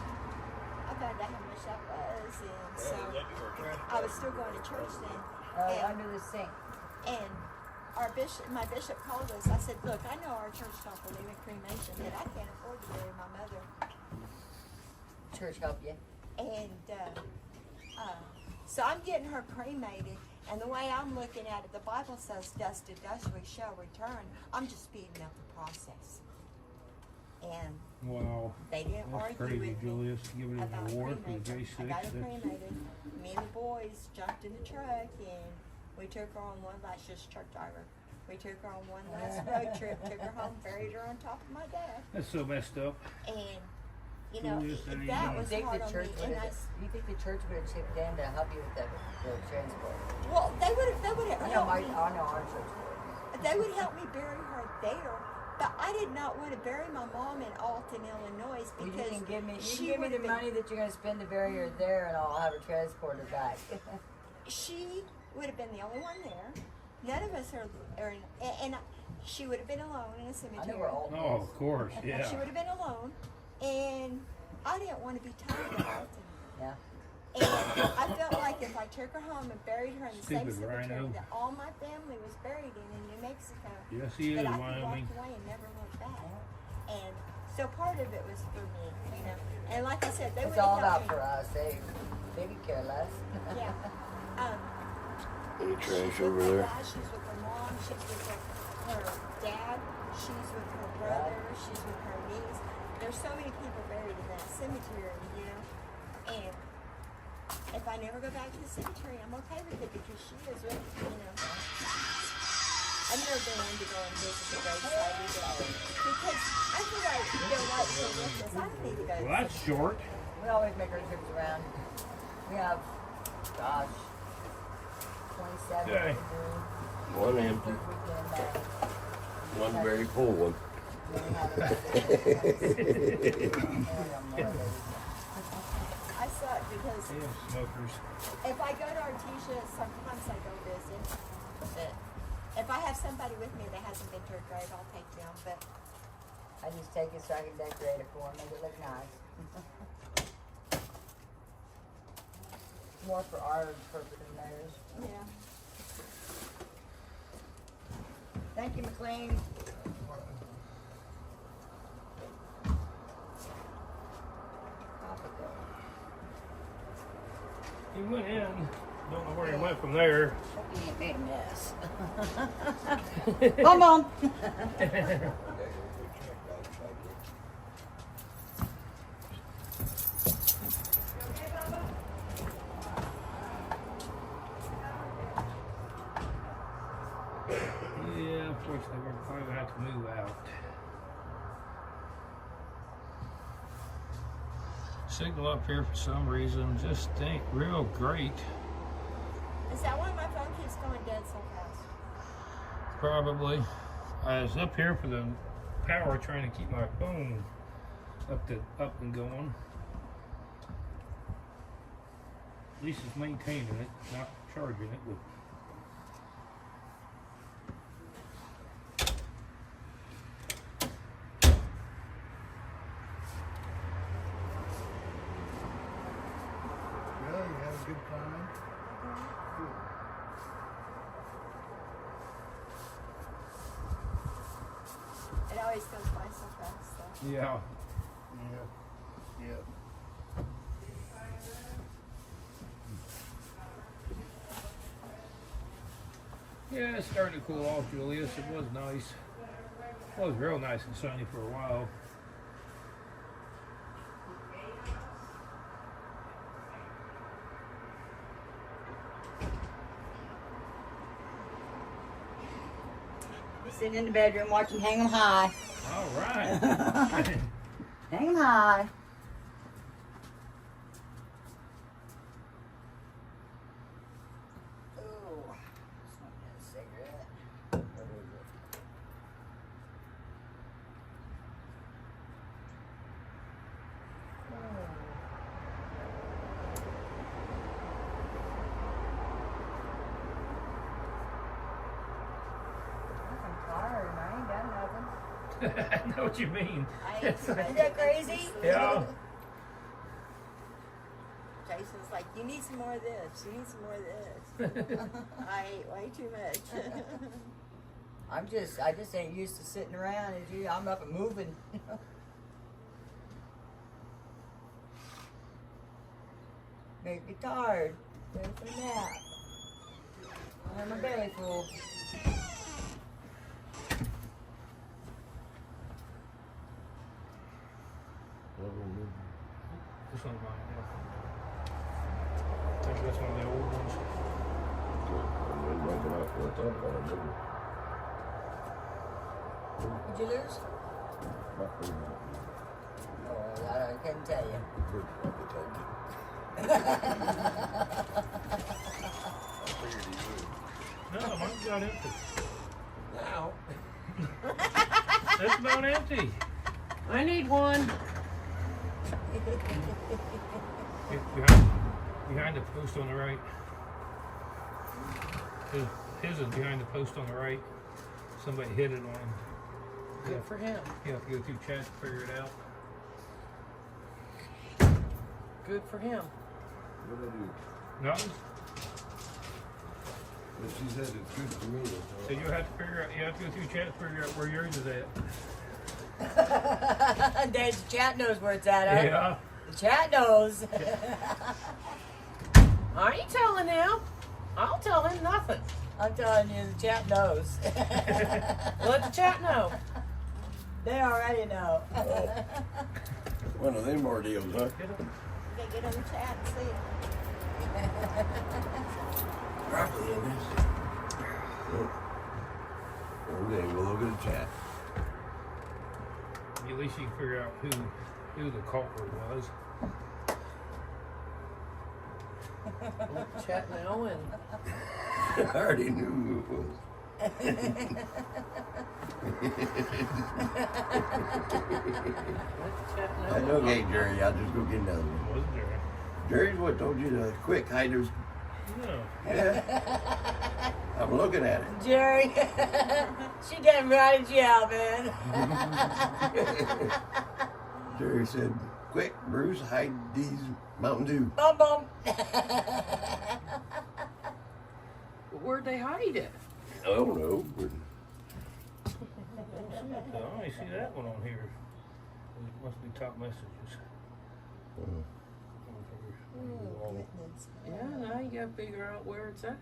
I found out how much that was, and so I was still going to church then. Under the sink. And my bishop called us. I said, look, I know our church don't believe in cremation, but I can't afford to bury my mother. Church help you. And so I'm getting her cremated. And the way I'm looking at it, the Bible says dust to dust we shall return. I'm just speeding up the process. And Wow. they didn't That's argue crazy, with me Julius. Giving it about an award for the cremation. J6. I got her That's- cremated. Me and the boys jumped in the truck and we took her on one last, just truck driver. We took her on one last road trip, took her home, buried her on top of my dad. That's so messed up. And, you know, Julius, that ain't that even- was You think hard the on church me. And you think the church would have chipped in to help you with the transport? well, they would have I know helped our me. church would. They would help me bury her there. But I did not want to bury my mom in Alton, Illinois Well, you because can give me she the would have been, money that you're going to spend to bury her there, and I'll have her transported back. she would have been the only one there. None of us are in, and she would have been alone in a I cemetery. know we're all. Oh, of course, She yeah. would have been alone, and I didn't want to be tied to Alton. Yeah. And I felt like if I took her home and buried her in the same Stupid cemetery rhino. that all my family was buried in New Mexico, Yes, he is, that I could Wyoming. walk away and never look back. And so part of it was for me, you know. And like I said, they It's would all have about helped for me. us. They could care less. Yeah. Any trash She's with over her there? dad, she's with her mom, she's with her dad, she's with her brother, she's with her niece. There's so many people buried in that cemetery, you know. And if I never go back to the cemetery, I'm okay with it because she is with, you know. I've never been one to go and visit the graveside either because I feel like they're right here with us. I don't need to go. Well, that's short. We always make our trips around. We have, gosh, 27 Okay. to do. One empty, This weekend, one very full one. then we have another- I suck because Damn smokers. if I go to Artesia, sometimes I go visit. But if I have somebody with me that hasn't been to a grave, I'll take them. But I just take it so I can decorate it for them, make it look nice. More for our purpose than theirs. yeah. Thank you, McLean. He went in. Don't know where he went from there. A mess. Come on. Yeah, unfortunately, we're probably gonna have to move out. Signal up here for some reason just ain't real great. Is that why my phone keeps going dead so fast? Probably. I was up here for the power trying to keep my phone up and going. At least it's maintaining it, not charging it with. Yeah, you had a good time. It always goes by so fast. So. Yeah. Yeah. Yeah. Yeah, it's starting to cool off, Julius. It was nice. It was real nice and sunny for a while. Sitting in the bedroom watching Hang 'em High. All right. Hang 'em High. Ooh, smoking a cigarette. I'm tired. I ain't done nothing. I know what you mean. Isn't that crazy? Yeah. Jason's like, you need some more of this. You need some more of this. I ate way too much. I just ain't used to sitting around as you. I'm up and moving. Make me tired. Go for a nap. I have my belly full. This one's mine, yeah. I think that's one of the old ones. Did you lose? Oh, I couldn't tell you. No, mine's about empty. Now. It's about empty. I need one. Behind the post on the right. His is behind the post on the right. Somebody hit it on him. Good for him. You have to go through chat to figure it out. Good for him. What did I do? Nothing. But she said it's good for me. So you have to figure out. You have to go through chat to figure out where yours is at. The chat knows where it's at, huh? Yeah. The chat knows. I ain't telling him. I'll tell him nothing. I'm telling you, the chat knows. Let the chat know. They already know. One of them ordeals, huh? You gotta get on the chat and see it. Probably in this. Okay, we'll look at the chat. At least you can figure out who the culprit was. Let the chat know and I already knew who it was. let the chat know. That's okay, Jerry. I'll just go get another one. Wasn't there? Jerry's what told you to quick hide those. No. Yeah. I'm looking at it. Jerry, she done ratted you out, man. Jerry said, quick, Bruce, hide these Mountain Dew. Bum bum. Where'd they hide it? I don't know. But I only see that one on here. It must be top messages. Yeah, now you gotta figure out where it's at.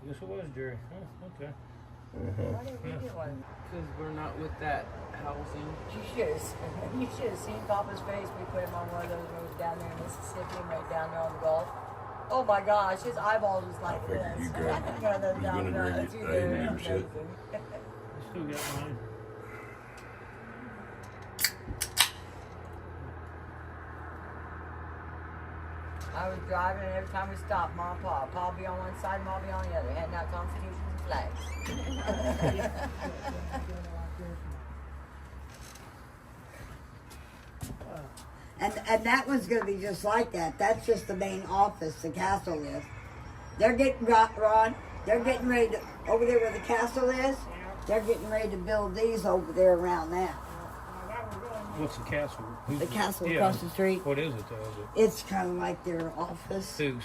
Yes, it was Jerry. Huh, okay. Why didn't we get one? Because we're not with that housing. You should have seen Papa's face. We put him on one of those roads down there in Mississippi and right down there on the Gulf. Oh my gosh, his eyeballs was like I figured this. you grabbed it. One of those You down gonna drink roads. it? You I didn't did. give a shit. I still got mine. I was driving and every time we stopped, Mom and Pa. Pa would be on one side, Mom would be on the other, handing out constitutions and flags. And that one's going to be just like that. That's just the main office the castle is. They're getting, Ron, they're getting ready to, over there where the castle is, they're getting ready to build these over there around that. What's the castle? The castle Yeah. across the street. What is it though? Is It's kind of like their office. it who's?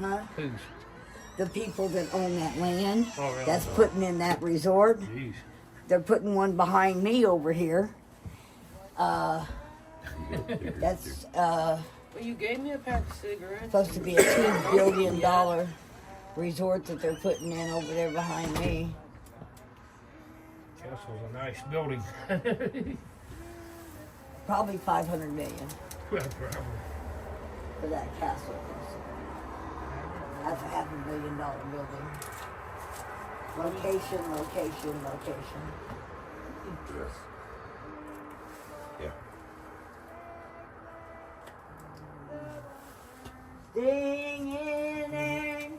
Huh? Who's? The people that own that land. Oh, really? That's putting in that resort. Jeez. They're putting one behind me over here. That's Well, you gave me a pack of cigarettes. supposed to be a $2 billion resort that they're putting in over there behind me. Castle's a nice building. Probably 500 million Well, probably. for that castle. That's a $500 million building. Location, location, location. Yes. Yeah. Singing and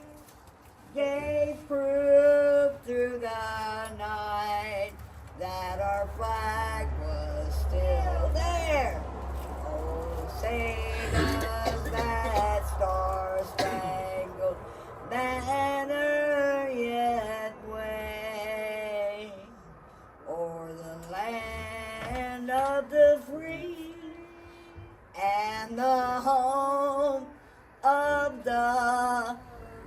gave proof through the night that our flag was still there. Oh, say does that star-spangled banner yet wave o'er the land of the free and the home of the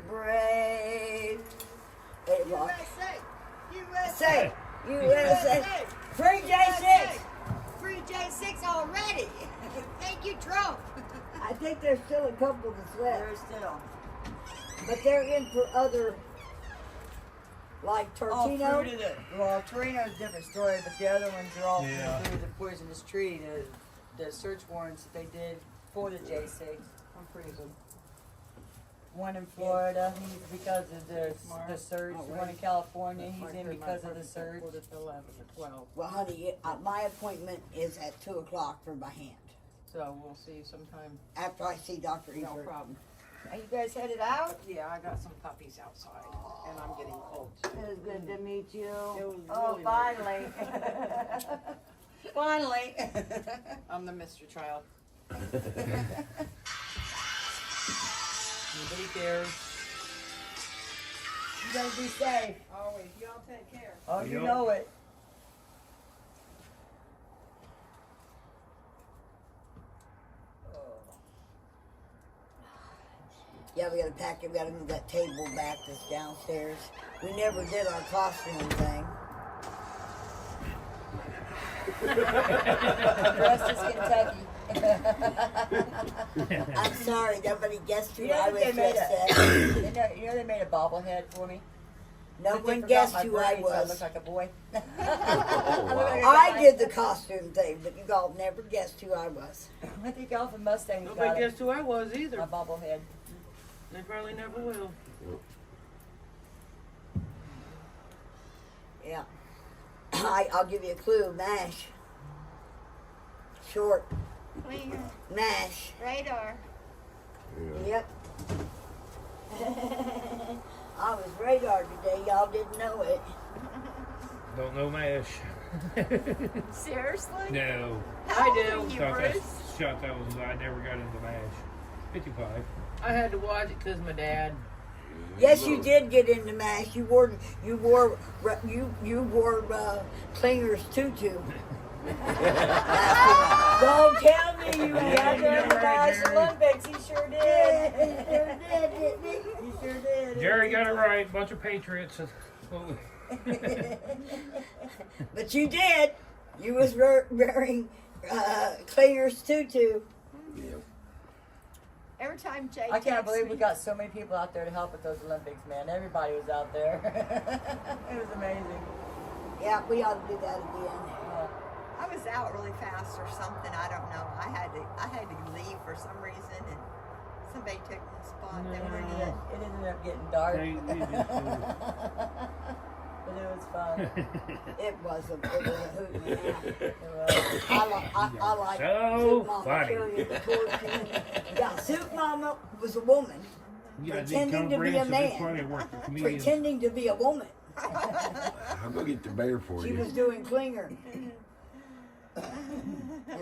brave. Wait, what? USA! USA! Free J6! Free J6 already! Thank you, Trump! I think there's still a couple that's left, There's still. but they're in for other, like Oh, Tortino. fruit of the, well, Torino's a different story, but the other ones are all Yeah. through the poisonous tree. The search warrants that they did for the J6 from prison. One in Florida, he's because of the search. One in California, he's in because of the search. 11 or 12. Well, honey, my appointment is at 2 o'clock for my hand. So we'll see you sometime. After I see Dr. No Ebert. problem. Are you guys headed out? Yeah, I got some puppies outside, and I'm getting cold. It was good to meet you. It was Oh, really finally. Finally. I'm the Mr. Child. Nobody cares. You gotta be safe. Always. Y'all take care. Oh, you Yep. know it. Yeah, we gotta pack it. We gotta move that table back that's downstairs. We never did our costume thing. Rest is Kentucky. I'm sorry, nobody guessed who You know I that was they made just a, at. you know they made a bobblehead for me? No But they one forgot guessed my who I braids, so I was. look like a boy. I did the costume thing, but you all never guessed who I was. I think Alpha Mustang's got Nobody it. guessed who I was My either. bobblehead. They probably never will. Yeah. I'll give you a clue. MASH. Short. Cleaner. MASH. Radar. Yep. I was radar today. Y'all didn't know it. Don't know MASH. Seriously? No. How old I are do. you, Thought Bruce? that was, I never got into MASH. 55. I had to watch it because my dad. Yes, you did get into MASH. You wore Klinger's tutu. Don't tell me you Yeah, had during the Nash Olympics, he sure did. He sure did, didn't he? He sure did. Jerry got it right. Bunch of patriots. But you did. You was wearing Klinger's tutu. Every time Jay I can't texts believe me, we got so many people out there to help with those Olympics, man. Everybody was out there. It was amazing. Yeah, we ought to do that again. I was out really fast or something. I don't know. I had to leave for some reason, and somebody took my spot. They were It good. ended up getting dark. They just But it was fun. It was a hoot and a half. It was. I like So Soup Mama funny. carrying the torch. Yeah, Soup Mama was a woman Yeah, pretending to be a man. Pretending to be a woman. I'll go get the bear for She you. was doing Klinger. In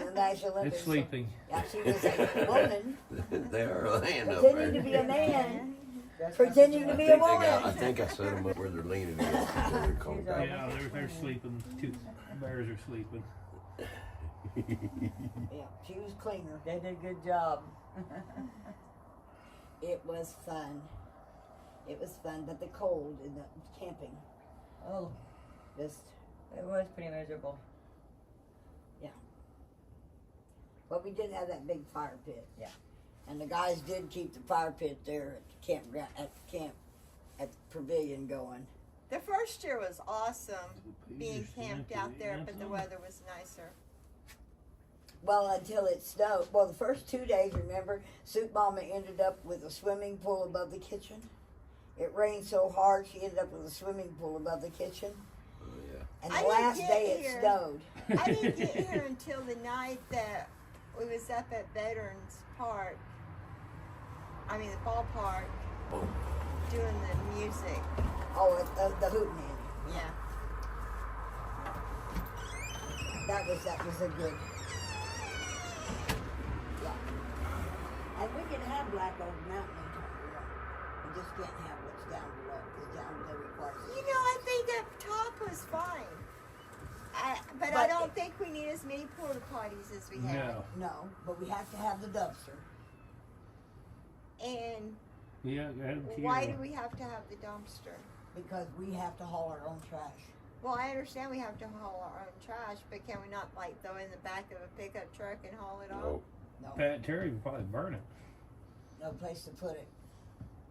the National Olympics. It's sleeping. Yeah, she was a woman They are laying up pretending to there. be a man. Pretending to be a I woman. think I set them up where they're leaning against each other. Calm down. Yeah, they're sleeping. Two bears are sleeping. Yeah, she was Klinger. They did a good job. It was fun. It was fun, but the cold and the camping Oh, just, it was pretty miserable. yeah. But we did have that big fire pit. Yeah. And the guys did keep the fire pit there at the campground, at the pavilion going. The first year was awesome being camped out there, but the weather was nicer. Well, until it snowed. Well, the first 2 days, remember, Soup Mama ended up with a swimming pool above the kitchen. It rained so hard, she ended up with a swimming pool above the kitchen. Oh, yeah. And I the didn't last get day here. it snowed. I didn't get here until the night that we was up at Veterans Park. I mean the ballpark, doing the music. Oh, the hootenanny. Yeah. That was a good. Yeah. And we can have Black Oak Mountain in Tonga. We just can't have what's down below, because down below requires. You know, I think up top was fine. But I don't think we need as many porta potties as we have. No. No, but we have to have the dumpster. And Yeah, go ahead and why do we have to have the dumpster? Because we have to haul our own trash. Well, I understand we have to haul our own trash, but can we not like throw it in the back of a pickup truck and haul it off? No. No, Pat Terry would probably burn it. no place to put it.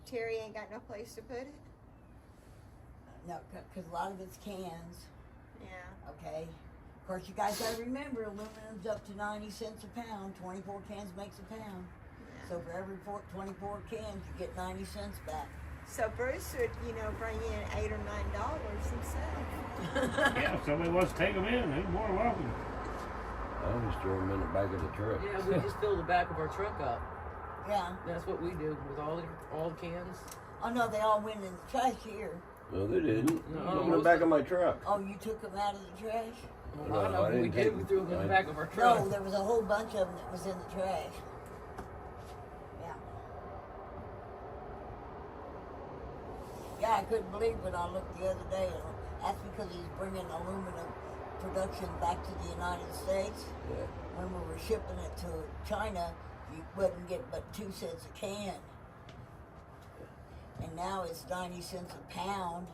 Terry ain't got no place to put it. No, because a lot of it's cans. Yeah. Okay. Of course, you guys gotta remember, aluminum's up to 90 cents a pound. 24 cans makes a pound. Yeah. So for every 24 cans, you get 90 cents back. So Bruce would, bring in $8 or $9 himself. Yeah, if somebody wants to take them in, they're more than welcome. I'll just throw them in the back of the truck. Yeah, we just fill the back of our truck up. Yeah. That's what we do with all the cans. Oh no, they all went in the trash here. No, they didn't. No, Look in the back of my truck. Oh, you took them out of the trash? Well, I know I what we didn't did. take We them. threw them in the back of our No, truck. there was a whole bunch of them that was in the trash. Yeah. Yeah, I couldn't believe when I looked the other day. That's because he's bringing aluminum production back to the United States. Yeah. When we were shipping it to China, you wouldn't get but 2 cents a can. And now it's 90 cents a pound,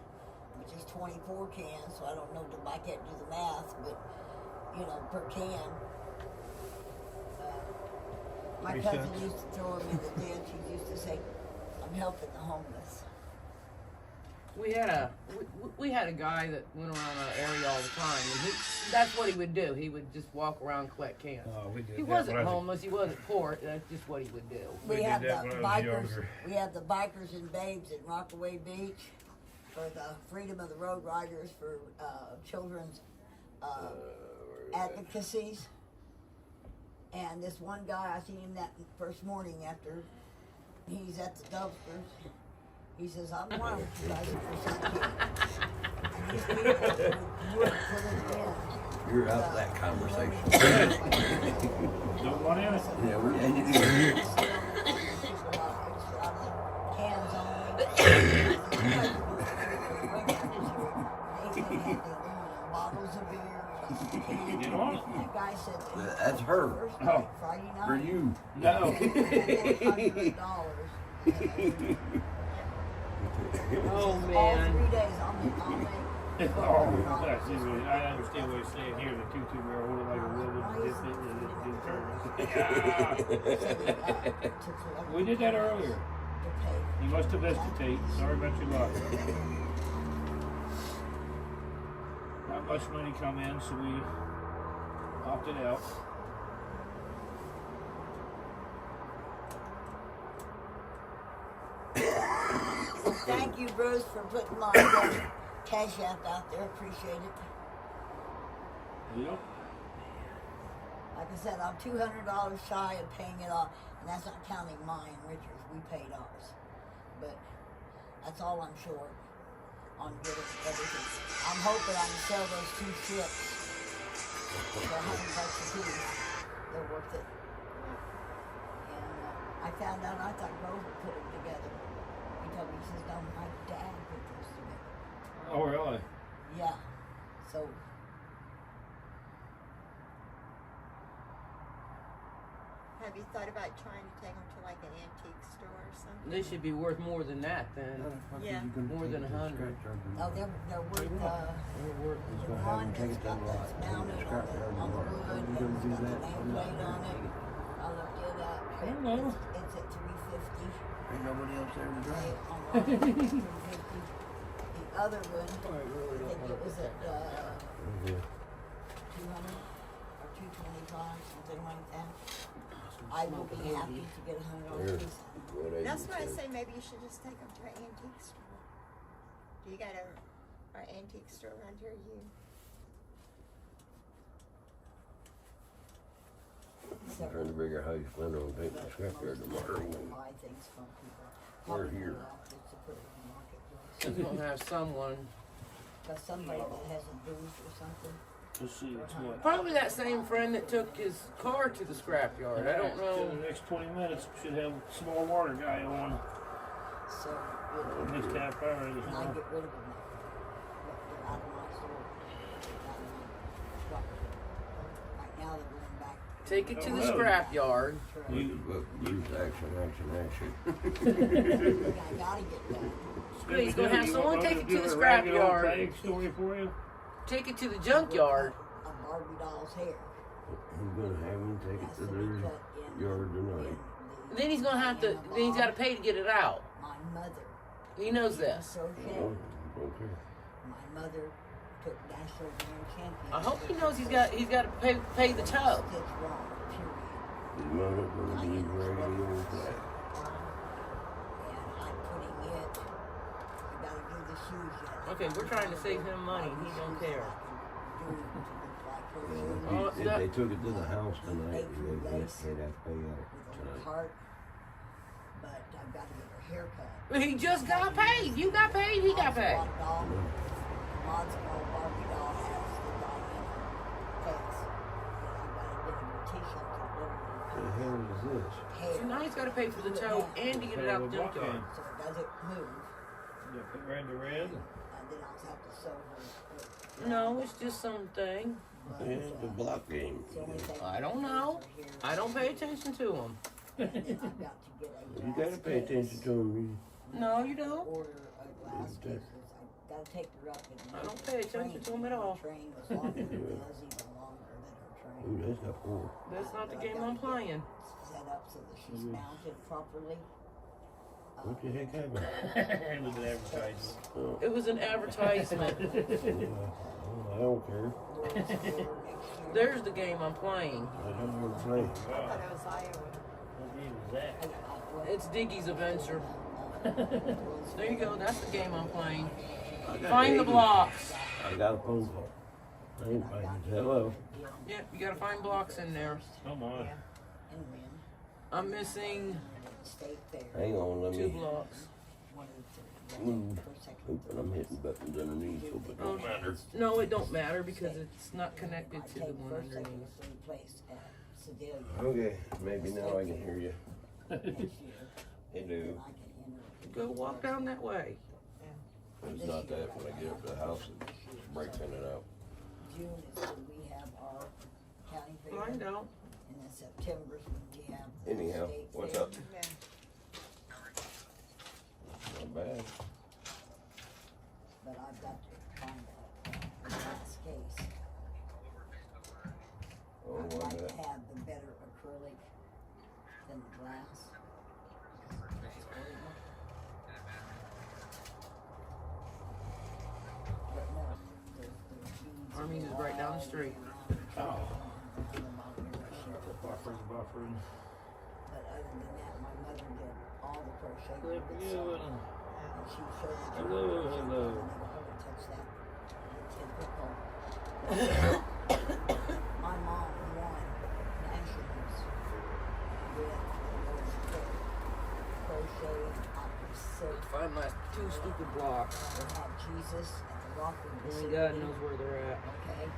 which is 24 cans. So I don't know, I can't do the math, but per can. My Three cousin cents. used to throw them in the ditch. She used to say, "I'm helping the homeless." We had a guy that went around our area all the time, and that's what he would do. He would just walk around and collect cans. Oh, we did He that wasn't when I was- homeless. He wasn't poor. That's just what he would do. We We did have that the when I was bikers. younger. We have the bikers and babes at Rockaway Beach for the Freedom of the Road Riders for children's advocacies. And this one guy, I seen him that first morning after he's at the dumpsters. He says, "I'm one of you guys for some kids." And these people would put it in. You're out of that conversation. Don't want in it. Yeah, we ended it. Cans only. Bottles of beer. You don't want it? The guy said, That's her. first Oh. night, Friday night. For you. No. $400. Oh All man. 3 days, I'll make Oh, gosh, I understand what you're saying here. The tutu marijuana like a little bit. We did that earlier. You must have missed it, Tate. Sorry about your luck. Not much money come in, so we opted out. Thank you, Bruce, for putting my cash app out there. Appreciate it. Yep. Like I said, I'm $200 shy of paying it off, and that's not counting mine, Richard's. We paid ours, but that's all I'm short on getting everything. I'm hoping I can sell those 2 ships for $100 a piece. They're worth it. And I found out I thought Grover put them together. He told me, he says, "No, my dad put those together." Oh, really? Yeah. So. Have you thought about trying to take them to like an antique store or something? They should be worth more than that then. Yeah. More than 100. Oh, they're worth, They're worth the one that's mounted on the wood, do got the that? I'm not nameplate on it. gonna I looked it up. I don't know. It's at 350. Ain't nobody else there to drive. Online, 350. The other one, I think it was at 200 or 225, something like that. I will be happy to get $100 piece. That's why I say maybe you should just take them to an antique store. Do you got an antique store around here? I'm trying to figure out how you plan on taking the scrapyard tomorrow. Buy things from people. We're here. Just to put it in the marketplace. She's gonna have someone. But somebody that has a booth or something. Let's see, it's what? Probably that same friend that took his car to the scrapyard. I don't In know. the next 20 minutes, we should have a small water guy on. So, Next half hour. and I get rid of them. They're out of my store. Out of my property. Right now they're going back. Take it to the scrapyard. Action. I gotta get that. He's gonna have someone take it to the scrapyard. Tag story for you. Take it to the junkyard. A Barbie doll's hair. Who's gonna have him take it to their yard tonight? Then he's gonna have to. Then he's got to pay to get it out. My mother. He knows this. Oh, okay. My mother took national grand champion. I hope he knows he's got to pay the tow. It's wrong, period. His mother gonna be raggedy old flag. And I'm putting it. I gotta do the shoes yet. Okay, we're trying to save him money. He don't care. Well, if they took it to the house tonight, they'd have to pay out tonight. Heart, but I've got to get her haircut. He just got paid. You got paid. He got paid. Mod's small Barbie doll has the diamond face. I've got to get him a t-shirt to What the hell is this? So now he's got to pay for the tow and to get it out the junkyard. So it doesn't move, You put red to red. and then I'll have to sew her. No, it's just something. Yeah, the block game. I don't know. I don't pay attention to him. And then I've got to get a You gotta pay attention to him. No, you don't. order a glass case. I gotta take her up and I don't pay attention to him at all. Her train was longer than his, even longer than her train. Ooh, that's got 4. That's not the game I'm playing. Set up so that she's mounted properly. What the heck happened? It was an advertisement. It was an advertisement. I don't care. There's the game I'm playing. I don't want to play. Wow. That was Iowa. What game is that? It's Diggy's Adventure. There you go. That's the game I'm playing. I got Find the 80. blocks. I got a phone call. I ain't finding it. Hello. Yep, you gotta find blocks in there. Come on. And win. I'm missing State fair. Hang on, let 2 me blocks. One of the move. first, second, Open. I'm hitting buttons underneath, so it don't matter. No, it don't matter because it's not connected to the take one first, second, underneath. or third place at Sedalia Okay, maybe now I can hear you. next year. Hello. I can enter. Go walk down that way. It's not that when I get up to the house, it's breaking it out. June is when we have our county fair. Find out. And then September is when we have the Anyhow, state what's fair. up? Not bad. But I've got to find a glass case. Oh, I'd I like bet. to have the better acrylic than the glass. It's original. But no, there's beads Armies is right down the street. Oh. But Buffering. other than that, my mother did all the crochet. Good for with you. sewing. And she showed me. Hello, hello. I never heard her touch that. Typical. My mom won nationals with crochet after silk. Find my 2 stupid blocks. They had Jesus at the rock in the Only God knows where they're at. Okay. And the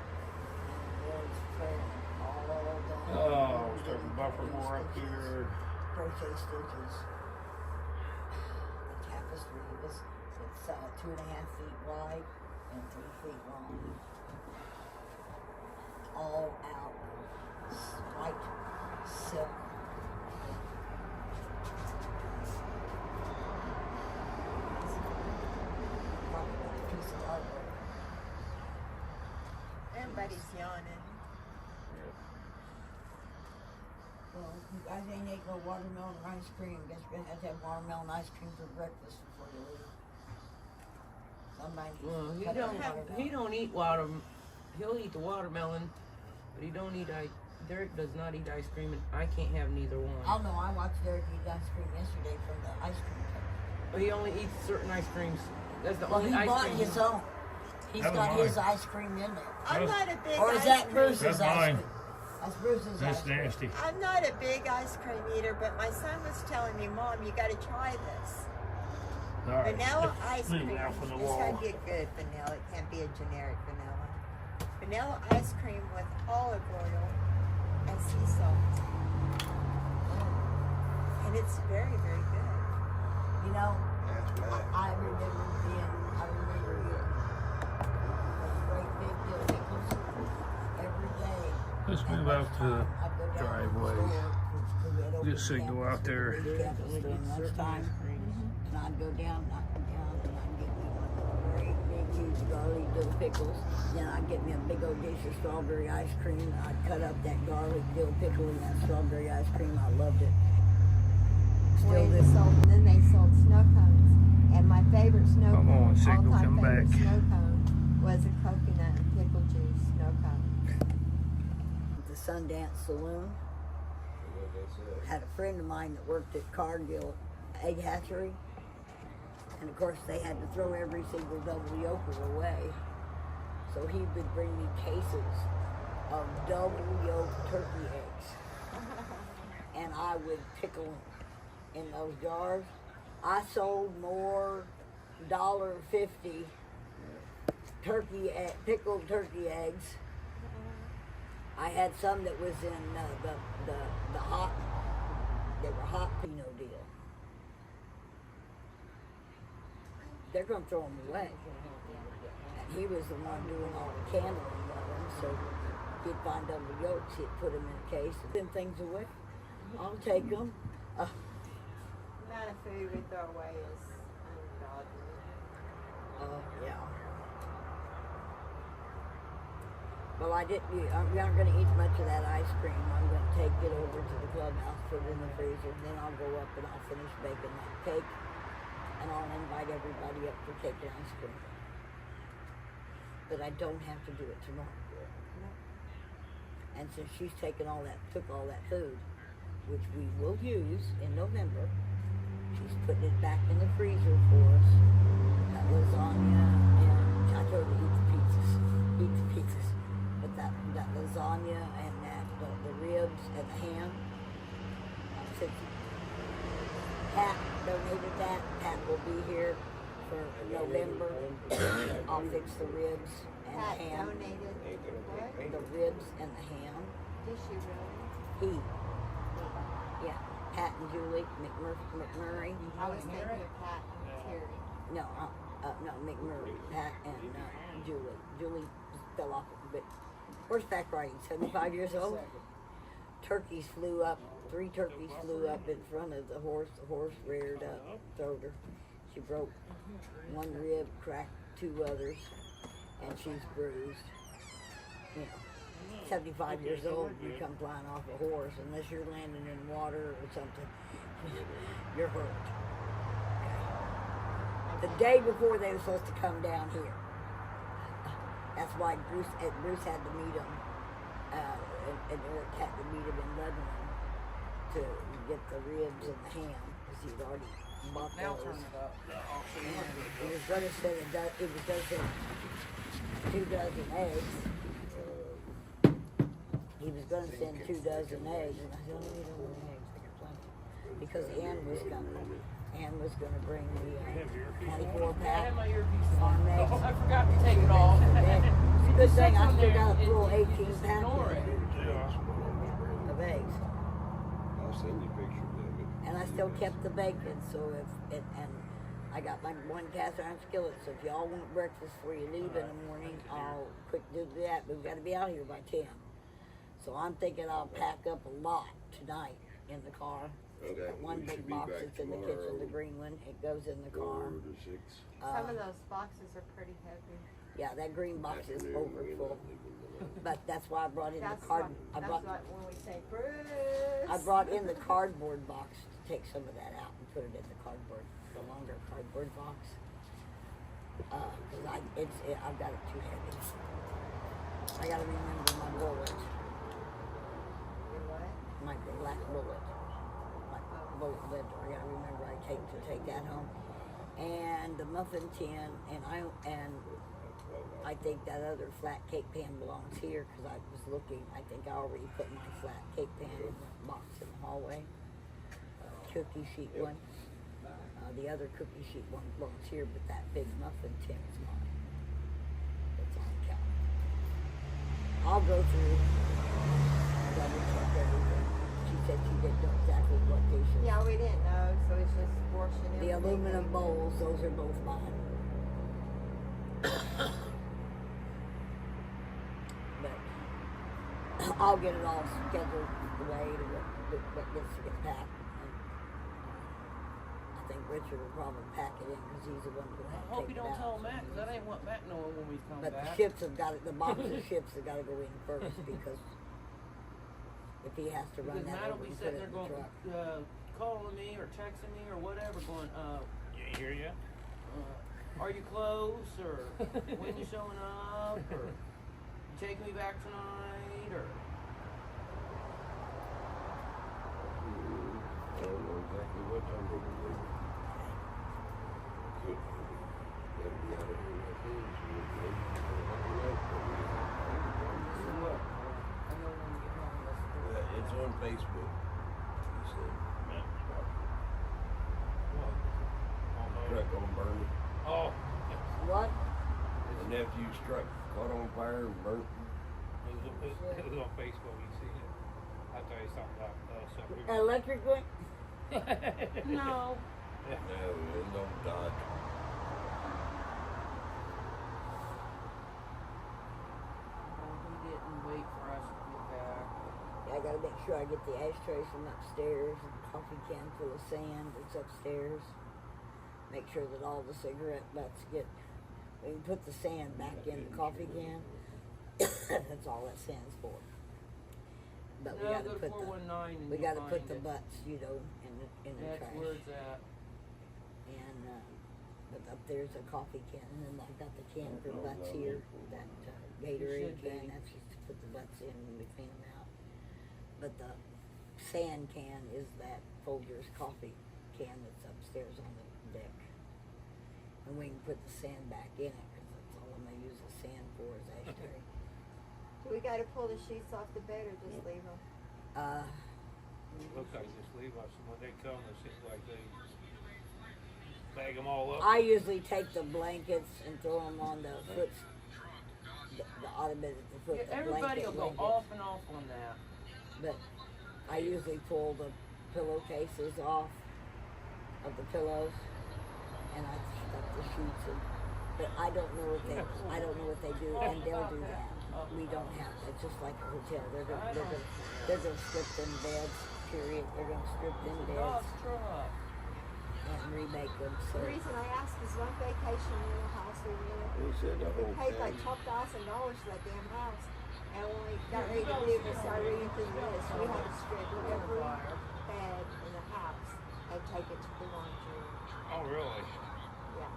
Lord's Prayer all done. Oh, we're starting to buffer more up here. Crochet stitches. The tapestry is it's 2.5 feet wide and 3 feet long. All out of white silk. Probably about a piece of artwork. Everybody's yawning. Well, you guys ain't ate no watermelon or ice cream. Guess you're gonna have to have watermelon ice cream for breakfast before you leave. Somebody Well, cut the watermelon. he don't eat he'll eat the watermelon, but he don't eat Derek does not eat ice cream, and I can't have neither one. Oh no, I watched Derek eat ice cream yesterday from the ice cream truck. But he only eats certain ice creams. That's the Well, only he ice bought cream. his own. He's That was got his mine. ice cream in there. I'm not a big Or is ice that cream Bruce's That's ice mine. cream? That's Bruce's That's ice cream. nasty. I'm not a big ice cream eater, but my son was telling me, Mom, you got to try this. All right. Vanilla ice Leave cream. it out from the It's wall. got to be a good vanilla. It can't be a generic vanilla. Vanilla ice cream with olive oil and sea salt. And it's very, very good. You know, That's bad. I remember eating great big dill pickles every day. Let's At move out to lunchtime, I'd go down to the driveway. store, 'cause we had open Get signal campus out there. during lunchtime. And I'd go down, and I'd get me one of the great big huge garlic dill pickles. Then I'd get me a big old dish of strawberry ice cream. I'd cut up that garlic dill pickle and that strawberry ice cream. I loved it. Still When do. they sold, and then they sold snow cones. And my favorite snow Come cone, on, signal, all-time come favorite back. snow cone, was a coconut and pickle juice snow cone. The Sundance Saloon. Had a friend of mine that worked at Cargill Egg Hatchery. And of course they had to throw every single double yolker away. So he would bring me cases of double yolk turkey eggs. And I would pickle them in those jars. I sold more $1.50 pickled turkey eggs. I had some that was in the hot, they were hot Pinot deal. They're gonna throw them away. And he was the one doing all the candling of them, so he'd find double yolks, he'd put them in a case and send things away. I'll take them. The amount of food we throw away is ungodly. Yeah. Well, we aren't going to eat much of that ice cream. I'm going to take it over to the clubhouse, put it in the freezer, and then I'll go up and I'll finish baking that cake, and I'll invite everybody up for cake and ice cream. But I don't have to do it tomorrow. And since she's took all that food, which we will use in November, she's putting it back in the freezer for us. That lasagna, and I told her to eat the pizzas. But that lasagna and the ribs and the ham, since Pat donated that, Pat will be here for November. I'll fix the ribs and Pat the ham. donated what? The ribs and the ham. Did she really? Yeah, Pat and Julie McMurray. I was thinking of Pat and Terry. No, McMurray, Pat and Julie. Julie fell off, but horseback riding, 75 years old. Turkeys flew up, 3 turkeys flew up in front of the horse. The horse reared up, throwed her. She broke 1 rib, cracked 2 others, and she's bruised. You know, 75 years old, you come flying off a horse, unless you're landing in water or something, you're hurt. The day before they were supposed to come down here. That's why Bruce had to meet them, and Eric had to meet him in Lebanon to get the ribs and the ham, because he'd already bought Now those. turn it up. He was going to send 2 dozen eggs. He was going to send 2 dozen eggs, and I said, "Oh, we don't want eggs, I got plenty." Because Ann was going to bring the 24 I pack have my earpiece farm on. eggs. Oh, I forgot to take it off. It's a good thing I still got a full You 18 just pack ignore it. of eggs. I'll send you pictures of it. And I still kept the bacon, so and I got my 1 cast iron skillet, so if y'all want breakfast before you leave in the morning, I'll quick do that. We've got to be out here by 10. So I'm thinking I'll pack up a lot tonight in the car. Okay, Got 1 we big should be box back that's in the kitchen, the green one, it goes in the Go car. over to 6. Some of those boxes are pretty heavy. Yeah, that green box is Afternoon, over you know, full. leaving the- But that's why I brought in That's the card. what, that's what when we say Bruce. I brought in the cardboard box to take some of that out and put it in the cardboard, the longer cardboard box. Cause I've got it too heavy. I gotta remember my bullet, Your what? my black bullet, my bullet lid. I gotta remember I take that home, and the muffin tin, and I think that other flat cake pan belongs here because I was looking. I think I already put my flat cake pan in the box in the hallway. Cookie sheet one. The other cookie sheet one belongs here, but that big muffin tin is mine. It's on the counter. I'll go through. Double check everything. She said she didn't know exactly what dishes. Yeah, we didn't know, so it's just portion The everything. aluminum bowls, those are both mine. But I'll get it all scheduled the way to what gets to get packed. And I think Richard will probably pack it in because he's the one who I has to hope take you it don't out. tell Matt, because that ain't what Matt knowing when we come But the back. ships have got it. The box of ships have got to go in first because if he has to run Because that Matt over will be and put sitting it there in the going, truck. calling me or texting me or whatever, going, You ain't here yet? are you close, or when you showing up, or you taking me back tonight, or I don't know exactly what time we're gonna leave. Could, gotta be out of here like this, and we'll go, so what? I know when we get home. yeah, it's on Facebook, he said. Truck on burn. Oh, What? The nephew struck, caught on fire and burnt. it was on Facebook, you see it. I thought he was talking about something. Electric one? No. No, it don't Dodge. He didn't wait for us to get back. Yeah, I gotta make sure I get the ashtrays from upstairs and the coffee can full of sand that's upstairs. Make sure that all the cigarette butts get. We can put the sand back in the coffee can. That's all that sand's for. But we No, gotta go to put 419 and we you'll gotta put find the it. butts, in the That's trash. where it's at. And but up there's a coffee can, and then I've got the can for butts here. That Gatorade should be. can. That's just to put the butts in when we clean them out. But the sand can is that Folgers coffee can that's upstairs on the deck. And we can put the sand back in it because that's all I'm gonna use the sand for is ashtray. Do we gotta pull the sheets off the bed or just leave them? Looks like just leave us, and when they come, it seems like they bag them all up. I usually take the blankets and throw them on the foot, the ottoman at the foot. Yeah, the everybody blanket will go blanket. off and off on that. But I usually pull the pillowcases off of the pillows, and I stuff the sheets in. But I don't know what they do, and they'll do that. We don't have. It's just like a hotel. They're gonna strip them beds. Period. They're gonna strip them beds Dog's truck. and remake them. So The reason I asked is one vacation rental house we rented. He said the We whole paid like thing. $12,000 for that damn house. And when we got ready to leave, we started reading through the list. We had to strip every bed in the house and take it to the laundry room. Oh, really? Yeah.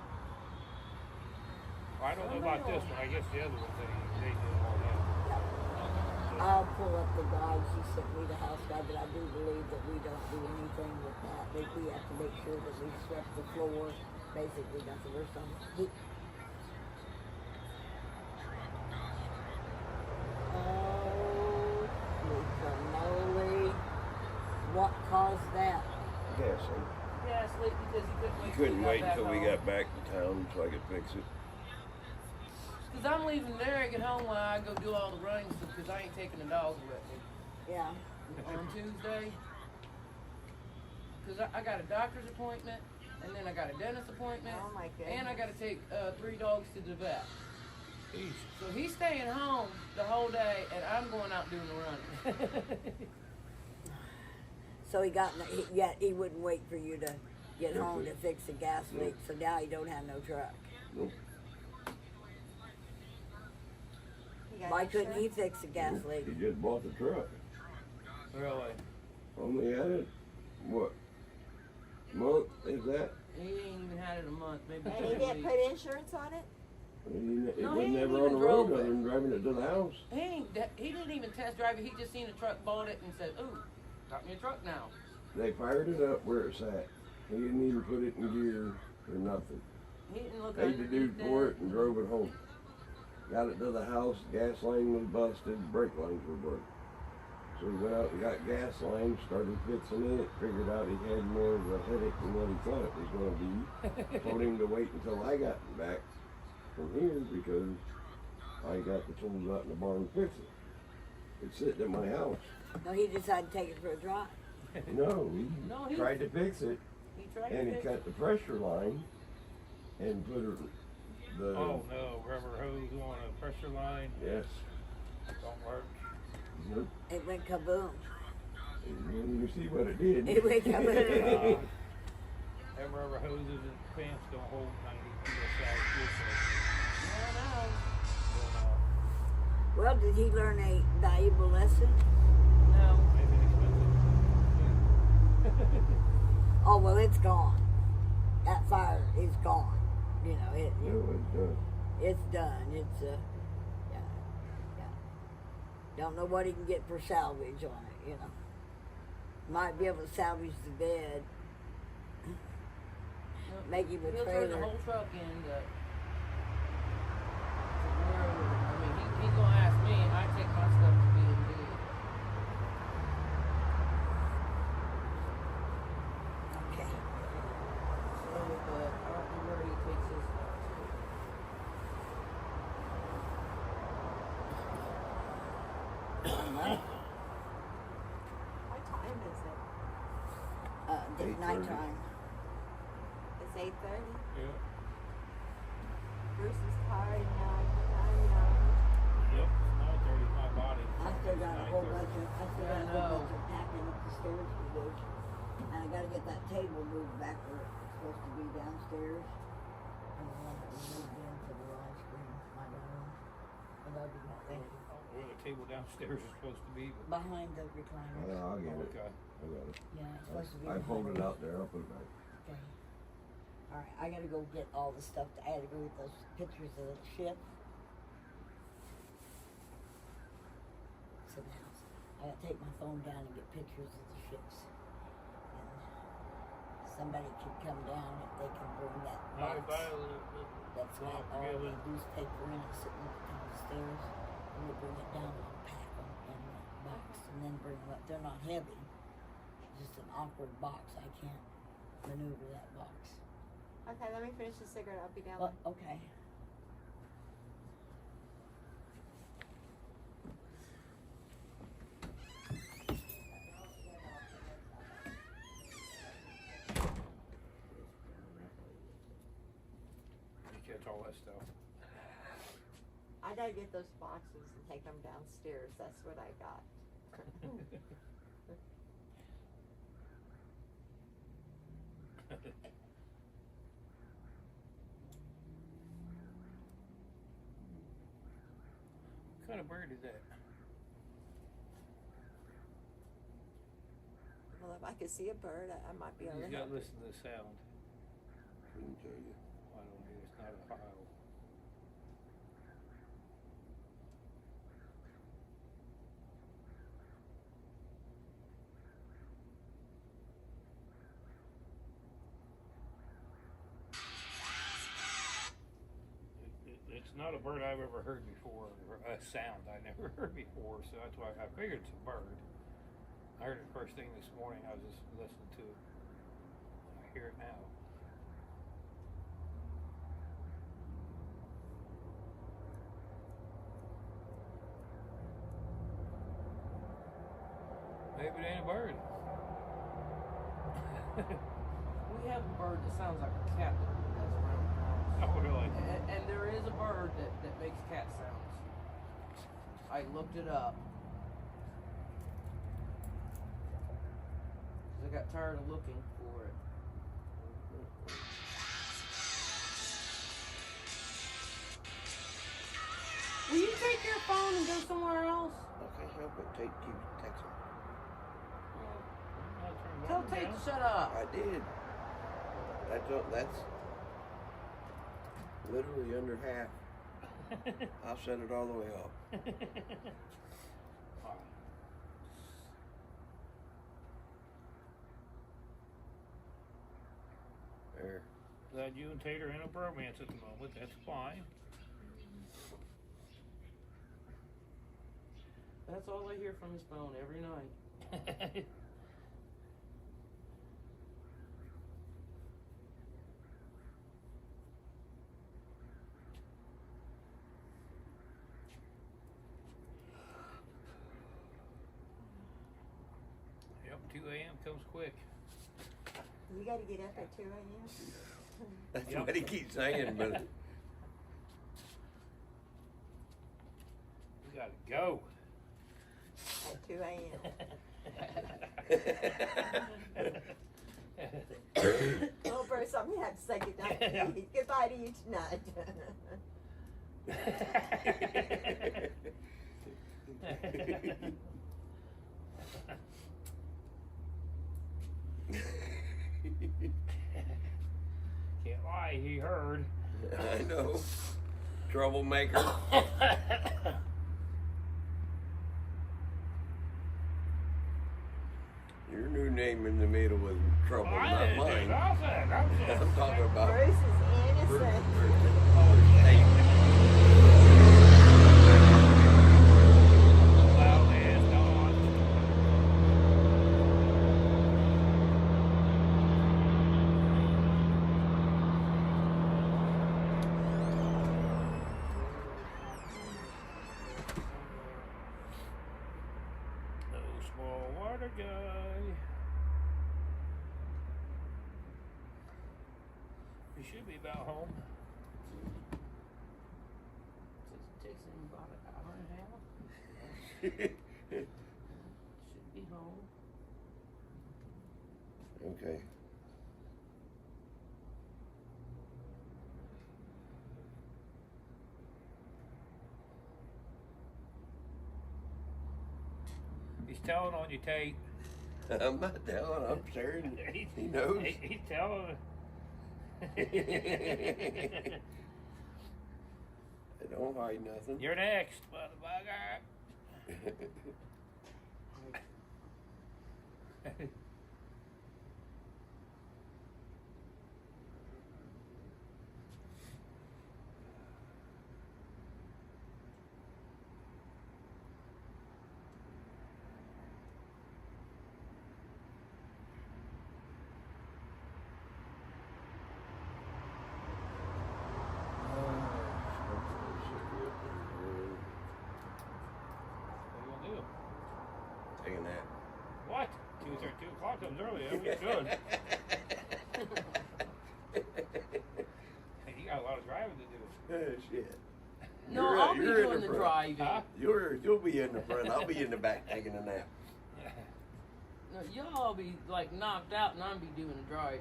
Well, I don't know about this one. I guess the other one, they do all that. I'll pull up the guides he sent me, the house guide, but I do believe that we don't do anything with that. We have to make sure that we swept the floor. Basically, that's the worst on it. Holy cannoli. What caused that? Guessing. Yeah, sleep because he couldn't wait. You couldn't wait until we home. got back to town so I could fix it. Cause I'm leaving Derek at home while I go do all the running stuff. Cause I ain't taking the dogs with me Yeah. on Tuesday. Cause I got a doctor's appointment, and then I got a dentist appointment, Oh my and I goodness. got to take 3 dogs to the vet. Jeez. So he's staying home the whole day, and I'm going out doing the running. So he wouldn't wait for you to get home to fix the gas leak. So now he don't have no truck. Nope. got Why couldn't he insurance? fix a gas leak? He just bought the truck. Really? Only had it, what, month, is that? He ain't even had it a month, maybe And 2 he weeks. didn't put insurance on it? It No, was he never ain't on even the road drove other it. than driving it to the house. He didn't even test drive it. He just seen a truck, bought it, and said, "Ooh, got me a truck now." They fired it up where it sat. He didn't even put it in gear or nothing. He didn't look Paid the dude underneath for it and drove it home. Got it to the house, gas line was busted, brake lines were broke. So he went out and got gas lines, started fixing it, figured out he had more of a headache than what he thought it was going to be. Told him to wait until I got back from here because I got the tools out in the barn to fix it. It's sitting at my house. No, he decided to take it for a drive. No, No, he he- tried to fix it He tried and to he fix cut it. the pressure line and put the Oh no, rubber hose on a pressure line. yes. Don't work. Nope. It went kaboom. And you see what it did. It went kaboom. Them rubber hoses and clamps don't hold 90 psi. I know. Well, did he learn a valuable lesson? No. Maybe expensive. Oh, well, it's gone. That fire is gone. You know, No, it's done. it's done. It's, yeah. Don't know what he can get for salvage on it, you know. Might be able to salvage the bed. Make him a He'll turn the trailer. whole truck into. I mean, he's gonna ask me. I take my stuff to B&B. Okay. So, but I don't know where he takes his stuff What time is it? The 8:30. nighttime. It's 8:30. Yeah. Bruce is tired now. I'm Yep. It's 9:30. My body. I still got a whole 9:30. bunch of packing up the stairs to do. And I gotta get that table moved back where it's supposed to be downstairs. And the one that we moved in for the ice cream, my own. And I'll do that thing. Where the table downstairs is supposed to be. But Behind the recliner. Yeah, I'll get it. okay. I got it. Yeah, it's supposed to be I behind pulled it the- out there. I'll put it back. Okay. Alright, I gotta go get all the stuff. I had to go get those pictures of the ship. To the house. I gotta take my phone down and get pictures of the ships. And somebody can come down if they can bring that Now, box. That's got all the together. newspaper in it sitting at the top of the stairs. And they bring it down and pack them in that box and then bring them up. They're not heavy. Just an awkward box. I can't maneuver that box. Okay, let me finish the cigarette. I'll be down Well, okay. You catch all that stuff. I gotta get those boxes and take them downstairs. That's what I got. What kind of bird is that? Well, if I could see a bird, I might be able You to got help. to listen to the sound. Couldn't tell you. I don't know. It's not a file. It's not a bird I've ever heard before, or a sound I never heard before, so that's why I figured it's a bird. I heard it first thing this morning, I was just listening to it. I hear it now. Maybe it ain't a bird. We have a bird that sounds like a cat that's around the house. Oh, really? And there is a bird that makes cat sounds. I looked it up. 'Cause I got tired of looking for it. Will you take your phone and go somewhere else? I can't help it. Keep texting. Tell Tate to shut up. I did. That's literally under half. I'll set it all the way up. There. Glad you and Tate are in a bromance at the moment. That's fine. That's all I hear from his phone every night. Yep, 2 a.m. comes quick. You gotta get up at 2 a.m. That's Yep. what he keeps saying, but We gotta go. At 2 a.m. Oh, Bruce, I'm gonna have to say goodnight to you. Goodbye to you tonight. Can't lie, he heard. I know. Troublemaker. Your new name in the middle was trouble, I not didn't do mine. nothing. I'm just I'm talking about Bruce is innocent. loud as dawn. Oh, small water guy. He should be about home. It takes him about an hour and a half. Should be home. Okay. He's telling on you, Tate. I'm not telling, I'm staring. He knows. He's telling. I don't hide nothing. You're next, motherfucker. What are you gonna do? Take a nap. What? 2 o'clock comes early. We should. Hey, you got a lot of driving to do. Shit. No, You're- I'll be you're in doing the front. driving. Huh? You'll be in the front. I'll be in the back taking a nap. No, y'all be like knocked out and I'll be doing the driving.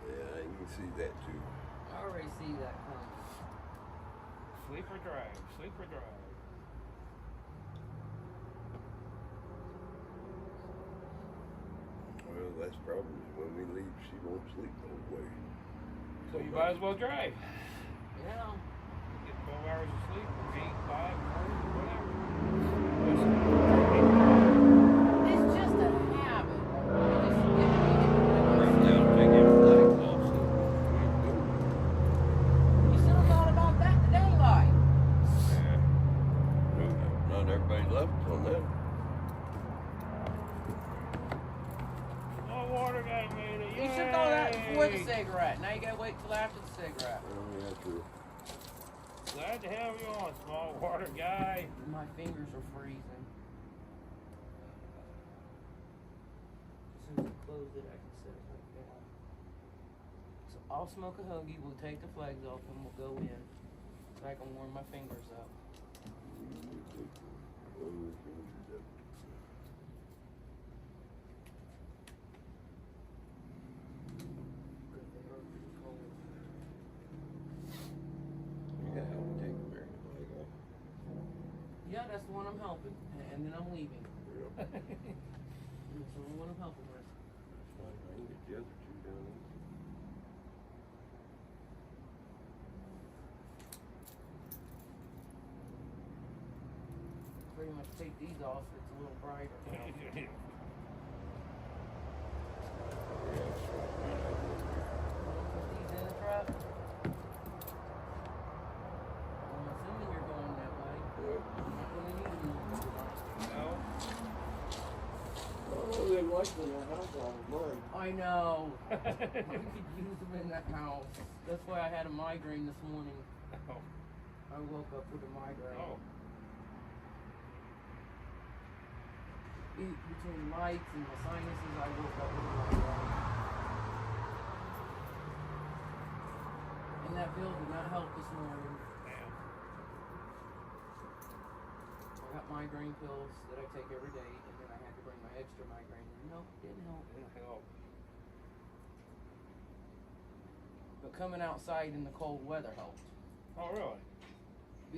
Yeah, you can see that too. I already see that coming. Sleep or drive. Sleep or drive. Well, that's the problem. Is when we leave, she won't sleep the whole way. So you might as well drive. Yeah. Get 12 hours of sleep, 8, 5, 4, whatever. It's just a habit. Right now, take everything close. You should have thought about that in daylight. Yeah. Not everybody left on that. Oh, water guy made it. You should have thought that before the Yay! cigarette. Now you gotta wait till after the cigarette. Oh, yeah, true. Glad to have you on, small water guy. My fingers are freezing. As soon as I close it, I can set it like that. So I'll smoke a hoagie, we'll take the flags off, and we'll go in. So I can warm my fingers up. Because they are pretty cold. Yeah, I'll take a very I'm helping, and then I'm leaving. That's the only one I'm helping with. I can get the other two done. Pretty much take these off so it's a little brighter now. Put these in the truck. I'm assuming you're going that way. I'm not gonna need them. No. Oh, they like when the house on mine. I know. We could use them in that house. That's why I had a migraine this morning. Oh. I woke up with a migraine. Oh. Between lights and my sinuses, I woke up with a migraine. And that pill did not help this morning. Damn. I got migraine pills that I take every day, and then I had to bring my extra migraine. No, didn't help. Didn't help. But coming outside in the cold weather helped. Oh, really?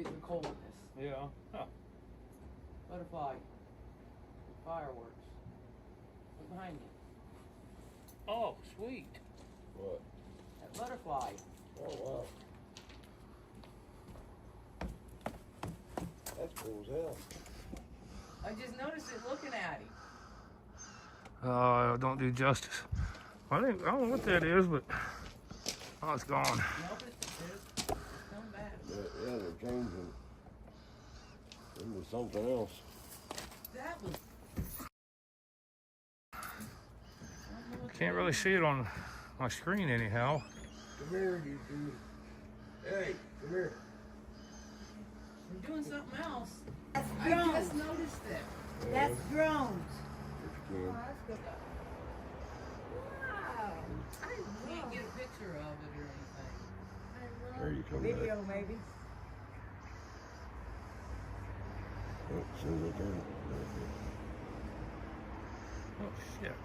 The coldness. Yeah. Huh. Butterfly. Fireworks. Look behind you. Oh, sweet. What? That butterfly. Oh, wow. That's cool as hell. I just noticed it looking at him. Don't do justice. I don't know what that is, but oh, it's gone. Nope, it's come back. Yeah, they're changing into something else. That was. Can't really see it on my screen anyhow. Come here, you two. Hey, come here. We're doing something else. That's I drones. just noticed it. That's drones. If you can. That's good. Wow. Can't get a picture of it or anything. There you come Video, back. maybe. Oh, as soon as I can. Oh shit.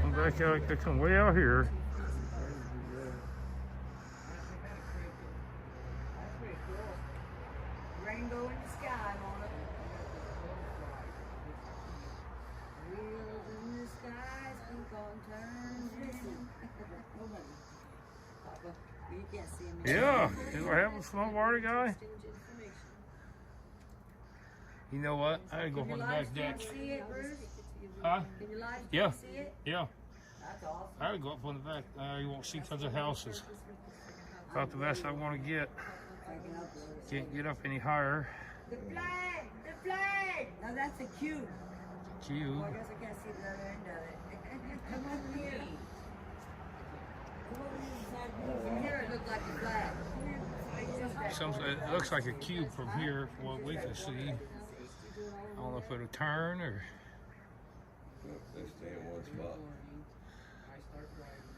Come back out, they come way out here. Rainbow in the sky, Mona. Wheels in the skies keep on turning. Papa, you can't see him. Yeah. Do I have a small water guy? You know what? I gotta go up on the back deck. See it, Bruce? Huh? Can your lights Yeah. see it? Yeah. That's awesome. I gotta go up on the back. You won't see tons of houses. About the best I want to get. Can't get up any higher. The flag! The flag! No, that's a cube. Cute. Well, I guess I can't see the other end of it. Come over here. Come over inside. From here it looks like a flag. It looks like a cube from here, from what we can see. I don't know if it'll turn or. They stay in one spot. I start driving.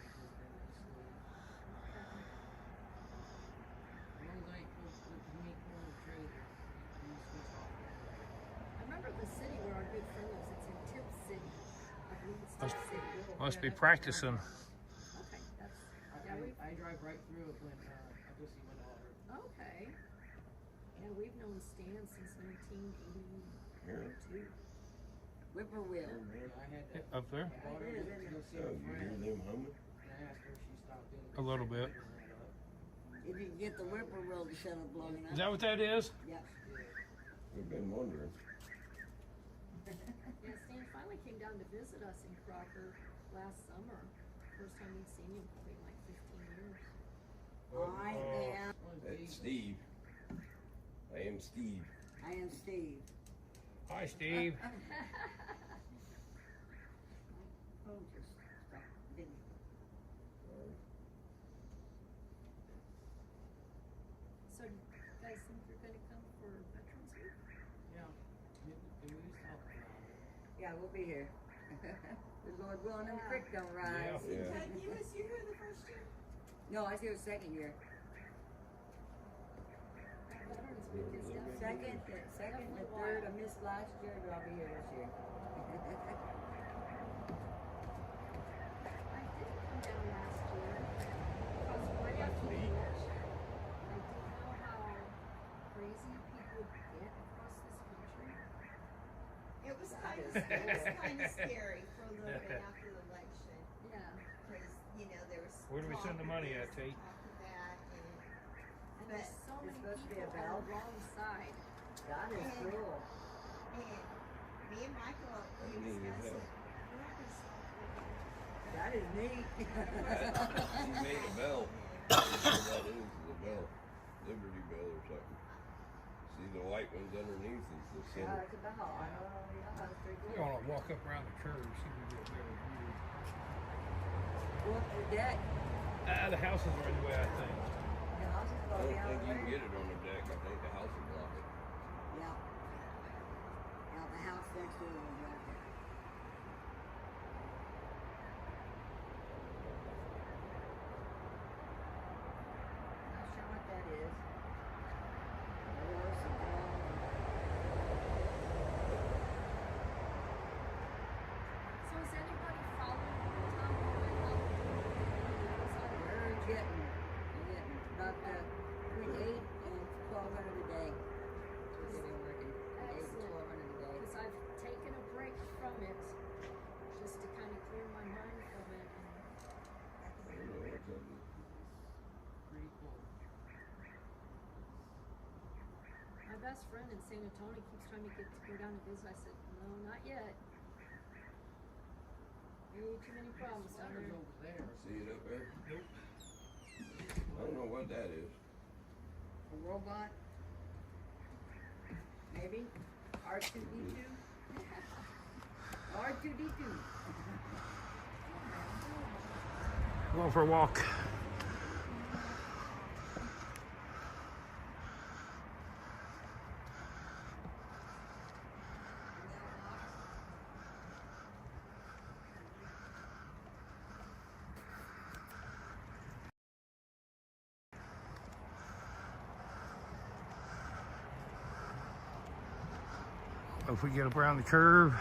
I remember the city where our good friend lives. It's in Tip City. I believe it's Tip City. Must be practicing. Okay, that's yeah. I drive right through it when I go see my daughter. Okay. Yeah, we've known Stan since 1982. Whippoorwill. I had to, Up there? my daughter went to go see Oh, her you hear friend, them humming? and I asked her if she stopped in. A little bit. If you can get the whippoorwill to shut up long enough. Is that what that is? Yep. We've been wondering. Yeah, Stan finally came down to visit us in Crocker last summer. First time we'd seen him probably in like 15 years. I am. That's Steve. I am Steve. I am Steve. Hi, Steve. Oh, just stop. Didn't- So, do you guys think you're going to come for Veterans Week? Yeah, we used to help around. Yeah, we'll be here. The Lord willing and the creek don't rise. Yeah. You was you here the first year? No, I was here the second year. Veterans Week is definitely. Second, the third. I missed last year, but I'll be here this year. kind of scary for a little bit after the election. Yeah. Because, you know, there was Where do we send the money at, Tate? talk of that, and And there's so It's many supposed to be people a on bell? the wrong side. That is cool. me and Michael, we discussed it. We're not gonna stop it. That is neat. He made a bell. What that is a bell. Liberty Bell or something. See the white ones underneath is the Yeah, center. it's a bell. I know. Yeah, that's pretty We're cool. gonna walk up around the curve, see if we get a better view. Well, the deck. The houses are in the way, I think. The house is I going don't the think other you can way. get it on the deck. I think the house will block it. Yeah. Yeah, the house next door was right there. Not sure what that is. Horse and dog. So is anybody following Tom Morgan up? We're getting about between 8 and 1,200 a day. We're getting working. 8 to 1,200 a day. Because I've taken a break from it just to kind of clear my mind from it. I don't know what's up. Pretty cool. My best friend in San Antonio keeps trying to get to go down to visit. I said, no, not yet. Way too many problems down there. See it up there? Nope. I don't know what that is. A robot? Maybe? R2D2? R2D2. Going for a walk. If we get up around the curve.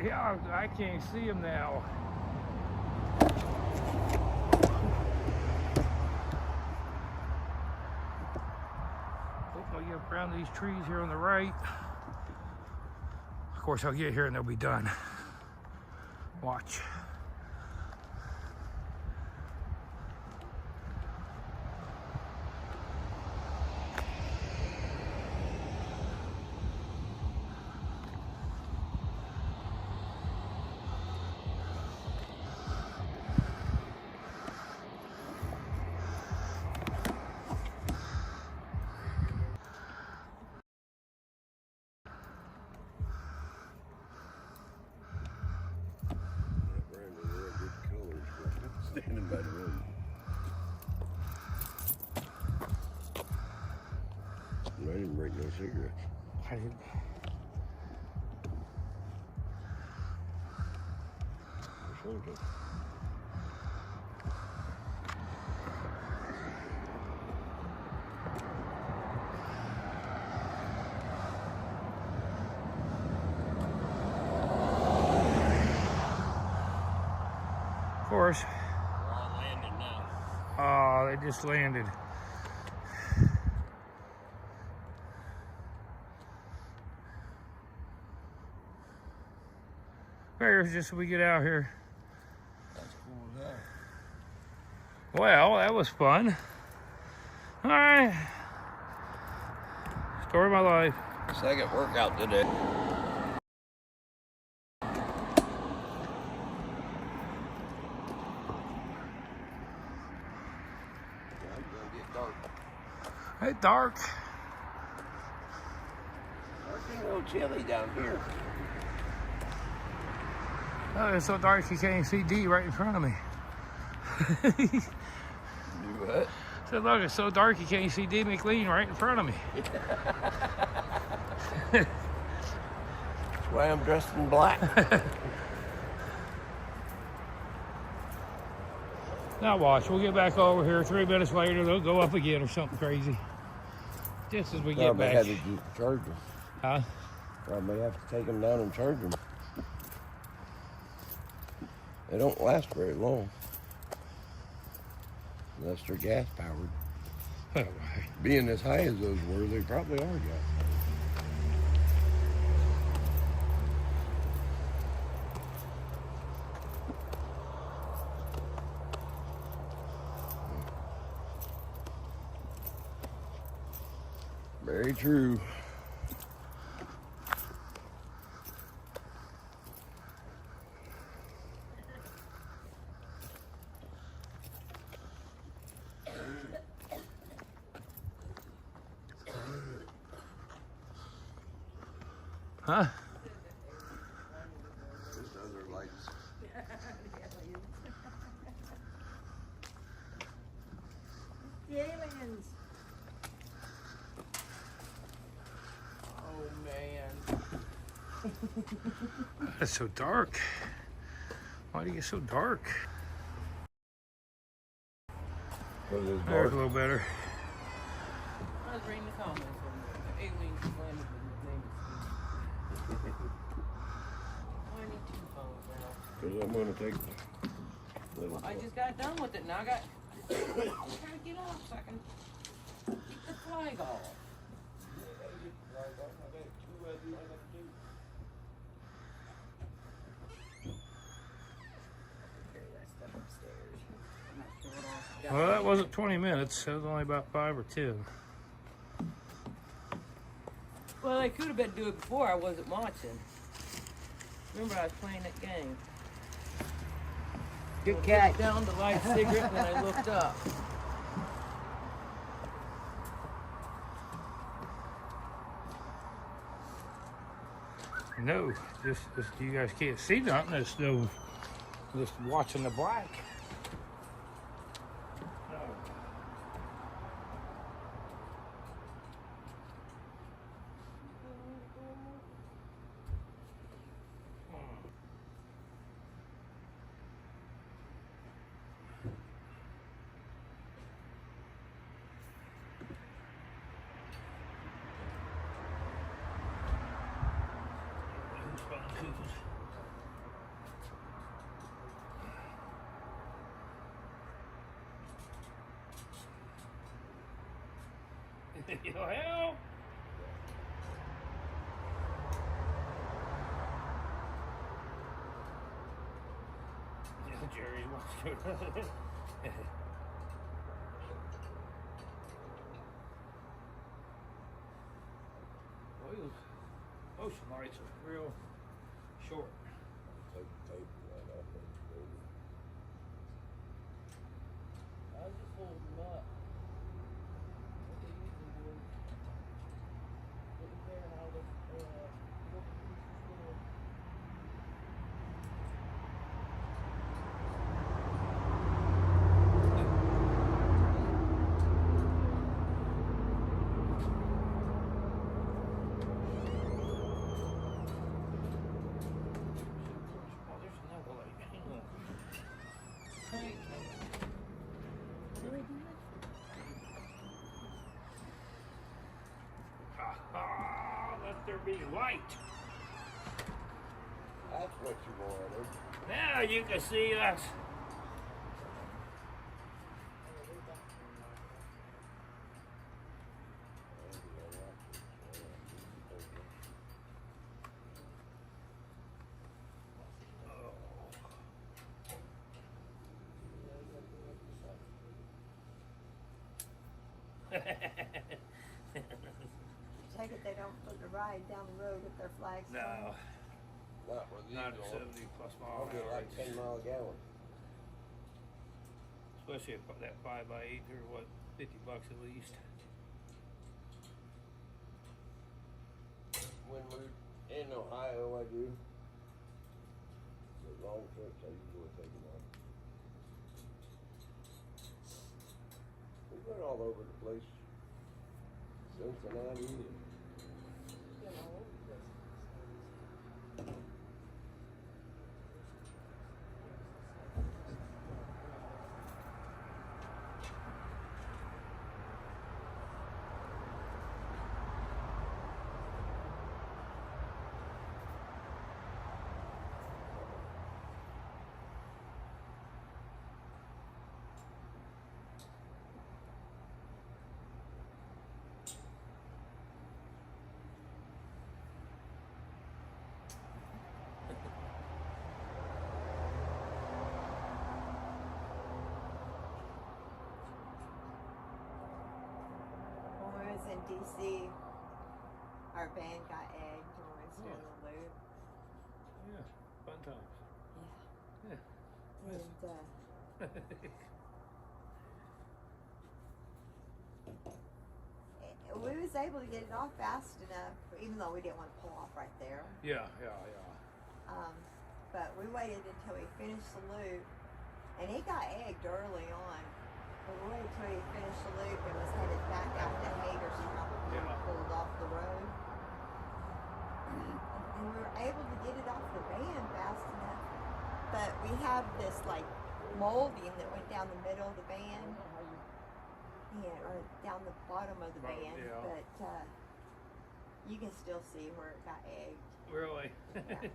Yeah, I can't see him now. Hope I'll get around these trees here on the right. Of course, I'll get here and they'll be done. Watch. Brandon, they're good colors for standing by the road. I didn't break no cigarettes. I didn't. Or something. Of course. We're all landing now. Oh, they just landed. There's just so we get out here. That's cool as hell. Well, that was fun. All right. Story of my life. Second workout today. It's gonna get dark. It's dark. It's a little chilly down here. Oh, it's so dark you can't even see D right in front of me. Do what? So look, it's so dark you can't even see D McLean right in front of me. That's why I'm dressed in black. Now watch, we'll get back over here 3 minutes later, they'll go up again or something crazy. Just as we get Probably back. have to just charge them. Huh? Probably have to take them down and charge them. They don't last very long. Unless they're gas powered. Oh, right. Being as high as those were, they probably are gas powered. Very true. Huh? Those other lights. The aliens. Oh man. It's so dark. Why do you get so dark? Because it's There's dark. a little better. I was reading the comments and the aliens landed in the name of I need 2 phones now. Because I'm going to take little. I just got done with it and I got. I'm trying to get off so I can keep the flag off. Carry that stuff upstairs. I'm not sure what else. Well, that wasn't 20 minutes. It was only about 5 or 10. Well, they could have been doing it before I wasn't watching. Remember, I was playing that game. Good I catch. looked down to light a cigarette and I looked up. No, just you guys can't see nothing. It's no, just watching the black. You'll help. Jerry's watching. Well, those ocean lights are real short. Take the tape right off of it. I was just holding them up. What they usually do. Didn't care how the little pieces were. Oh, there's another light. Hang on. Let there be light. That's what you wanted. Now you can see us. Take it they don't put the ride down the road with their flags. No, Not with these not at on. 70 plus I'll mile get an hour. like 10 mile a gallon. Especially if that 5x8 or what, $50 at least. When we're in Ohio, I do. The long trips, I usually take them off. We went all over the place. Cincinnati. DC, our van got egged when we was doing the loop. Yeah, fun times. Yeah. Yeah. And we was able to get it off fast enough, even though we didn't want to pull off right there. Yeah. But we waited until we finished the loop, and it got egged early on. But we waited until we finished the loop and was headed back out to Hagerstown when we pulled off the road. And we were able to get it off the van fast enough. But we have this like molding that went down the middle of the van. Yeah, or down the bottom of the van. Yeah. But you can still see where it got egged. Really? Yeah.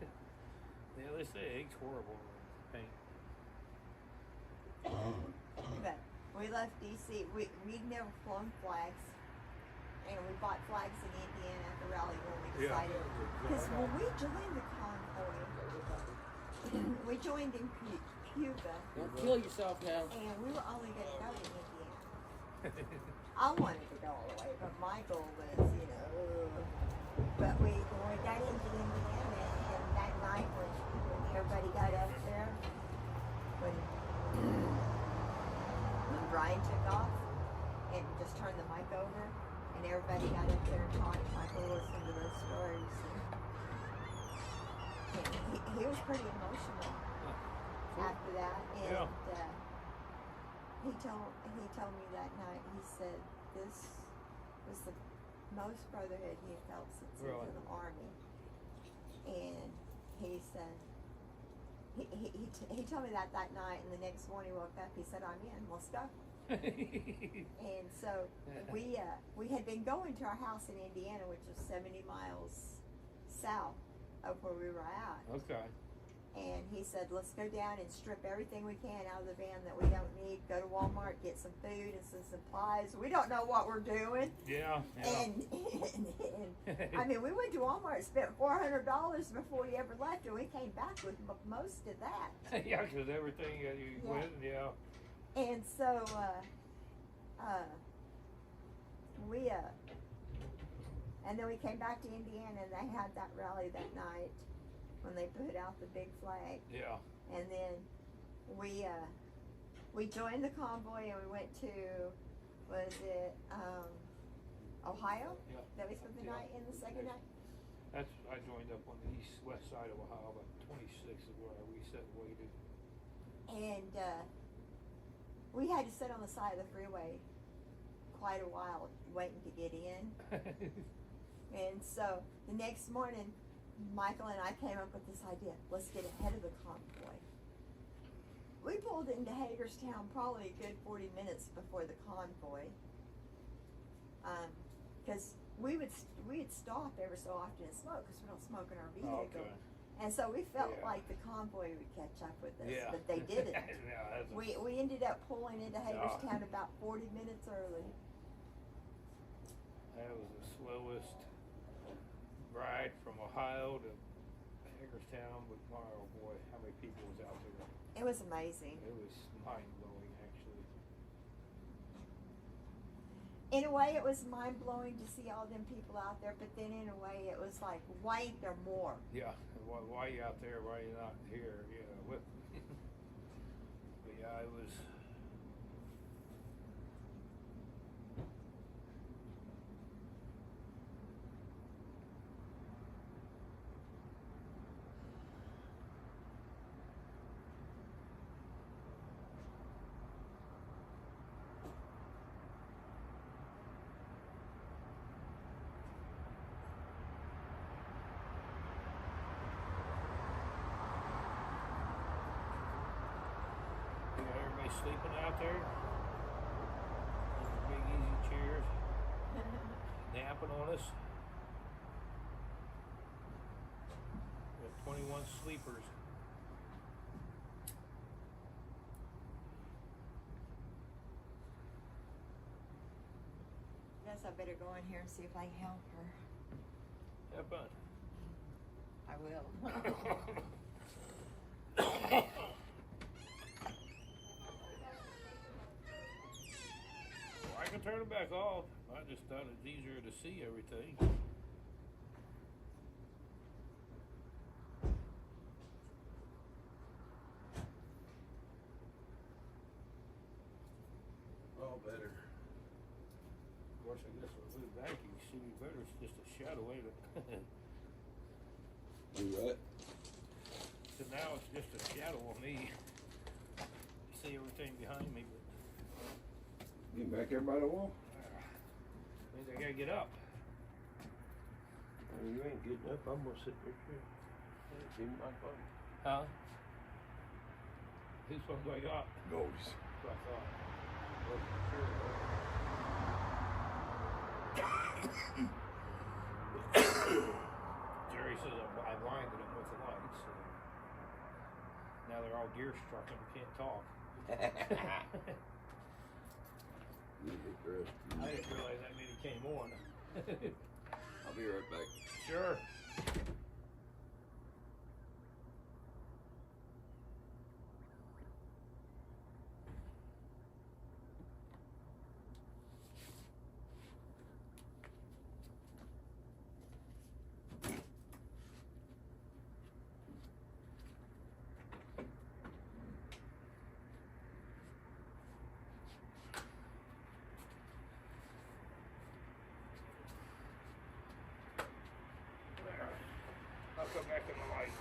Yeah, they say egg's horrible in paint. But we left DC. We'd never flown flags, and we bought flags in Indiana at the rally when we decided. Because when we joined the convoy, we joined in Cuba. Don't kill yourself now. And we were only going to go to Indiana. I wanted to go all the way, but my goal was, But when we got into Indiana, and that night when everybody got up there, when Brian took off and just turned the mic over, and everybody got up there and talked, Michael listened to those stories. And he was pretty emotional after that, and he told me that night. He said this was the most brotherhood he had felt since he was in the Army, and he said. He told me that night, and the next morning he woke up. He said, "I'm in. Let's go." And so we had been going to our house in Indiana, which was 70 miles south of where we were at. Okay. And he said, "Let's go down and strip everything we can out of the van that we don't need. Go to Walmart, get some food and some supplies. We don't know what we're doing." Yeah. And I mean, we went to Walmart, spent $400 before we ever left, and we came back with most of that. Yeah, because everything you went, And so and then we came back to Indiana, and they had that rally that night when they put out the big flag. Yeah. And then we joined the convoy, and we went to, Ohio? Yeah. That we spent the night in the second night? I joined up on the west side of Ohio, about 26 is where we sat and waited. And we had to sit on the side of the freeway quite a while waiting to get in. And so the next morning, Michael and I came up with this idea. Let's get ahead of the convoy. We pulled into Hagerstown probably a good 40 minutes before the convoy. Because we'd stop every so often and smoke, because we don't smoke in our vehicle. Okay. And so we felt like the convoy would catch up with us, but they didn't. We ended up pulling into Hagerstown about 40 minutes early. That was the slowest ride from Ohio to Hagerstown, but oh boy, how many people was out there? It was amazing. It was mind-blowing, actually. In a way, it was mind-blowing to see all them people out there, but then in a way, it was like, why ain't there more? Yeah, why are you out there? Why are you not here? But yeah, it was. Sleeping out there, those big easy chairs, napping on us. We have 21 sleepers. Guess I better go in here and see if I can help her. Have fun. I will. Like 'em? can turn it back off. I just thought it's easier to see everything. All better. Of course, I guess with the vacuum, you see me better. It's just a shadow, ain't it? Do what? So now it's just a shadow on me. You see everything behind me, but Get back there by the wall? means I gotta get up. Well, you ain't getting up. I'm gonna sit there too. It's in my phone. Huh? Whose phone do I got? Goes. That's what I thought. Jerry says I blinded him with the lights. So now they're all gear struck and we can't talk. You get dressed. I didn't realize that many came on. I'll be right back. Sure. I'll come back in the light.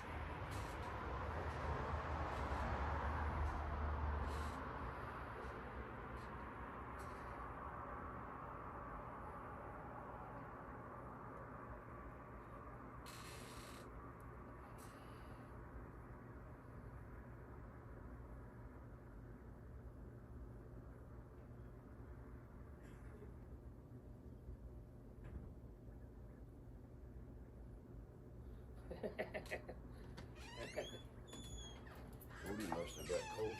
Woody must have got cold.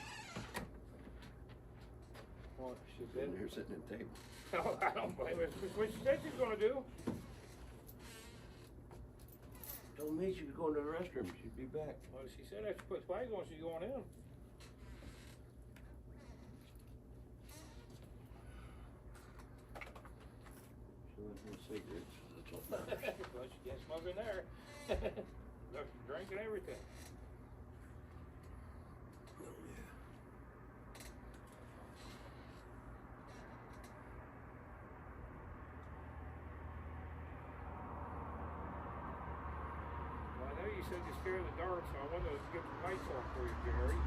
What, she Sitting did? here sitting at the table. No, I don't blame her. It's what she said she's gonna do. Told me she was going to the restroom. She'd be back. Well, she said I should put flags on, she's going in. She went for cigarettes. That's all that matters. Well, she can't smoke in there. Left the drink and everything. Oh, yeah. Well, I know you said you're scared of the dark, so I wanted to get the lights on for you, Jerry.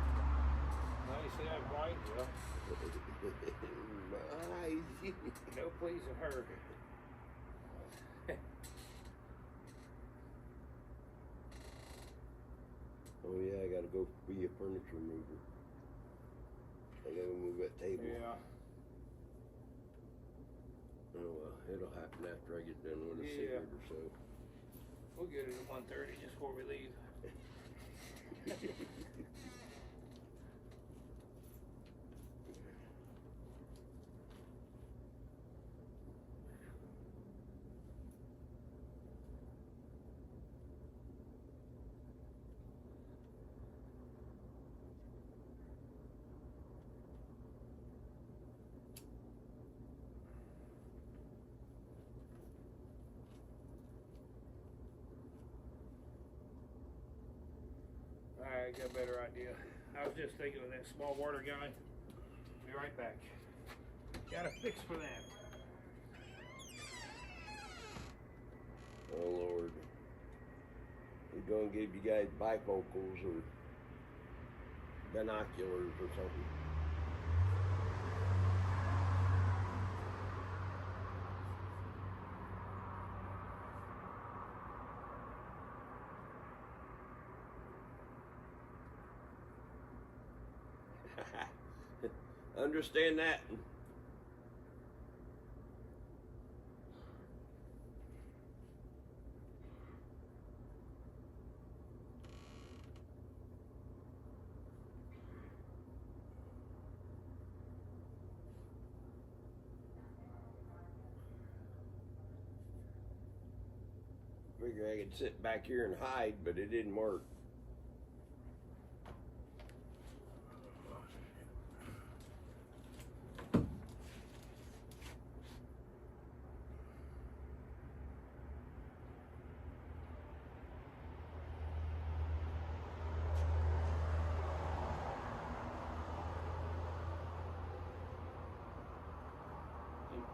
Now you say I'm blind, well, My eyes. no pleasing her. Oh yeah, I gotta go be a furniture mover. I gotta move that table. Yeah. Oh well, it'll happen after I get done with a Yeah. cigarette or so. We'll get it at 1:30 just before we leave. I got a better idea. I was just thinking of that small water guy. Be right back. Got a fix for that. Oh Lord. He's gonna give you guys bifocals or binoculars or something. Understand that. Figure I could sit back here and hide, but it didn't work.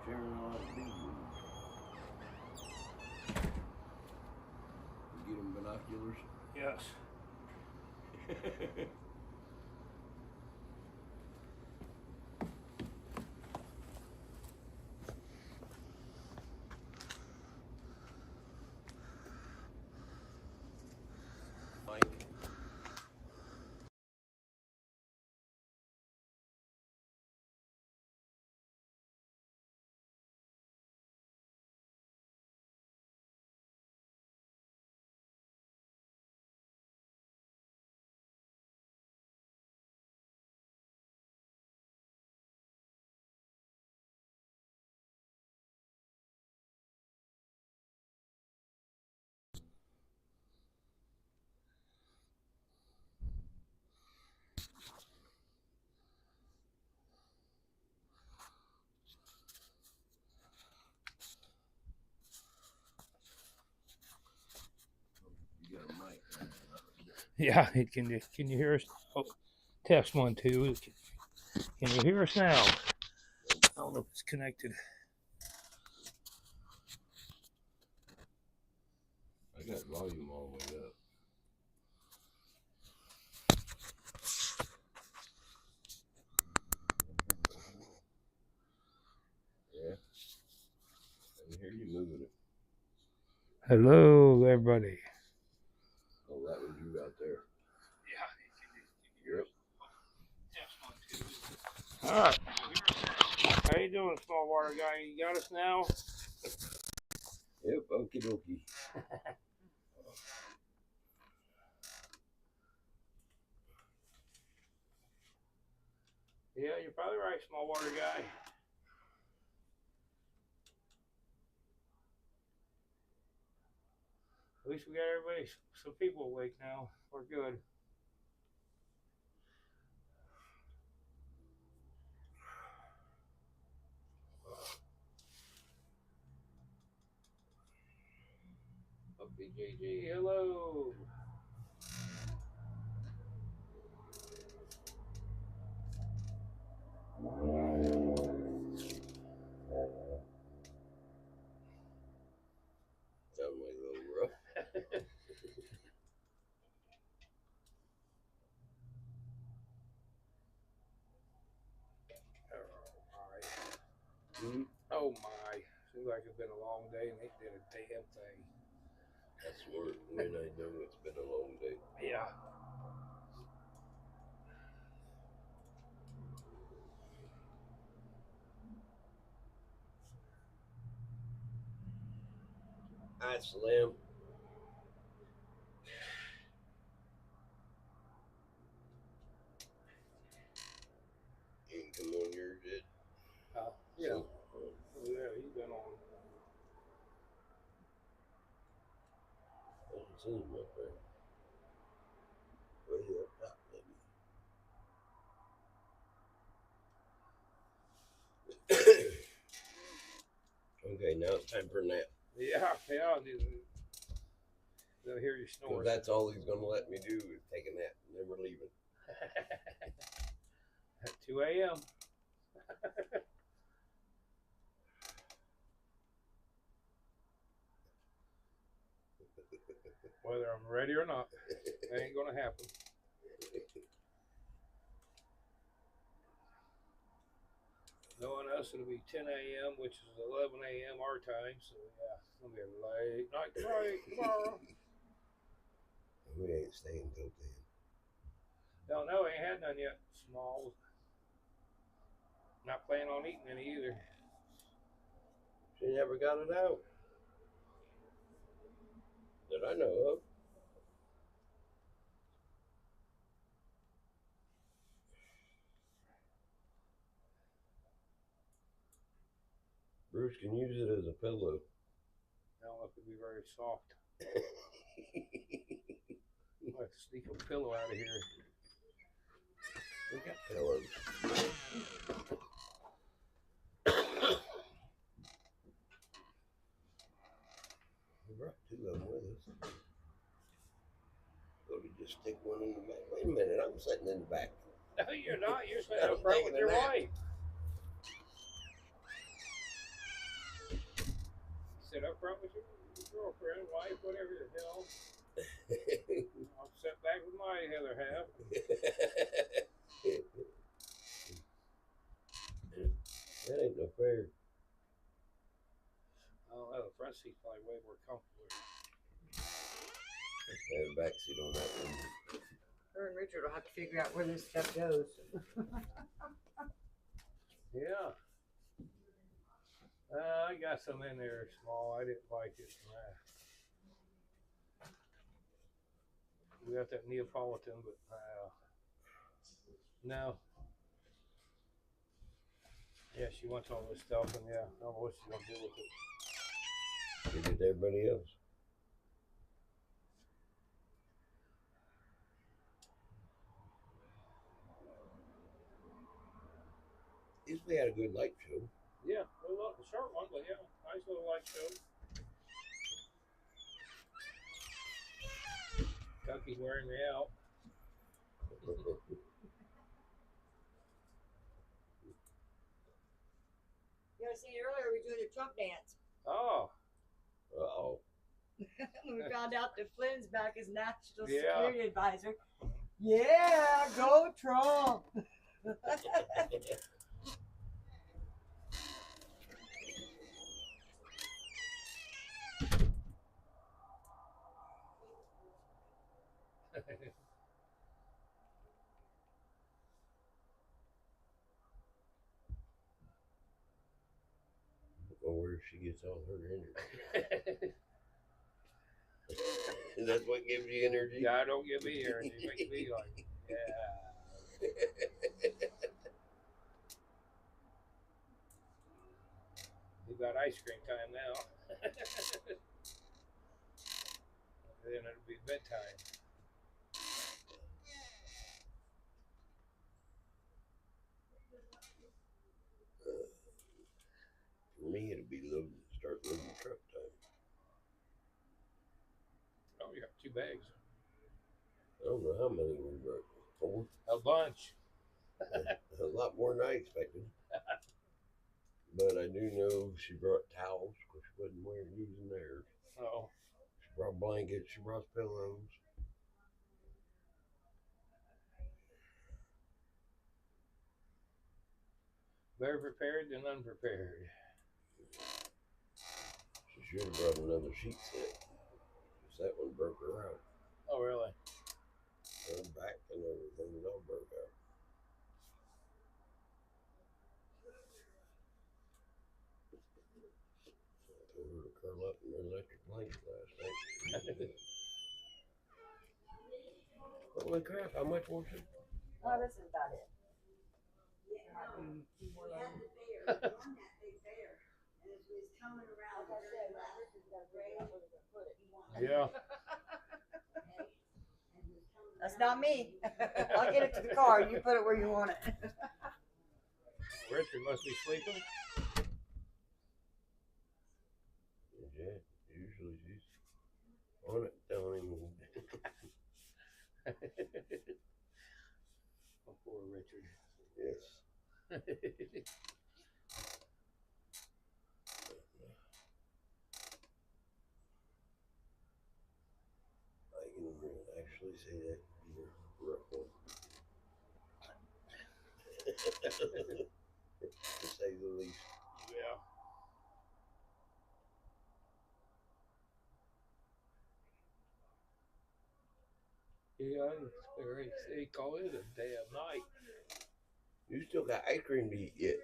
tearing all that bead loose. You get them binoculars? Yes. Mike. You got a mic. Yeah, can you hear us? Oh, test 1, 2. Can you hear us now? I don't know if it's connected. I got volume all the way up. Yeah. I can hear you moving it. Hello, everybody. Oh, that was you out there. Yeah. Yep. All right. How you doing, small water guy? You got us now? Yep, okie dokie. Yeah, you're probably right, small water guy. At least we got everybody, some people awake now. We're good. BJJ, hello. That was a little rough. Mm-hmm. Oh my. Seems like it's been a long day and they did a damn thing. That's where when I know it's been a long day. Yeah. Hi, Slim. You can come on yours, Ed. Yeah. So, Oh, yeah, he's been on. I can see him up there. Way up top, maybe. Okay, now it's time for a nap. Yeah, they'll hear you snore. Because that's all he's going to let me do is take a nap, and then we're leaving. At 2 a.m. Whether I'm ready or not, it ain't gonna happen. Knowing us, it'll be 10 a.m., which is 11 a.m. our time, so yeah, it's gonna be a late night tonight, tomorrow. We ain't staying till 10. Don't know, ain't had none yet. Smalls. Not planning on eating any either. She never got it out. That I know of. Bruce can use it as a pillow. I don't know if it'd be very soft. I'll have to sneak a pillow out of here. We got pillows. We brought 2 of them with us. So we just stick one in the back. Wait a minute, I'm sitting in the back. No, you're not. You're sitting up front with your wife. sit up front with your girlfriend, wife, whatever the hell. I'll sit back with my other half. That ain't no fair. Oh, the front seat's probably way more comfortable. Have a back seat on that one. Her and Richard will have to figure out where this stuff goes. Yeah. I got some in there small. I didn't like it. We got that Neapolitan, but no. Yeah, she wants all this stuff, and yeah, I don't know what she's gonna do with it. Give it to everybody else. At least we had a good light show. Yeah, a little short one, but yeah, nice little light show. Tucky's wearing me out. You know, seen earlier we were doing a Trump dance. Oh. Uh-oh. We found out that Flynn's back as National Yeah. Security Advisor. Yeah, go Trump. Or where she gets all her energy. That's what gives you energy? God don't give me energy. It makes me like, yeah. We got ice cream time now. Then it'll be bedtime. For me, it'll be start loading truck time. Oh, you got 2 bags. I don't know how many we brought. 4? A bunch. A lot more than I expected. But I do know she brought towels because she wasn't using theirs. Oh. She brought blankets. She brought pillows. Better prepared than unprepared. She should have brought another sheet set. That one broke her out. Oh, really? Her back and everything was all broke out. I told her to curl up in her electric blanket last night. Holy crap, how much was it? Oh, this is about it. Yeah. That's not me. I'll get it to the car. You put it where you want it. Richard must be sleeping. Yeah, usually she's on it, telling him. Oh, poor Richard. Yes. I can actually say that you're rough one. To say the least. Yeah. Yeah, they call it a day of night. You still got ice cream to eat yet?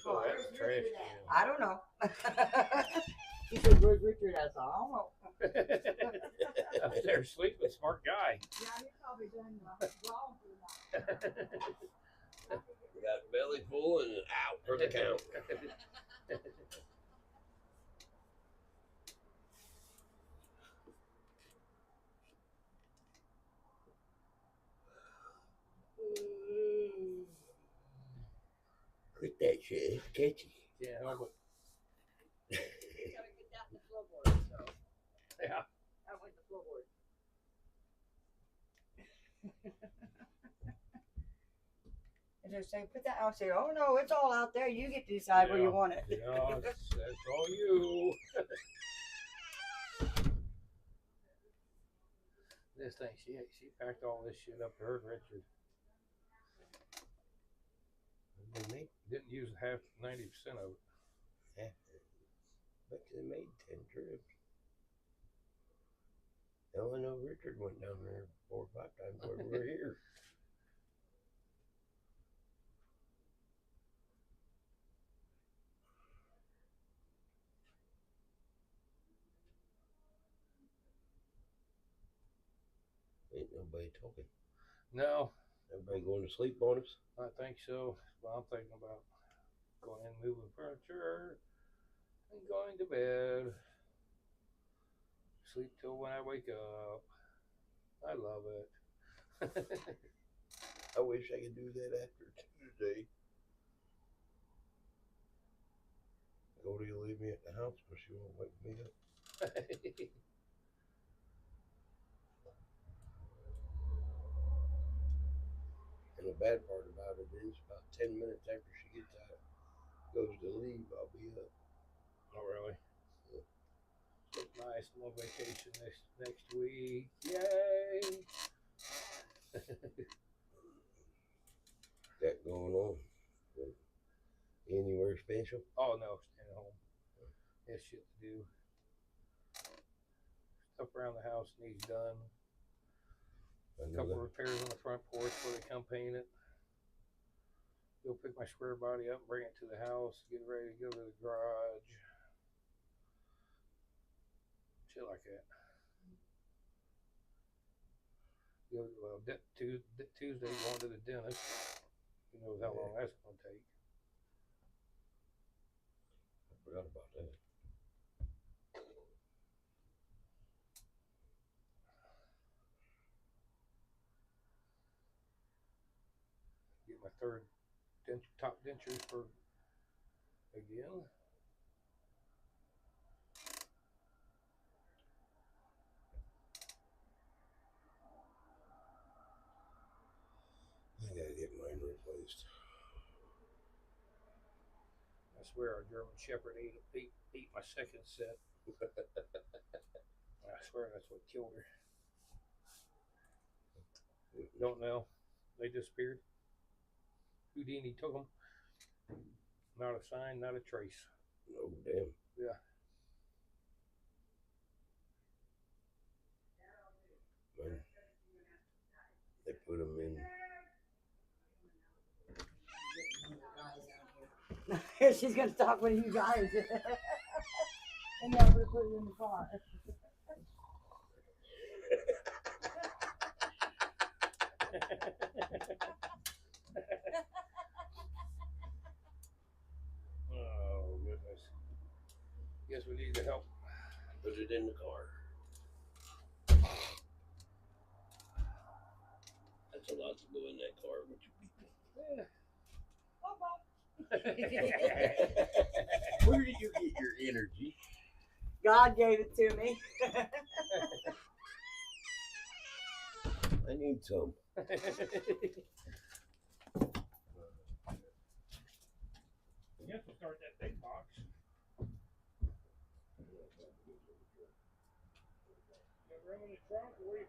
Oh, that's trash. I don't know. He said, "Where's Richard?" I said, "I don't know." Up there sleeping, smart guy. Yeah, he's probably done wrong for the night. We got belly full and out for the count. Quit that shit, it's catchy. Yeah, but You gotta get that in the floorboard. So yeah. that went the floorboard. And just say, put that. I'll say, oh no, it's all out there. You get to decide where you want it. Yeah, that's all you. This thing, she packed all this shit up to her, Richard. Didn't use half 90% of it. Yeah. But they made 10 trips. Now I know Richard went down there 4 or 5 times while we were here. Ain't nobody talking. No. Everybody going to sleep on us? I think so. Well, I'm thinking about going in and moving furniture and going to bed. Sleep till when I wake up. I love it. I wish I could do that after Tuesday. Goldie will leave me at the house, but she won't wake me up. And the bad part about it is, about 10 minutes after she gets out, goes to leave, I'll be up. Oh, really? Yeah. Nice little vacation next week. Yay! That going on? Anywhere special? Oh, no, staying home. There's shit to do. Stuff around the house needs done. A couple of repairs on the front porch before they come paint it. Go pick my square body up, bring it to the house, get ready to go to the garage. Shit like that. Tuesday going to the dentist. Who knows how long that's going to take. I forgot about that. Get my third top dentures for again. I gotta get mine replaced. I swear our German Shepherd ate my second set. I swear that's what killed her. Don't know. They disappeared. Houdini took them. Not a sign, not a trace. Oh, damn. Yeah. Man, they put them in. She's gonna talk with you guys. And then we'll put it in the car. Oh, goodness. Guess we need to help. Put it in the car. That's a lot to go in that car with you people. Yeah. Where did you get your energy? God gave it to me. I need some. I guess we'll start that big box. You have room in the trunk or where you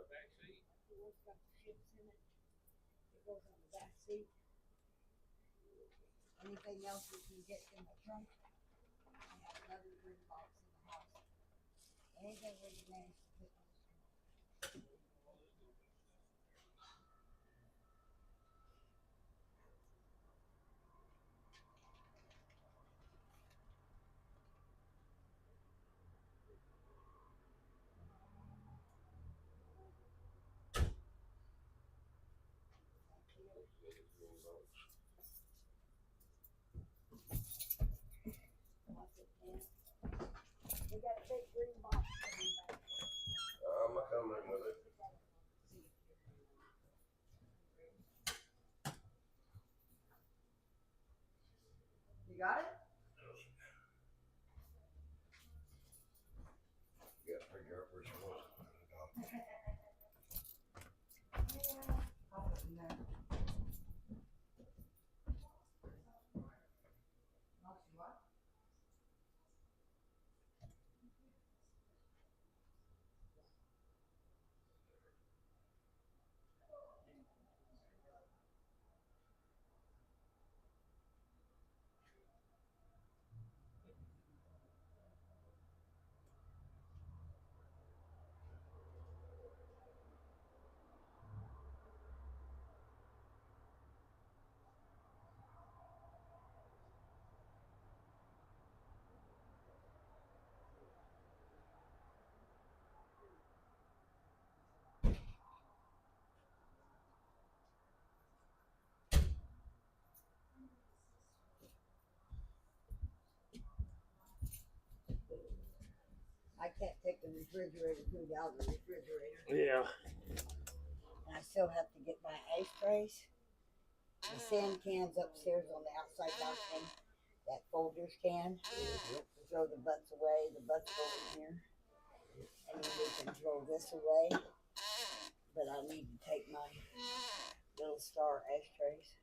back seat. It's got the ships in it. It goes on the back seat. Anything else we can get in the trunk? I have another room box in the house. Anything we can manage to put in this trunk. big green box will be back. I'm coming with it. You got it? You gotta figure out which one. I'll put it in there. Moxie, what? I can't take the refrigerator food out of the refrigerator. Yeah. And I still have to get my ice trays. The sand cans upstairs on the outside balcony. That Folgers can. Throw the butts away. The butts go in here. And then we can throw this away. But I need to take my little star ashtrays.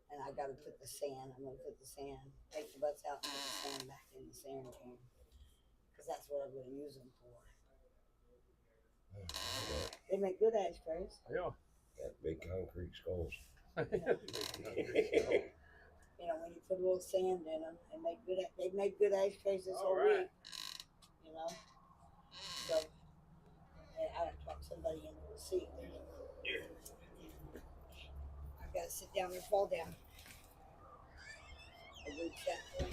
And I gotta put the sand. I'm gonna put the sand. Take the butts out and put the sand back in the sand can. Because that's what I'm gonna use them for. They make good ashtrays. Yeah. Got big concrete skulls. You know, when you put a little sand in them, they make good ashtrays this whole right. week. You know? So, yeah, I gotta talk somebody into the seat there. I've gotta sit down and fall down. I reach that way.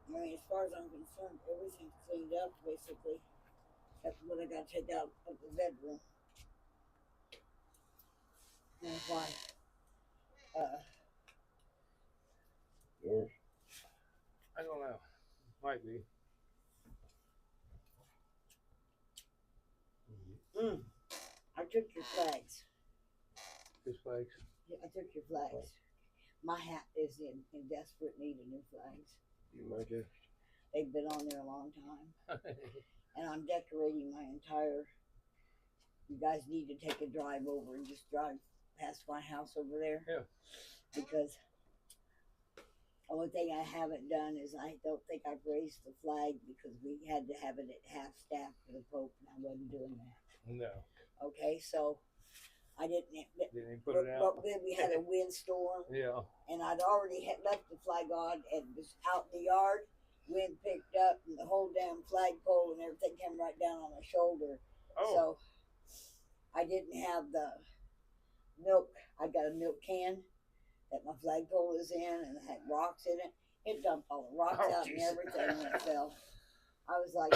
I mean, as far as I'm concerned, everything's cleaned up basically. That's what I gotta take out of the bedroom. And that's why, Yours? I don't know. Might be. I took your flags. His flags. Yeah, I took your flags. My hat is in desperate need of new flags. You might just. They've been on there a long time. And I'm decorating my entire. You guys need to take a drive over and just drive past my house over there. Yeah. Because the only thing I haven't done is I don't think I've raised the flag because we had to have it at half staff for the Pope, and I wasn't doing that. No. Okay, so I didn't. Didn't even put it out. But then we had a windstorm. Yeah. And I'd already had left the flag on and was out in the yard. Wind picked up and the whole damn flagpole and everything came right down on my shoulder. Oh. So I didn't have the milk. I got a milk can that my flagpole is in and it had rocks in it. It dumped all the rocks out and everything when it fell. I was like,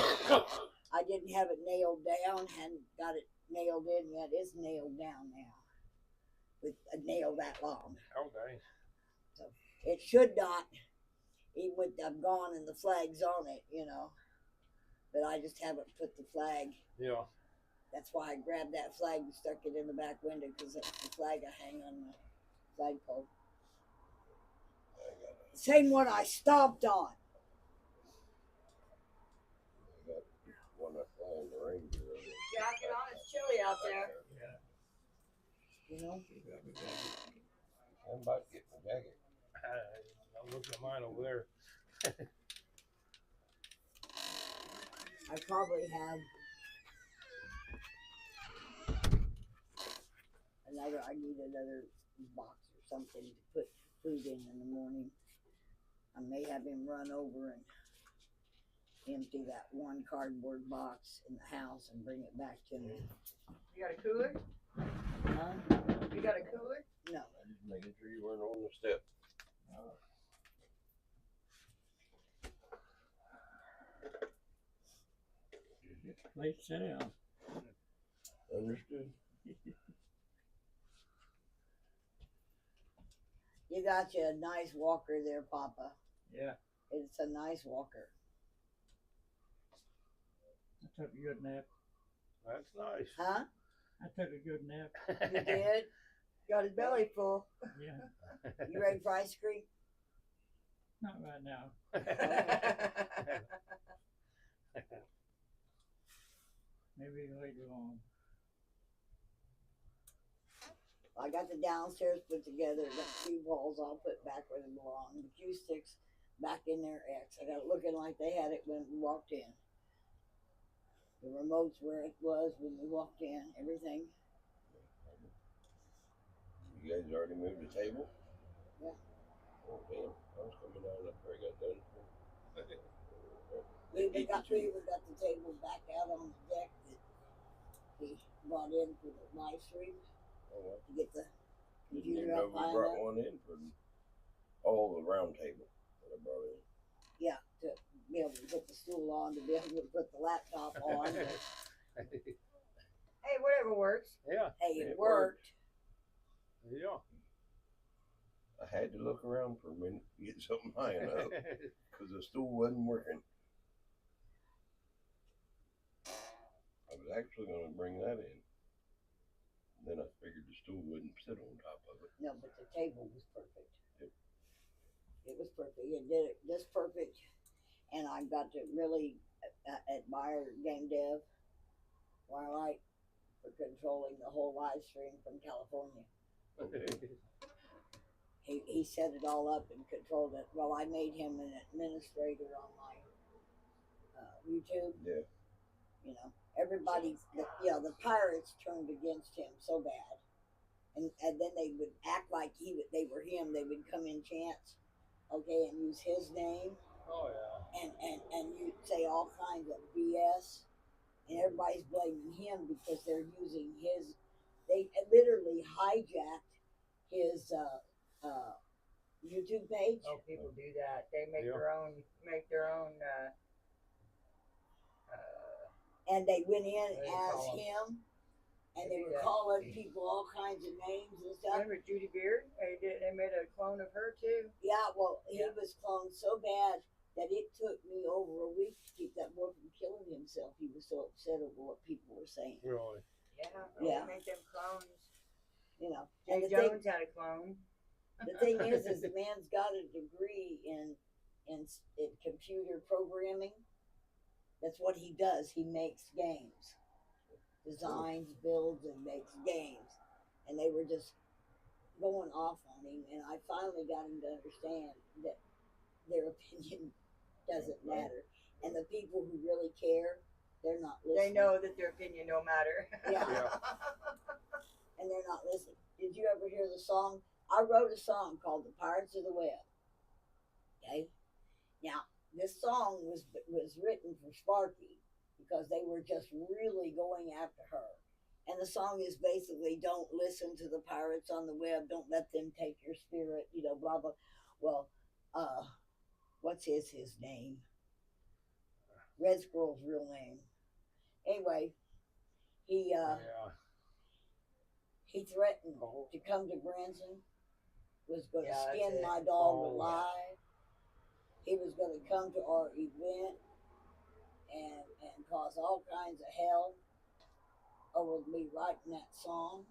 I didn't have it nailed down, hadn't got it nailed in yet. It's nailed down now with a nail that long. Oh, dang. So it should not, even with them gone and the flags on it, you know. But I just haven't put the flag. Yeah. That's why I grabbed that flag and stuck it in the back window because that's the flag I hang on the flagpole. Same one I stomped on. I got one that's flying the reindeer. Jacket on, it's chilly out there. You know? I'm about to get my jacket. I'm looking at mine over there. I probably have I need another box or something to put food in the morning. I may have him run over and empty that one cardboard box in the house and bring it back to me. You got a cooler? Huh? You got a cooler? No. I'm just making sure you weren't on the step. Please sit down. Understood. You got you a nice walker there, Papa. Yeah, It's a nice walker. I took a good nap. That's nice. Huh? I took a good nap. You did? Got his belly full. Yeah, You ready for ice cream? not right now. Maybe later on. I got the downstairs put together, got the cue balls all put back where they belong, the cue sticks back in their X. I got it looking like they had it when we walked in. The remote's where it was when we walked in, everything. You guys already moved the table? Yeah. Oh damn, I was coming down after I got done. We even got the table back out on the deck that we brought in for the live stream Oh, well. to get the Didn't computer even know up we high brought enough. one in for the round table that I brought in. Yeah, to be able to put the stool on, to be able to put the laptop on. Hey, whatever works. Yeah. Hey, it It worked. Yeah. I had to look around for a minute to get something high enough because the stool wasn't working. I was actually going to bring that in. Then I figured the stool wouldn't sit on top of it. No, but the table was perfect. Yep. It was perfect. It did it just perfect. And I got to really admire Game Dev Twilight for controlling the whole live stream from California. He set it all up and controlled it. Well, I made him an administrator on my YouTube. Yeah. You know, everybody, the pirates turned against him so bad. And then they would act like they were him. They would come in chants, okay, and use his name. Oh yeah. And you'd say all kinds of BS. And everybody's blaming him because they're using they literally hijacked his YouTube page. Oh, people do that. They make Yeah. their own And they went in What do you as call 'em? him. And They they do were that. calling people all kinds of names and stuff. Remember Judy Beard? They made a clone of her too. Yeah, well, he Yeah. was cloned so bad that it took me over a week to keep that boy from killing himself. He was so upset over what people were saying. Really? Yeah. Yeah. They make them clones. You know, Jay and the Jones had a clone. thing is the man's got a degree in computer programming. That's what he does. He makes games, designs, builds, and makes games. And they were just going off on him. And I finally got him to understand that their opinion doesn't matter. And the people who really care, they're not listening. They know that their opinion don't matter. Yeah. And they're not listening. Did you ever hear the song? I wrote a song called The Pirates of the Web. Okay? Now, this song was written for Sparky because they were just really going after her. And the song is basically, don't listen to the pirates on the web. Don't let them take your spirit, blah, blah. Well, what's his name? Red Squirrel's real name. Anyway, he threatened to come to Branson, was going to skin my dog alive. He was going to come to our event and cause all kinds of hell over me writing that song.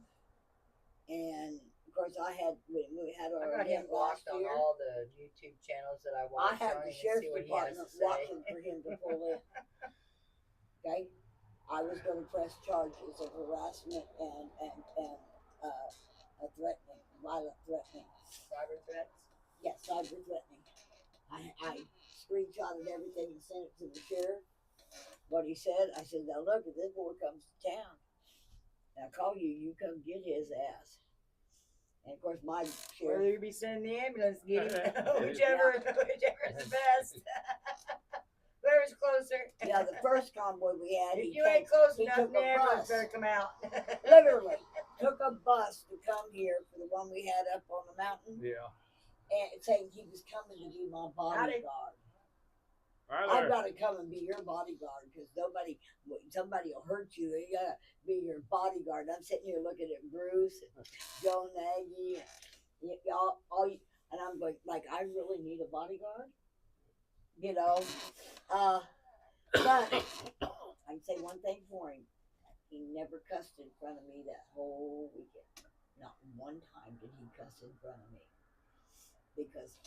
And of course, we had our I got him event last blocked on year. all the YouTube channels that I I watch. had the sheriff's department watching say. for him to pull in. Okay, I was going to press charges of harassment and threatening, violent threatening. Cyber threats. Yes, cyber threatening. I screenshotted everything and sent it to the sheriff. What he said, I said, now look, if this boy comes to town, and I call you, you come get his ass. And of course, my sheriff. Whether you be sending the ambulance, get him, whichever is the best. Whoever's closer. Yeah, the first convoy we had. If you ain't close enough, took the a ambulance bus. better come out. Literally took a bus to come here for the one we had up on the mountain, Yeah. and saying he was coming to be my bodyguard. Right I've there. got to come and be your bodyguard because somebody will hurt you. You gotta be your bodyguard. I'm sitting here looking at Bruce, and Joe Nagy, and And I'm like, I really need a bodyguard, you know. But I can say one thing for him: he never cussed in front of me that whole weekend. Not one time did he cuss in front of me. Because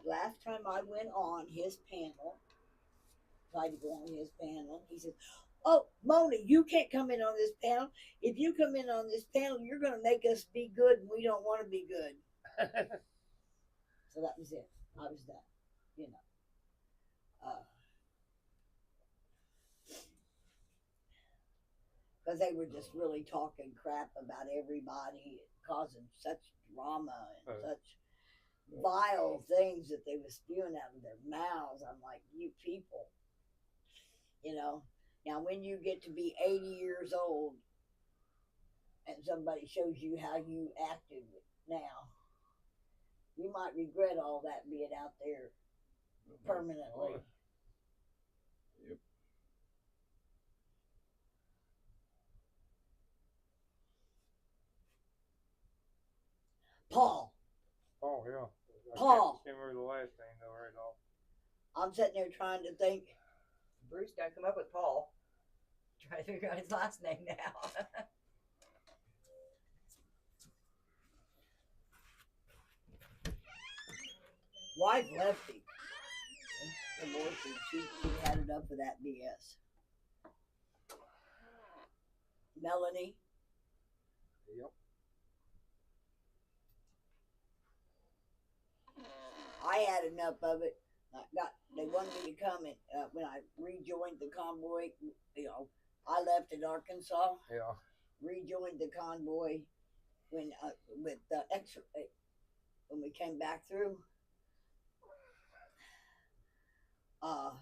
last time I went on his panel, tried to go on his panel, he said, "Oh, Mona, you can't come in on this panel. If you come in on this panel, you're going to make us be good, and we don't want to be good." So that was it. I was done, you know. Because they were just really talking crap about everybody, causing such drama and such vile things that they were spewing out of their mouths. I'm like, you people, you know. Now, when you get to be 80 years old and somebody shows you how you acted now, you might regret all that being out there permanently. Yep. Paul. Oh, yeah. Paul. Can't remember the last name though, right off. I'm sitting there trying to think. Bruce got to come up with Paul. Try to figure out his last name now. Wife left him. She had enough of that BS. Melanie. Yep. I had enough of it. They wanted me to come and when I rejoined the convoy. You know, I left in Arkansas. Yeah. Rejoined the convoy when with the extra when we came back through. I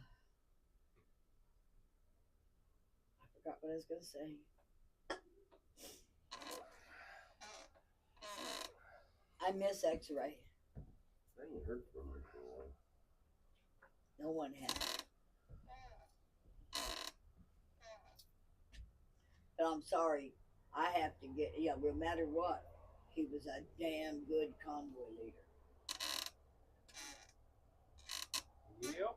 forgot what I was gonna say. I miss X-ray. I ain't heard from her for a while. No one has. But I'm sorry. I have to get, no matter what, he was a damn good convoy leader. Yep.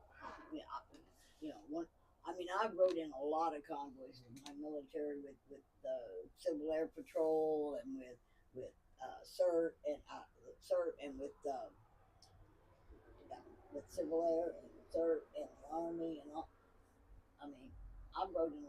I rode in a lot of convoys in my military with the Civil Air Patrol and with CERT and with Civil Air and CERT and the Army and all. I rode in